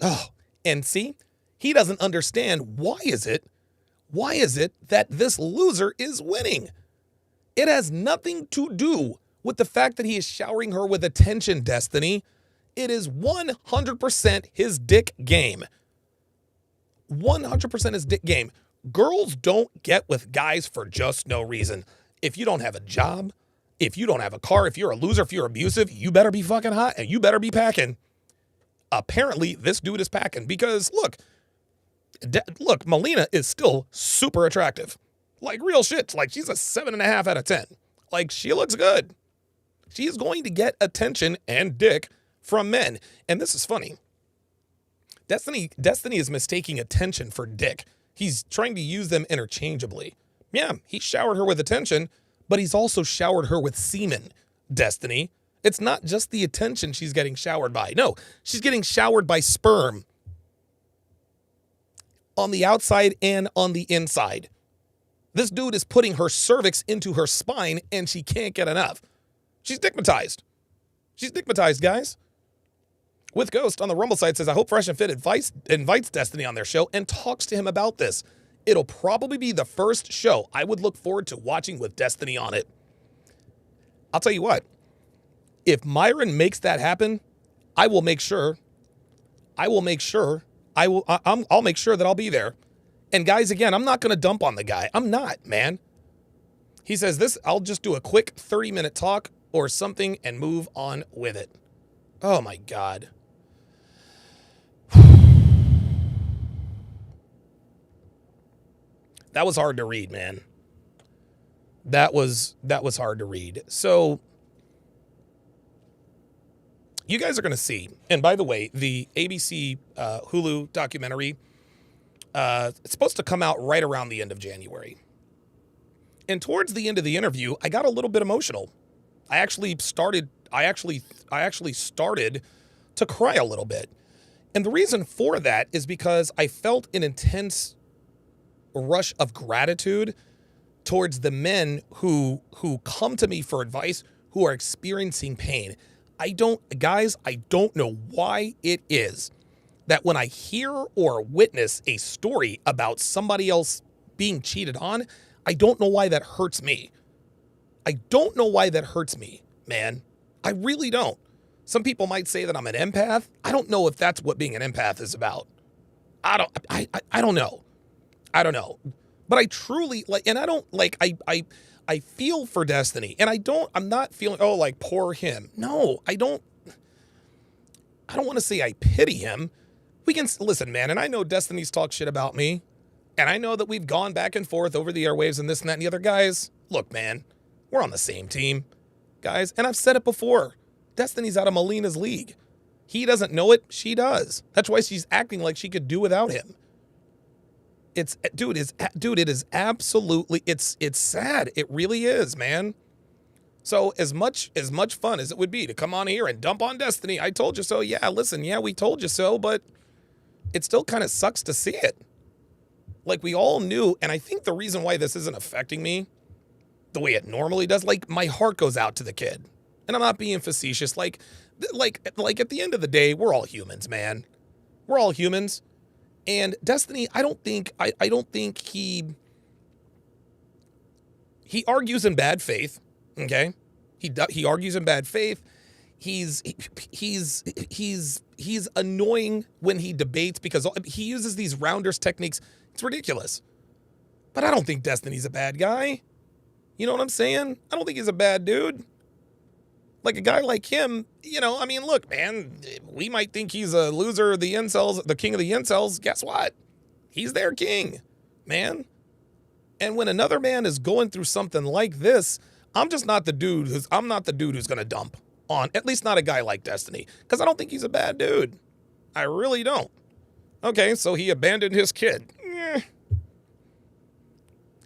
Speaker 1: Oh, and see, he doesn't understand why is it that this loser is winning? It has nothing to do with the fact that he is showering her with attention, Destiny. It is 100% his dick game. 100% his dick game. Girls don't get with guys for just no reason. If you don't have a job, if you don't have a car, if you're a loser, if you're abusive, you better be fucking hot and you better be packing. Apparently, this dude is packing because, look, Molina is still super attractive. Like, real shit. Like, she's a 7.5 out of 10. Like, she looks good. She is going to get attention and dick from men. And this is funny. Destiny is mistaking attention for dick. He's trying to use them interchangeably. Yeah, he showered her with attention, but he's also showered her with semen, Destiny. It's not just the attention she's getting showered by. No, she's getting showered by sperm. On the outside and on the inside. This dude is putting her cervix into her spine and she can't get enough. She's dickmatized. She's dickmatized, guys. With Ghost on the Rumble site says, I hope Fresh and Fit invites Destiny on their show and talks to him about this. It'll probably be the first show I would look forward to watching with Destiny on it. I'll tell you what. If Myron makes that happen, I'll make sure that I'll be there. And guys, again, I'm not going to dump on the guy. I'm not, man. He says I'll just do a quick 30-minute talk or something and move on with it. Oh my God. That was hard to read, man. That was hard to read. So you guys are going to see, and by the way, the ABC Hulu documentary, it's supposed to come out right around the end of January. And towards the end of the interview, I got a little bit emotional. I actually started to cry a little bit. And the reason for that is because I felt an intense rush of gratitude towards the men who come to me for advice, who are experiencing pain. I don't know why it is that when I hear or witness a story about somebody else being cheated on, I don't know why that hurts me. I don't know why that hurts me, man. I really don't. Some people might say that I'm an empath. I don't know if that's what being an empath is about. I don't know. I don't know. But I truly I feel for Destiny, and I'm not feeling, oh, like poor him. No, I don't want to say I pity him. We can listen, man. And I know Destiny's talked shit about me, and I know that we've gone back and forth over the airwaves and this and that and the other. Guys, look, man, we're on the same team, guys. And I've said it before. Destiny's out of Molina's league. He doesn't know it. She does. That's why she's acting like she could do without him. It is absolutely, it's sad. It really is, man. So as much fun as it would be to come on here and dump on Destiny, I told you so. Yeah, listen, yeah, we told you so, but it still kind of sucks to see it. Like we all knew, and I think the reason why this isn't affecting me the way it normally does, like my heart goes out to the kid. And I'm not being facetious. Like at the end of the day, we're all humans, man. We're all humans. And Destiny, I don't think he argues in bad faith. Okay, he argues in bad faith. He's annoying when he debates because he uses these rounders techniques. It's ridiculous. But I don't think Destiny's a bad guy. You know what I'm saying? I don't think he's a bad dude. Like a guy like him, you know, I mean, look, man, we might think he's a loser, the incels, the king of the incels. Guess what? He's their king, man. And when another man is going through something like this, I'm not the dude who's going to dump on, at least not a guy like Destiny, because I don't think he's a bad dude. I really don't. Okay, so he abandoned his kid.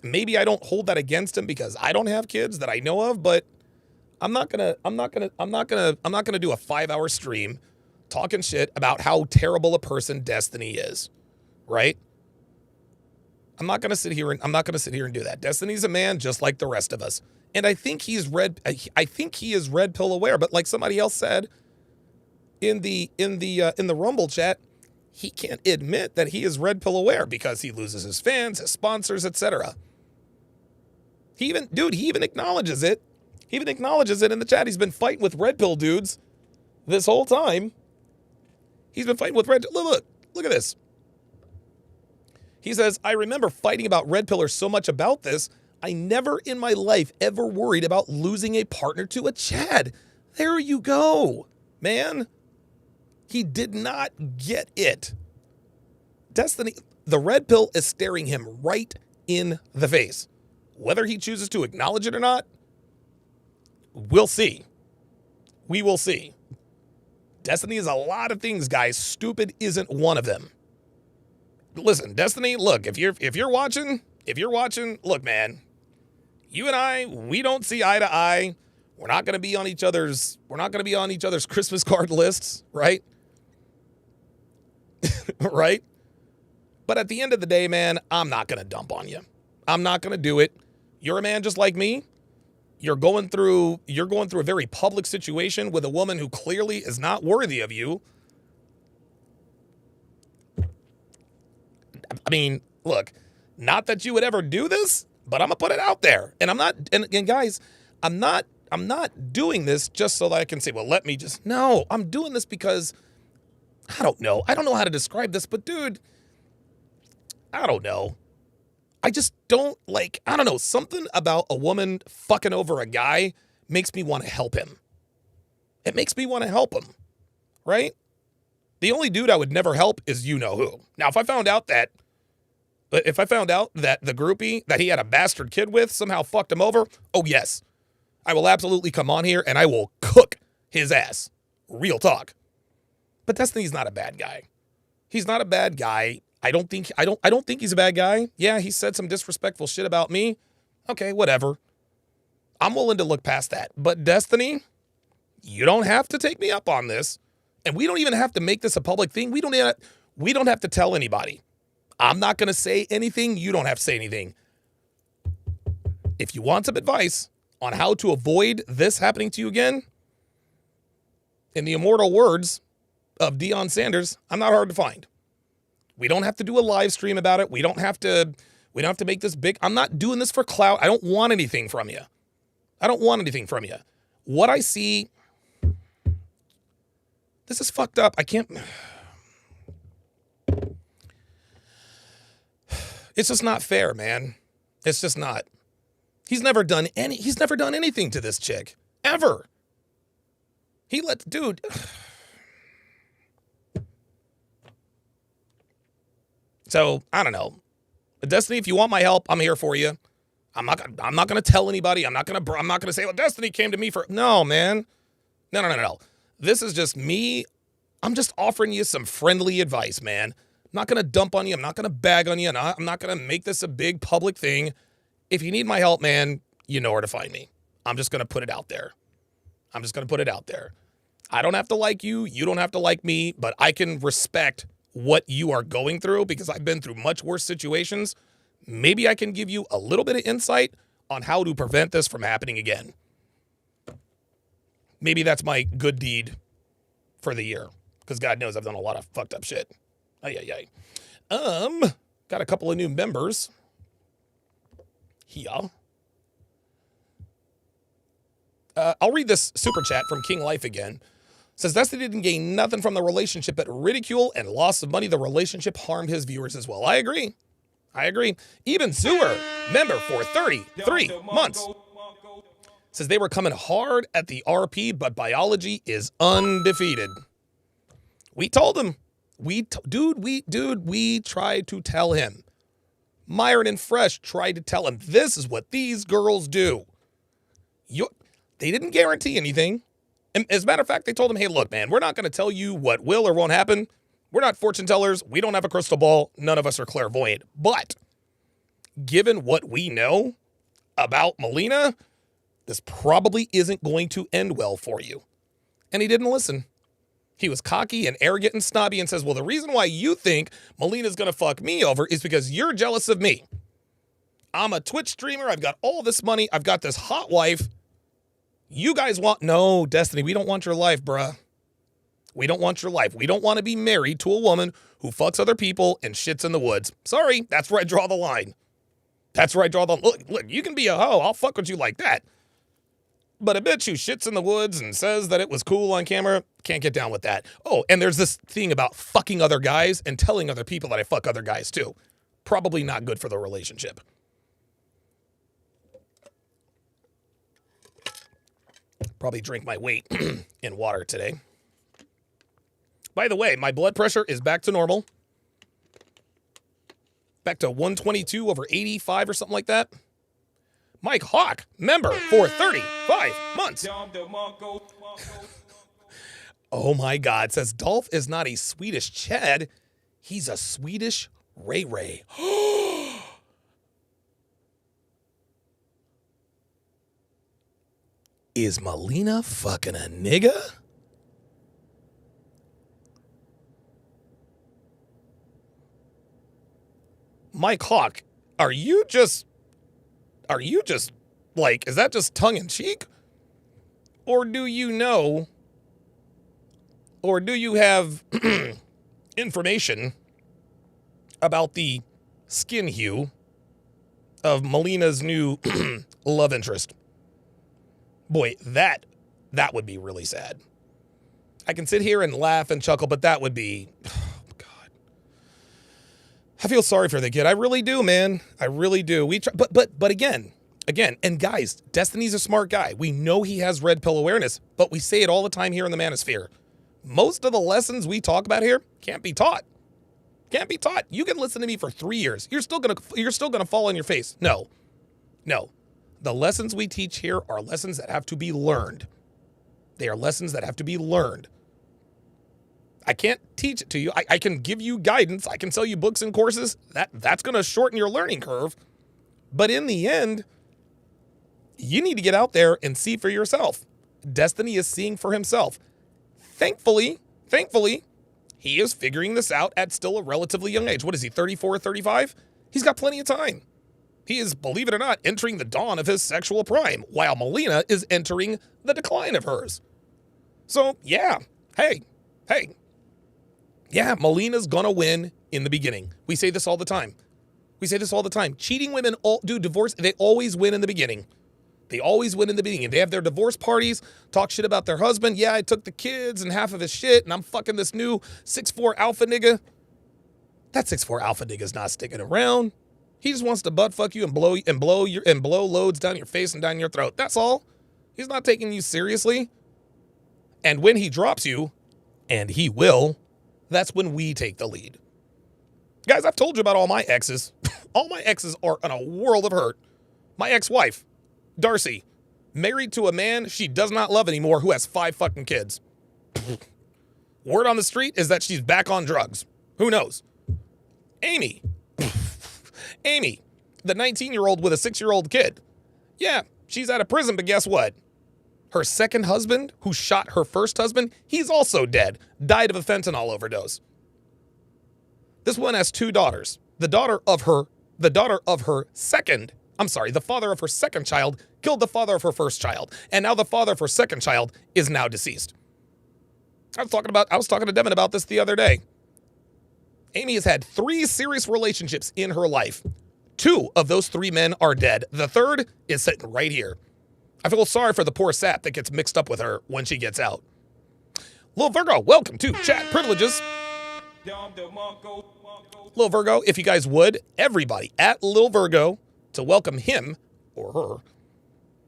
Speaker 1: Maybe I don't hold that against him because I don't have kids that I know of, but I'm not gonna do a 5-hour stream talking shit about how terrible a person Destiny is, right? I'm not gonna sit here and do that. Destiny's a man just like the rest of us, and I think he is red pill aware. But like somebody else said in the Rumble chat, he can't admit that he is red pill aware because he loses his fans, his sponsors, etc. He even acknowledges it. He even acknowledges it in the chat. He's been fighting with red pill dudes this whole time. He's been fighting with red. Look at this. He says, I remember fighting about red pillers so much about this. I never in my life ever worried about losing a partner to a Chad. There you go, man. He did not get it. Destiny, the red pill is staring him right in the face. Whether he chooses to acknowledge it or not, we'll see. We will see. Destiny is a lot of things, guys. Stupid isn't one of them. Listen, Destiny, look, if you're watching, look, man, you and I, we don't see eye to eye. We're not going to be on each other's Christmas card lists, right? Right? But at the end of the day, man, I'm not going to dump on you. I'm not going to do it. You're a man just like me. You're going through a very public situation with a woman who clearly is not worthy of you. I mean, look, not that you would ever do this, but I'm gonna put it out there. And guys, I'm not doing this just so that I can say, well, no, I'm doing this because I don't know how to describe this, but dude, I don't know. I just don't something about a woman fucking over a guy makes me want to help him. It makes me want to help him, right? The only dude I would never help is you know who. Now, if I found out that the groupie that he had a bastard kid with somehow fucked him over, oh yes, I will absolutely come on here and I will cook his ass. Real talk. But Destiny's not a bad guy. He's not a bad guy. I don't think he's a bad guy. Yeah, he said some disrespectful shit about me. Okay, whatever. I'm willing to look past that. But Destiny, you don't have to take me up on this. And we don't even have to make this a public thing. We don't have to tell anybody. I'm not going to say anything. You don't have to say anything. If you want some advice on how to avoid this happening to you again, in the immortal words of Deion Sanders, I'm not hard to find. We don't have to do a live stream about it. We don't have to make this big. I'm not doing this for clout. I don't want anything from you. What I see, this is fucked up. I can't. It's just not fair, man. It's just not. He's never done anything to this chick. Ever. Dude. So, I don't know. Destiny, if you want my help, I'm here for you. I'm not going to tell anybody. I'm not going to say, well, Destiny came to me for. No, man. No. This is just me. I'm just offering you some friendly advice, man. I'm not going to dump on you. I'm not going to bag on you. I'm not going to make this a big public thing. If you need my help, man, you know where to find me. I'm just going to put it out there. I don't have to like you. You don't have to like me, but I can respect what you are going through because I've been through much worse situations. Maybe I can give you a little bit of insight on how to prevent this from happening again. Maybe that's my good deed for the year because God knows I've done a lot of fucked up shit. Got a couple of new members here. I'll read this super chat from King Life again. Says Destiny didn't gain nothing from the relationship but ridicule and loss of money. The relationship harmed his viewers as well. I agree. Even Sewer, member for 33 months. Says they were coming hard at the RP, but biology is undefeated. We told him. We tried to tell him. Myron and Fresh tried to tell him, this is what these girls do. They didn't guarantee anything. And as a matter of fact, they told him, hey, look, man, we're not going to tell you what will or won't happen. We're not fortune tellers. We don't have a crystal ball. None of us are clairvoyant. But given what we know about Molina, this probably isn't going to end well for you. And he didn't listen. He was cocky and arrogant and snobby and says, well, the reason why you think Molina's going to fuck me over is because you're jealous of me. I'm a Twitch streamer. I've got all this money. I've got this hot wife. You guys no, Destiny, we don't want your life, bruh. We don't want your life. We don't want to be married to a woman who fucks other people and shits in the woods. Sorry, that's where I draw the line. Look, you can be a hoe. I'll fuck with you like that. But a bitch who shits in the woods and says that it was cool on camera, can't get down with that. Oh, and there's this thing about fucking other guys and telling other people that I fuck other guys too. Probably not good for the relationship. Probably drink my weight in water today. By the way, my blood pressure is back to normal. Back to 122 over 85 or something like that. Mike Hawk, member for 35 months. Oh my God, says Dolph is not a Swedish Chad. He's a Swedish Ray Ray. Is Molina fucking a nigga? Mike Hawk, are you just like, is that just tongue in cheek? Or do you know, or do you have information about the skin hue of Molina's new love interest? Boy, that would be really sad. I can sit here and laugh and chuckle, but that would be, oh God. I feel sorry for the kid. I really do, man. I really do. But again, and guys, Destiny's a smart guy. We know he has red pill awareness, but we say it all the time here in the Manosphere. Most of the lessons we talk about here can't be taught. Can't be taught. You can listen to me for 3 years. You're still gonna fall on your face. No. The lessons we teach here are lessons that have to be learned. They are lessons that have to be learned. I can't teach it to you. I can give you guidance. I can sell you books and courses. That's going to shorten your learning curve. But in the end, you need to get out there and see for yourself. Destiny is seeing for himself. Thankfully, He is figuring this out at still a relatively young age. What is he, 34, 35? He's got plenty of time. He is, believe it or not, entering the dawn of his sexual prime, while Molina is entering the decline of hers. So, yeah, hey. Yeah, Molina's gonna win in the beginning. We say this all the time. Cheating women, divorce, they always win in the beginning. They always win in the beginning. They have their divorce parties, talk shit about their husband. Yeah, I took the kids and half of his shit, and I'm fucking this new 6'4" alpha nigga. That 6'4" alpha nigga's not sticking around. He just wants to butt fuck you and blow loads down your face and down your throat. That's all. He's not taking you seriously. And when he drops you, and he will, that's when we take the lead. Guys, I've told you about all my exes. All my exes are in a world of hurt. My ex-wife, Darcy, married to a man she does not love anymore who has 5 fucking kids. Word on the street is that she's back on drugs. Who knows? Amy, the 19-year-old with a 6-year-old kid. Yeah, she's out of prison, but guess what? Her second husband, who shot her first husband, he's also dead. Died of a fentanyl overdose. This one has 2 daughters. The father of her second child killed the father of her first child. And now the father of her second child is now deceased. I was talking to Devin about this the other day. Amy has had 3 serious relationships in her life. 2 of those 3 men are dead. The third is sitting right here. I feel sorry for the poor sap that gets mixed up with her when she gets out. Lil Virgo, welcome to Chat Privileges. Lil Virgo, if you guys would, everybody at Lil Virgo to welcome him or her.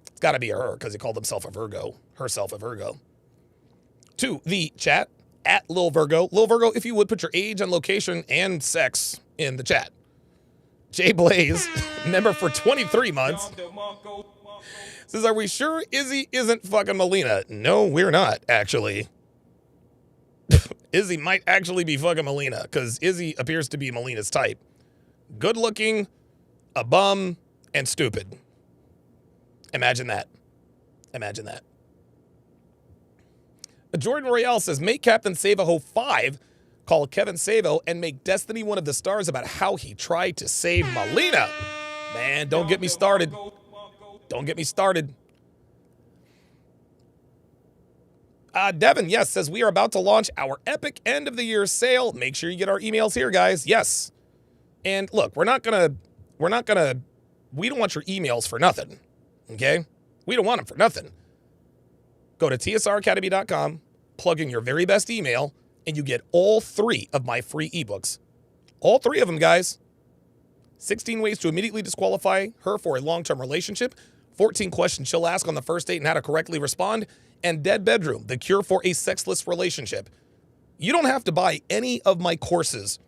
Speaker 1: It's got to be a her because he called himself a Virgo, herself a Virgo. To the chat at Lil Virgo. Lil Virgo, if you would put your age and location and sex in the chat. Jay Blaze, member for 23 months. Says, are we sure Izzy isn't fucking Molina? No, we're not, actually. Izzy might actually be fucking Molina, because Izzy appears to be Molina's type. Good looking, a bum, and stupid. Imagine that. Imagine that. Jordan Royale says, make Captain Savo 5 call Kevin Savo and make Destiny one of the stars about how he tried to save Molina. Man, don't get me started. Don't get me started. Devin, yes, says we are about to launch our epic end of the year sale. Make sure you get our emails here, guys. Yes. And look, we don't want your emails for nothing. Okay? We don't want them for nothing. Go to tsracademy.com, plug in your very best email, and you get all 3 of my free ebooks. All 3 of them, guys. 16 ways to immediately disqualify her for a long-term relationship. 14 questions she'll ask on the first date and how to correctly respond. And Dead Bedroom, the cure for a sexless relationship. You don't have to buy any of my courses.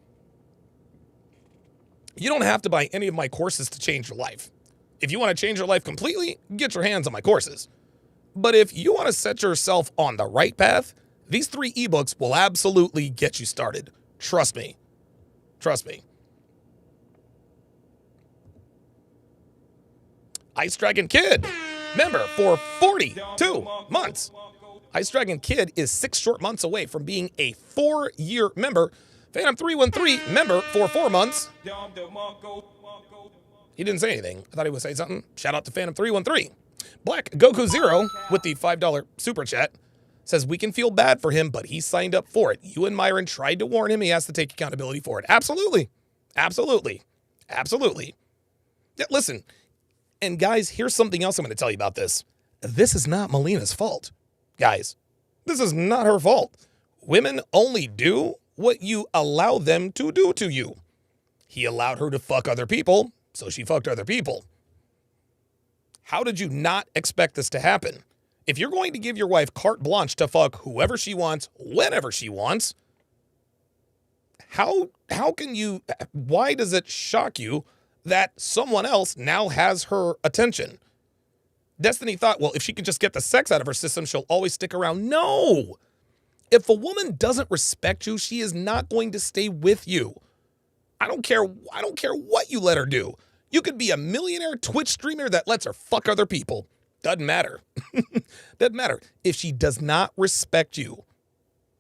Speaker 1: You don't have to buy any of my courses to change your life. If you want to change your life completely, get your hands on my courses. But if you want to set yourself on the right path, these 3 ebooks will absolutely get you started. Trust me. Trust me. Ice Dragon Kid, member for 42 months. Ice Dragon Kid is 6 short months away from being a 4-year member. Phantom 313, member for 4 months. He didn't say anything. I thought he would say something. Shout out to Phantom 313. Black Goku Zero with the $5 super chat says we can feel bad for him, but he signed up for it. You and Myron tried to warn him. He has to take accountability for it. Absolutely. Absolutely. Absolutely. Yeah, listen. And guys, here's something else I'm going to tell you about this. This is not Molina's fault. Guys, this is not her fault. Women only do what you allow them to do to you. He allowed her to fuck other people, so she fucked other people. How did you not expect this to happen? If you're going to give your wife carte blanche to fuck whoever she wants, whenever she wants, how can you, why does it shock you that someone else now has her attention? Destiny thought, well, if she could just get the sex out of her system, she'll always stick around. No! If a woman doesn't respect you, she is not going to stay with you. I don't care what you let her do. You could be a millionaire Twitch streamer that lets her fuck other people. Doesn't matter. Doesn't matter. If she does not respect you,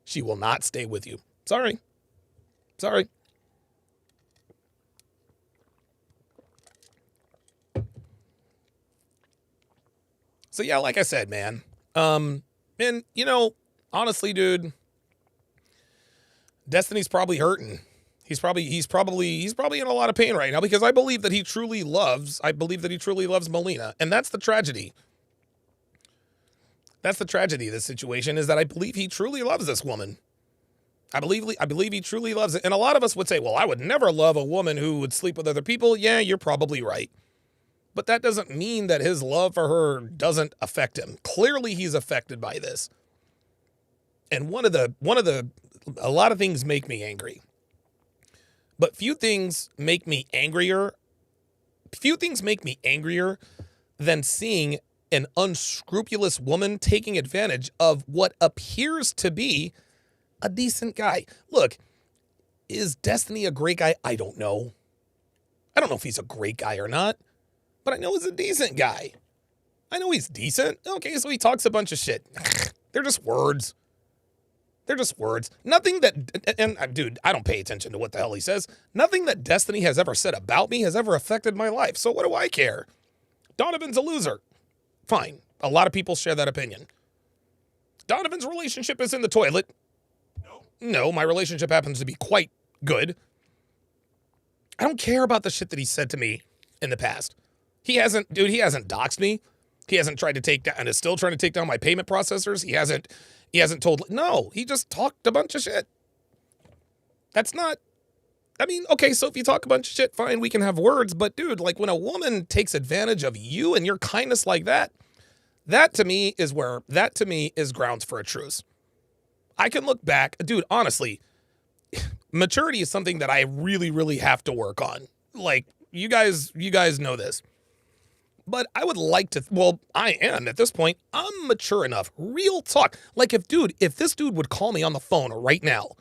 Speaker 1: she will not stay with you. Sorry. Sorry. So yeah, like I said, man. And you know, honestly, dude, Destiny's probably hurting. He's probably in a lot of pain right now because I believe that he truly loves Molina. And that's the tragedy. That's the tragedy of this situation, is that I believe he truly loves this woman. I believe he truly loves it. And a lot of us would say, well, I would never love a woman who would sleep with other people. Yeah, you're probably right. But that doesn't mean that his love for her doesn't affect him. Clearly he's affected by this. And a lot of things make me angry. But few things make me angrier than seeing an unscrupulous woman taking advantage of what appears to be a decent guy. Look, is Destiny a great guy? I don't know. I don't know if he's a great guy or not, but I know he's a decent guy. I know he's decent. Okay, so he talks a bunch of shit. They're just words. They're just words. Nothing that, and dude, I don't pay attention to what the hell he says. Nothing that Destiny has ever said about me has ever affected my life. So what do I care? Donovan's a loser. Fine. A lot of people share that opinion. Donovan's relationship is in the toilet. No, my relationship happens to be quite good. I don't care about the shit that he said to me in the past. He hasn't doxed me. He hasn't tried to take down, and is still trying to take down my payment processors. He hasn't told, no, he just talked a bunch of shit. That's not, I mean, okay, so if you talk a bunch of shit, fine, we can have words, but dude, like when a woman takes advantage of you and your kindness like that, that to me is grounds for a truce. I can look back, dude, honestly, maturity is something that I really, really have to work on. Like, you guys know this. But I would like to, well, I am at this point. I'm mature enough. Real talk. Like if this dude would call me on the phone right now,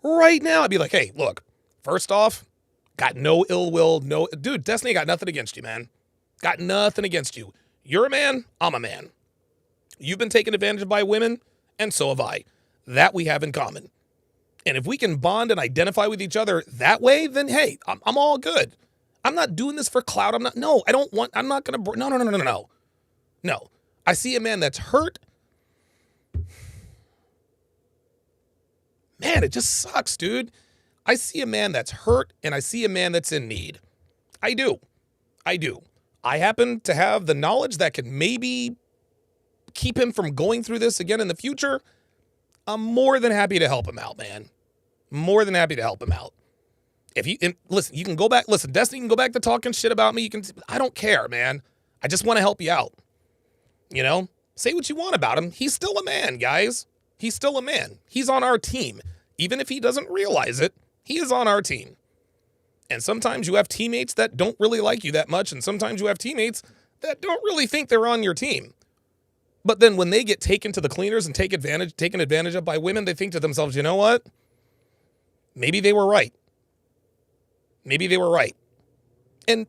Speaker 1: I'd be like, hey, look, first off, got no ill will, dude, Destiny got nothing against you, man. Got nothing against you. You're a man, I'm a man. You've been taken advantage of by women, and so have I. That we have in common. And if we can bond and identify with each other that way, then hey, I'm all good. I'm not doing this for clout. I'm not going to, no. No. I see a man that's hurt. Man, it just sucks, dude. I see a man that's hurt and I see a man that's in need. I do. I happen to have the knowledge that can maybe keep him from going through this again in the future. I'm more than happy to help him out, man. More than happy to help him out. Listen, you can go back. Listen, Destiny can go back to talking shit about me. I don't care, man. I just want to help you out. You know, say what you want about him. He's still a man, guys. He's still a man. He's on our team. Even if he doesn't realize it, he is on our team. And sometimes you have teammates that don't really like you that much. And sometimes you have teammates that don't really think they're on your team. But then when they get taken to the cleaners and taken advantage of by women, they think to themselves, you know what? Maybe they were right. Maybe they were right. And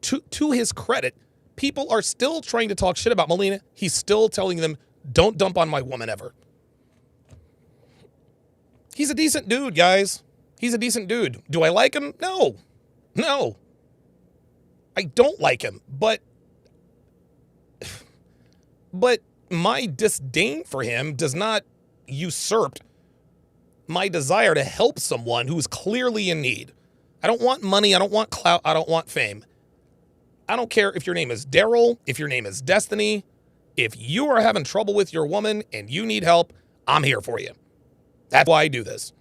Speaker 1: to his credit, people are still trying to talk shit about Molina. He's still telling them, don't dump on my woman ever. He's a decent dude, guys. He's a decent dude. Do I like him? No. I don't like him, but my disdain for him does not usurp my desire to help someone who's clearly in need. I don't want money. I don't want clout. I don't want fame. I don't care if your name is Daryl, if your name is Destiny. If you are having trouble with your woman and you need help, I'm here for you. That's why I do this.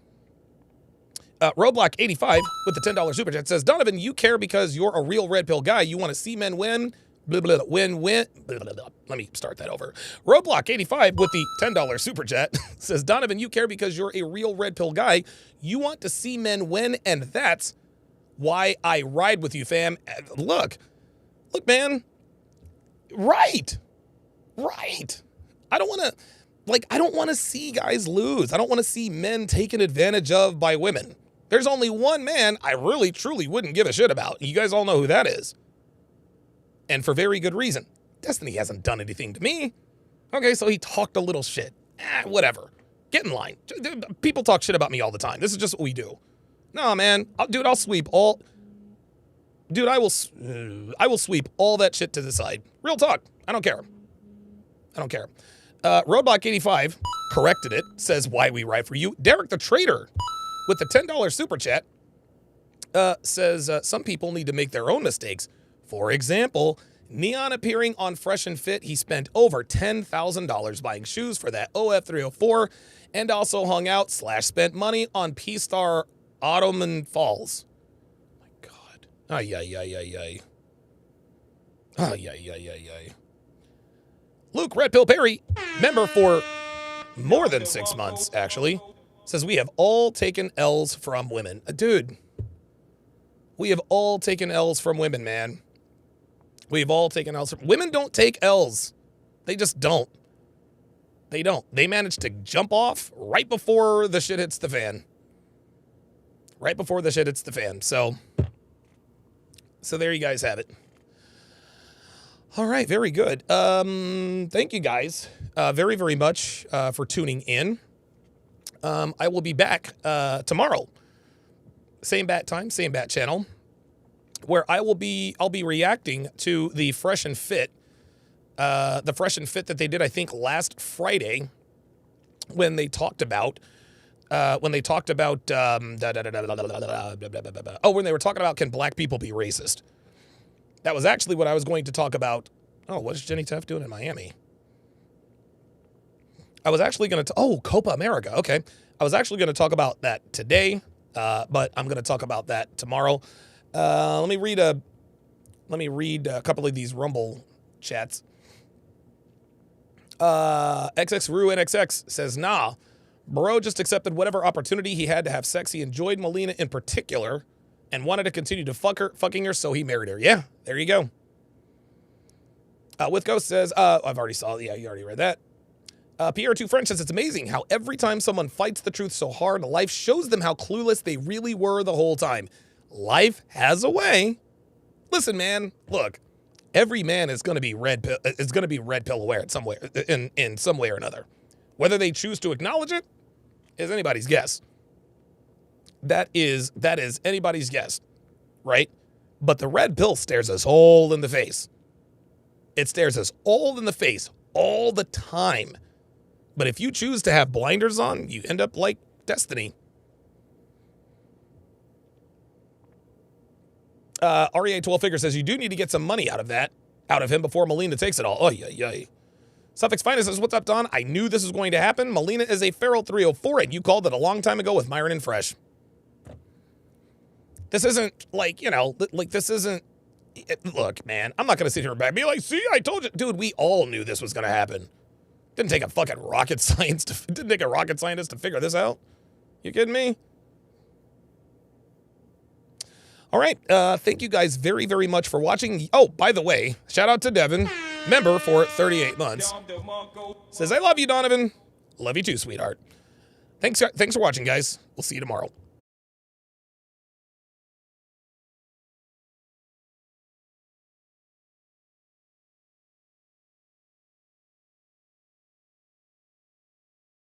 Speaker 1: Roblox85 with the $10 super chat says, Donovan, you care because you're a real red pill guy. You want to see men win. Blah, blah, blah, win. Blah, blah, blah. Let me start that over. Roblox85 with the $10 super chat says, Donovan, you care because you're a real red pill guy. You want to see men win, and that's why I ride with you, fam. Look, man. Right. I don't want to see guys lose. I don't want to see men taken advantage of by women. There's only one man I really, truly wouldn't give a shit about. You guys all know who that is. And for very good reason. Destiny hasn't done anything to me. Okay, so he talked a little shit. Whatever. Get in line. People talk shit about me all the time. This is just what we do. No, man. I'll sweep all... Dude, I will sweep all that shit to the side. Real talk. I don't care. I don't care. Roadblock85 corrected it. Says, why we ride for you. Derek the Trader with the $10 super chat says, some people need to make their own mistakes. For example, Neon appearing on Fresh and Fit, he spent over $10,000 buying shoes for that OF304 and also hung out / spent money on P-Star Ottoman Falls. My God. Ay, ay, ay, ay, ay. Ay, ay, ay, ay, ay. Luke Red Pill Perry, member for more than 6 months, actually, says we have all taken L's from women. Dude, we have all taken L's from women, man. We've all taken L's from... Women don't take L's. They just don't. They don't. They manage to jump off right before the shit hits the fan. Right before the shit hits the fan. So there you guys have it. All right, very good. Thank you guys very, very much for tuning in. I will be back tomorrow. Same bat time, same bat channel, where I'll be reacting to the Fresh and Fit that they did, I think, last Friday when they talked about when they were talking about can black people be racist. That was actually what I was going to talk about. Oh, what is Jenny Teff doing in Miami? I was actually going to... Copa America. Okay. I was actually going to talk about that today, but I'm going to talk about that tomorrow. Let me read a couple of these Rumble chats. XXRuNXX says, nah, bro just accepted whatever opportunity he had to have sex. He enjoyed Molina in particular and wanted to continue to fucking her, so he married her. Yeah, there you go. With Ghost says, I've already saw, yeah, you already read that. PR2 French says, it's amazing how every time someone fights the truth so hard, life shows them how clueless they really were the whole time. Life has a way. Listen, man, look, every man is going to be red pill aware in some way, in some way or another. Whether they choose to acknowledge it is anybody's guess. That is anybody's guess, right? But the red pill stares us all in the face. It stares us all in the face all the time. But if you choose to have blinders on, you end up like Destiny. REA 12 Figure says you do need to get some money out of him before Molina takes it all. Oh, yeah. Suffix Finest says, what's up, Don? I knew this was going to happen. Molina is a feral 304, and you called it a long time ago with Myron and Fresh. This isn't like, this isn't... Look, man, I'm not going to sit here and be like, see, I told you. Dude, we all knew this was going to happen. Didn't take a fucking rocket scientist to figure this out. You kidding me? All right. Thank you guys very, very much for watching. Oh, by the way, shout out to Devin, member for 38 months. Says, I love you, Donovan. Love you too, sweetheart. Thanks for watching, guys. We'll see you tomorrow.